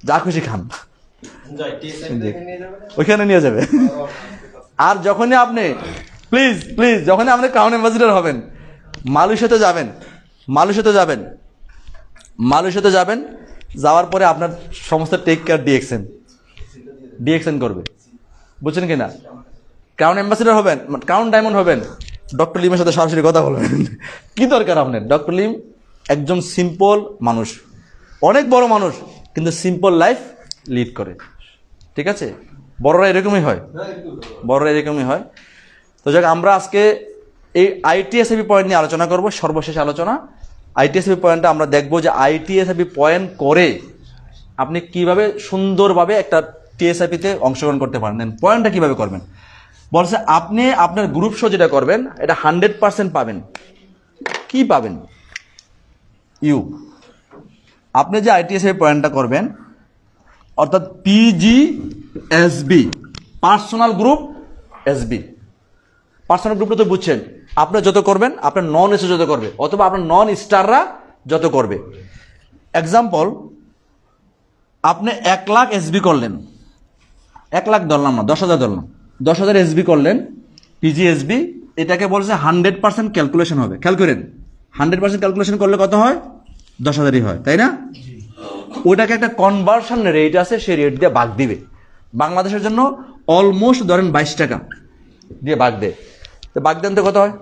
যা খুশি খান, ওইখানে নিয়ে যাবে। আর যখনই আপনি প্লিজ যখনই আপনি ক্রাউন অ্যাম্বাসিডর হবেন, মালয়েশিয়াতে যাবেন, যাওয়ার পরে আপনার সমস্ত টেক কেয়ার ডিএক্সএন করবে, বুঝছেন কিনা? ক্রাউন অ্যাম্বাসিডর হবেন, ক্রাউন ডায়মন্ড হবেন, ডক্টর লিমের সাথে সরাসরি কথা বলবেন। কি দরকার আপনার? ডক্টর লিম একজন সিম্পল মানুষ, অনেক বড় মানুষ, কিন্তু সিম্পল লাইফ লিড করে। ঠিক আছে, বড়রা এরকমই হয়। তো যাক, আমরা আজকে এই আইটিএসআইপি পয়েন্ট নিয়ে আলোচনা করব, সর্বশেষ আলোচনা। আইটিএসআইপি পয়েন্টটা আমরা দেখব যে আইটিএসআইপি পয়েন্ট করে আপনি কিভাবে সুন্দরভাবে একটা টিএসআইপিতে অংশগ্রহণ করতে পারেন। দেন পয়েন্টটা কিভাবে করবেন বলছে, আপনি আপনার গ্রুপ শো যেটা করবেন এটা 100% পাবেন। কি পাবেন? ইউ, আপনি যে আইটিএসআই পয়েন্টটা করবেন অর্থাৎ পিজিএসবি, পার্সোনাল গ্রুপ এসবি। পার্সোনাল গ্রুপটা তো বুঝছেন, আপনি যত করবেন আপনার নন এসে যত করবে, অথবা আপনার নন স্টাররা যত করবে। এক্সাম্পল, আপনি 1 লাখ এসবি করলেন, 1 লাখ ধরলাম না, 10,000 ধরলাম, 10,000 এসবি করলেন পিজিএসবি, এটাকে বলছে 100% ক্যালকুলেশন হবে। খেয়াল করেন, 100% ক্যালকুলেশন করলে কত হয়? 10,000ই হয়, তাই না? ওটাকে একটা কনভার্সন রেট আছে, সেই রেট দিয়ে ভাগ দিবে। বাংলাদেশের জন্য অলমোস্ট ধরেন 22 টাকা দিয়ে ভাগ দেয়, তো ভাগ দেন তো কত হয়?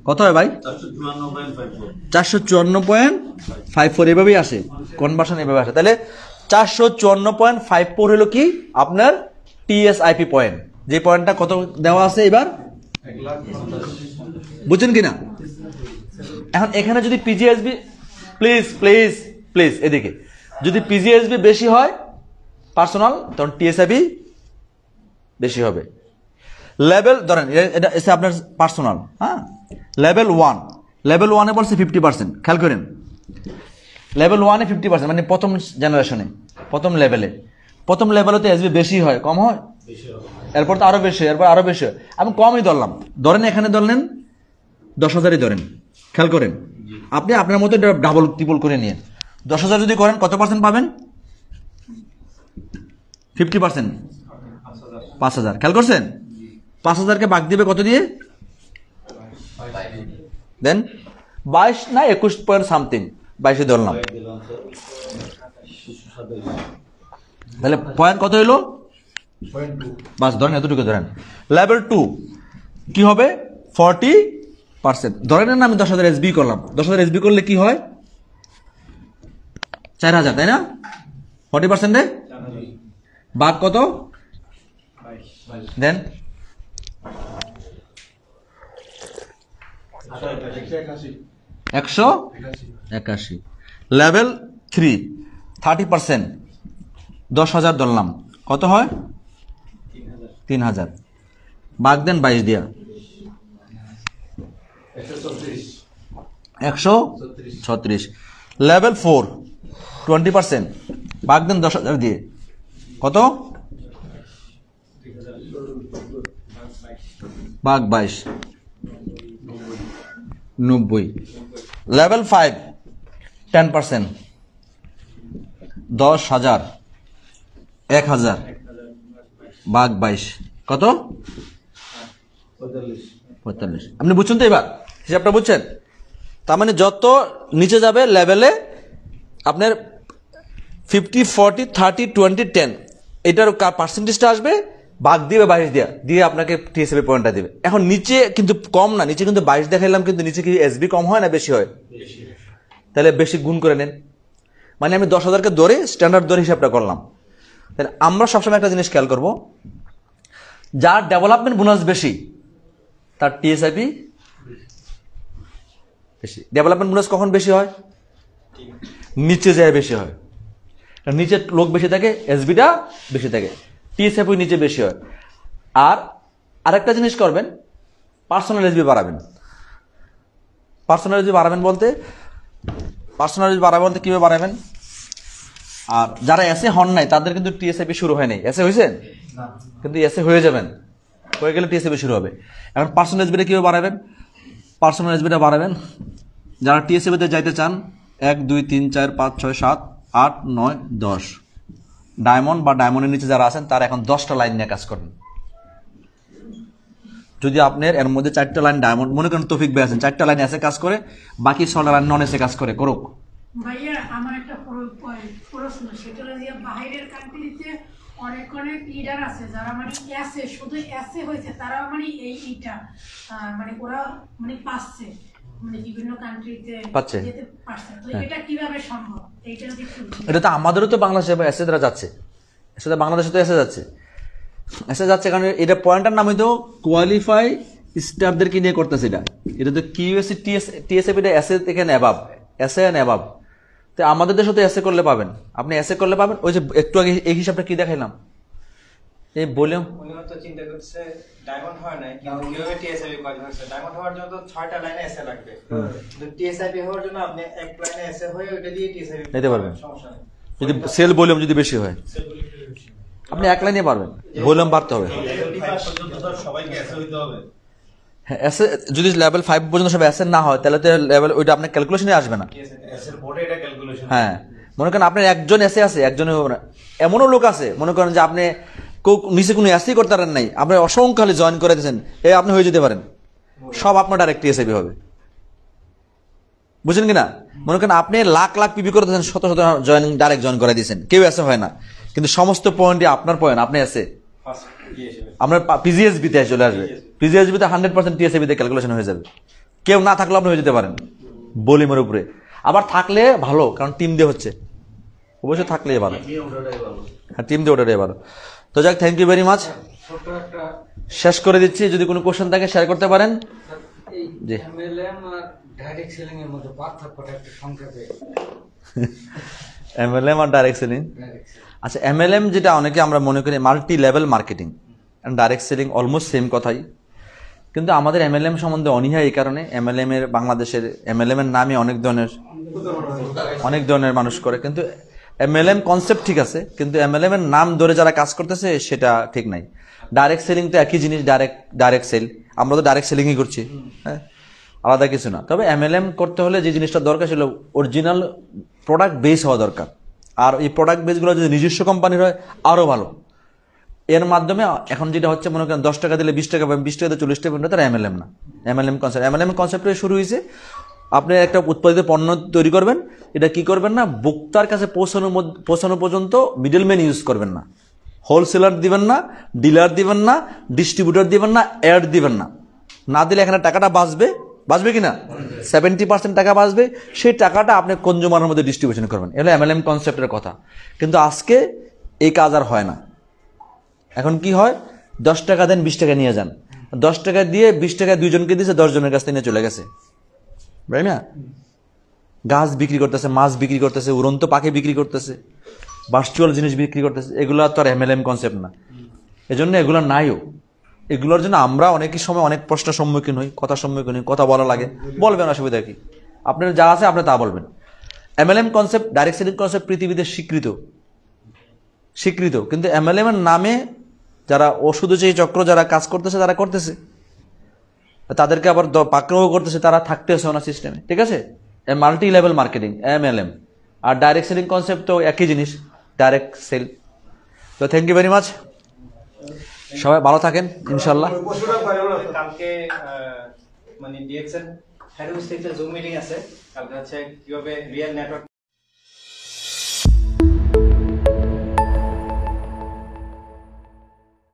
কত হয় ভাই? 454.54 এভাবেই আসে, কনভার্সন এভাবে আসে। তাহলে 454.54 হলো কি আপনার টিএসআইপি পয়েন্ট, যে পয়েন্টটা কত দেওয়া আছে এবার, বুঝছেন কিনা? এখন এখানে যদি পিজিএসবি, প্লিজ প্লিজ প্লিজ এদিকে, যদি পিজিএসবি বেশি হয় পার্সোনাল, তখন টিএসআইপি বেশি হবে। লেভেল ধরেন এটা এসে আপনার পার্সোনাল, হ্যাঁ, লেভেল 1, লেভেল 1-এ বলছে 50%। খেয়াল করেন, লেভেল 1-এ 50%, মানে প্রথম জেনারেশনে, প্রথম লেভেলে, প্রথম লেভেলে তো এসবি বেশি হয়, কম হয়? এরপর তো আরো বেশি, এরপর আরো বেশি হয়। আমি কমই ধরলাম, ধরেন এখানে ধরলেন 10,000-ই ধরেন। খেয়াল করেন, আপনি আপনার মতো ডাবল ট্রিপল করে নিয়ে 10,000 যদি করেন কত পার্সেন্ট পাবেন? 50%, 5,000। খেয়াল করছেন, 5,000-কে ভাগ দিবে কত দিয়ে? দেন 22 না 21 পয়েন্ট সামথিং, 22 ধরলাম। তাহলে পয়েন্ট কত হইলো? বাস ধরেন এতটুকু ধরেন। লেভেল 2 কি হবে? 40%। ধরেন না আমি 10,000 এসবি করলাম, 10,000 এসবি করলে কি হয়? 4,000, তাই না? 40%-এ ভাগ কত? দেন 181। লেভেল 3 30%, 10,000 ধরলাম, কত হয়? 3,000। ভাগ দেন 22 দিয়া, 136। লেভেল 4 20%, ভাগ দেন 10,000 দিয়ে, কত? ভাগ 22, 90। লেভেল 5 10%, 10,000, 1,000, ভাগ 22, কত? 45। আপনি বুঝছেন তো এবার হিসাবটা, বুঝছেন? তার মানে যত নিচে যাবে লেভেলে আপনার 50, 40, 30, 20, 10 এটার পার্সেন্টেজটা আসবে, ভাগ দিবে 22 দিয়া, দিয়ে আপনাকে টিএসবি পয়েন্টটা দিবে। এখন নিচে কিন্তু কম না, নিচে কিন্তু 22 দেখাইলাম, কিন্তু নিচে কি এসবি কম হয় না বেশি হয়? তাহলে বেশি গুণ করে নেন, মানে আমি 10,000-কে ধরে স্ট্যান্ডার্ড ধরে হিসাবটা করলাম। তাহলে আমরা সবসময় একটা জিনিস খেয়াল করব, যার ডেভেলপমেন্ট বোনাস বেশি তার টিএসআইপি বেশি। ডেভেলপমেন্ট বোনাস কখন বেশি হয়? নিচে যায় বেশি হয়, নিচে লোক বেশি থাকে, এসবিটা বেশি থাকে, টিএসআইপি নিচে বেশি হয়। আর আরেকটা জিনিস করবেন, পার্সোনাল এসবি বাড়াবেন। পার্সোনাল এসবি বাড়াবেন বলতে কিভাবে বাড়াবেন? আর যারা এসে হন নাই তাদের কিন্তু টিএসআইপি শুরু হয় নাই, এসে হয়েছেন কিন্তু এসে হয়ে যাবেন, হয়ে গেলে টিএসআইপি শুরু হবে। এখন পার্সোনাল এসবিটা কিভাবে বাড়াবেন? পার্সোনাল এসবিটা বাড়াবেন, যারা টিএসআইপিতে যাইতে চান 1, 2, 3, 4, 5, 6, 7, 8, 9, 10 ডায়মন্ড বা ডায়মন্ডের নিচে যারা আছেন তারা এখন 10টা লাইন নিয়ে কাজ করেন। যদি আপনার এর মধ্যে 4টা লাইন ডায়মন্ড, মনে করেন তৌফিক ভাই আছেন, 4টা লাইন এসে কাজ করে, বাকি 6টা লাইন নন এসে কাজ করে, করুক। ভাইয়া আমার একটা প্রশ্ন, সেটা হলো যে বাইরের কান্ট্রিতে অনেক অনেক লিডার আছে যারা মানে এসে শুধু এসে হয়েছে, তারা মানে এইটা মানে ওরা মানে পাচ্ছে, মানে বিভিন্ন কান্ট্রিতে পাচ্ছে, যেতে পারছে। তো এটা কিভাবে সম্ভব? এইটা যদি এটা তো আমাদেরও তো বাংলাদেশে এসে যাচ্ছে, এসে বাংলাদেশে তো এসে যাচ্ছে। এসে যাচ্ছে, কারণ এটা পয়েন্টটার নাম হইতো কোয়ালিফাই স্টাফদেরকে নিয়ে করতেছে। এটা তো কিউএসসি টিএসএফ, এটা এসএ এখানে অ্যাবাব, এসএ এন্ড অ্যাবাব। তো আমাদের দেশে তো এসএ করলে পাবেন, আপনি এসএ করলে পাবেন। ওই যে একটু আগে এই হিসাবটা কি দেখাইলাম, এই বললাম উনি হয়তো চিন্তা করছে ডায়মন্ড হয় না, কিন্তু কিভাবে টিএসআইপি কোয়ালিফাই হচ্ছে। ডায়মন্ড হওয়ার জন্য তো 6টা লাইনে এসএ লাগবে, কিন্তু টিএসআইপি হওয়ার জন্য আপনি এক লাইনে এসএ হয়ে ওটা দিয়ে টিএসআইপি নিতে পারবেন। সমস্যা নেই। যদি সেল ভলিউম যদি বেশি হয়, আপনি এক লাইনে পারবেন, ভলিউম বাড়তে হবে। পর্যন্ত তো সবাইকে এসে হইতে হবে। হ্যাঁ, এসে যদি লেভেল 5 পর্যন্ত সব এসে না হয়, তাহলে তো লেভেল ওইটা আপনার ক্যালকুলেশনে আসবে না। এসের বোর্ডে এটা ক্যালকুলেশন। হ্যাঁ, মনে করেন আপনার একজন এসে আছে, একজনে এমনও লোক আছে মনে করেন যে আপনি নিচে কোনো এসই করতে পারেন নাই, আপনি অসংখ্য খালি জয়েন করে দিয়েছেন, আপনি হয়ে যেতে পারেন, সব আপনার ডাইরেক্ট টিএসআইপি হবে। বুঝছেন কিনা? মনে করেন আপনি লাখ লাখ পিপি করে দিয়েছেন, শত শত ডাইরেক্ট জয়েন করে দিয়েছেন, কেউ এসে হয় না, কিন্তু সমস্ত পয়েন্টই আপনার পয়েন্ট, আপনি এসে আপনার পিজিএসবিতে চলে আসবে, পিজিএসবিতে 100% টিএসআইপিতে ক্যালকুলেশন হয়ে যাবে। কেউ না থাকলেও আপনি হয়ে যেতে পারেন বলিমের উপরে। আবার থাকলে ভালো, কারণ টিম দিয়ে হচ্ছে, অবশ্যই থাকলেই ভালো। হ্যাঁ, টিম দিয়ে ওটাই ভালো। তো যাক, থ্যাংক ইউ ভেরি মাচ। ছোট একটা শেষ করে দিচ্ছি, যদি কোনো কোশ্চেন থাকে শেয়ার করতে পারেন। এই জি। এমএলএম আর ডাইরেক্ট সেলিং এর মধ্যে পার্থক্যটা একটু সংক্ষেপে। এমএলএম আর ডাইরেক্ট সেলিং। ডাইরেক্ট সেলিং আচ্ছা, এমএলএম যেটা অনেকে আমরা মনে করি multi level marketing, direct selling almost same কথাই, কিন্তু আমাদের এমএলএম সম্বন্ধে অনীহা এই কারণে, এমএলএম এর বাংলাদেশের এমএলএম এর নামে অনেক ধরনের মানুষ করে, কিন্তু এমএলএম কনসেপ্ট ঠিক আছে, কিন্তু এমএলএম এর নাম ধরে যারা কাজ করতেছে সেটা ঠিক নাই। ডাইরেক্ট সেলিং তো একই জিনিস, ডাইরেক্ট সেল, আমরা তো ডাইরেক্ট সেলিংই করছি, হ্যাঁ, আলাদা কিছু না। তবে এমএলএম করতে হলে যে জিনিসটা দরকার ছিল, অরিজিনাল প্রোডাক্ট বেস হওয়া দরকার, আর এই প্রোডাক্ট বেসগুলো যদি নিজস্ব কোম্পানির হয় আরো ভালো। এর মাধ্যমে এখন যেটা হচ্ছে, মনে করেন 10 টাকা দিলে 20 টাকা পাবেন, 20 টাকা দিলে 40 টাকা পাবেন, তার এমএলএম না। এমএলএম কনসেপ্টে শুরু হয়েছে, আপনি একটা উৎপাদিত পণ্য তৈরি করবেন, এটা কি করবেন না, ভোক্তার কাছে পৌঁছানো পর্যন্ত মিডলম্যান ইউজ করবেন না, হোলসেলার দিবেন না, ডিলার দিবেন না, ডিস্ট্রিবিউটর দিবেন না, অ্যাড দিবেন না। না দিলে এখানে টাকাটা বাঁচবে কিনা, 70% টাকা বাঁচবে, সেই টাকাটা আপনি কনজিউমারের মধ্যে ডিস্ট্রিবিউশন করবেন। এগুলো এমএলএম কনসেপ্টের কথা, কিন্তু আজকে এই কাজ আর হয় না। এখন কি হয়, 10 টাকা দেন, 20 টাকা নিয়ে যান, 10 টাকা দিয়ে 20 টাকা 2 জনকে দিয়েছে, 10 জনের কাছ থেকে নিয়ে চলে গেছে, তাই না? গাছ বিক্রি করতেছে, মাছ বিক্রি করতেছে, উড়ন্ত পাখি বিক্রি করতেছে, ভার্চুয়াল জিনিস বিক্রি করতেছে, এগুলো তো আর এমএলএম কনসেপ্ট না। এজন্য এগুলো নাইও। এগুলোর জন্য আমরা অনেকই সময় অনেক প্রশ্নের সম্মুখীন হই, কথা বলা লাগে, বলবেন, অসুবিধা কি, আপনার যা আছে আপনি তা বলবেন। MLM concept, direct selling concept পৃথিবীতে স্বীকৃত, কিন্তু এমএলএম এর নামে যারা ওষুধ যে চক্র যারা কাজ করতেছে, তারা করতেছে, তাদেরকে আবার পাকড়াও করতেছে, তারা থাকতেছে না সিস্টেমে, ঠিক আছে? মাল্টি লেভেল মার্কেটিং এমএলএম, আর ডাইরেক্ট সেলিং কনসেপ্ট তো একই জিনিস, ডাইরেক্ট সেল। তো থ্যাংক ইউ ভেরি মাচ, সবাই ভালো থাকেন ইনশাল্লাহ। কালকে মানে ডিএক্সএল হেড অফিস থেকে জুম মিটিং আছে, কালকে হচ্ছে কিভাবে রিয়েল নেটওয়ার্ক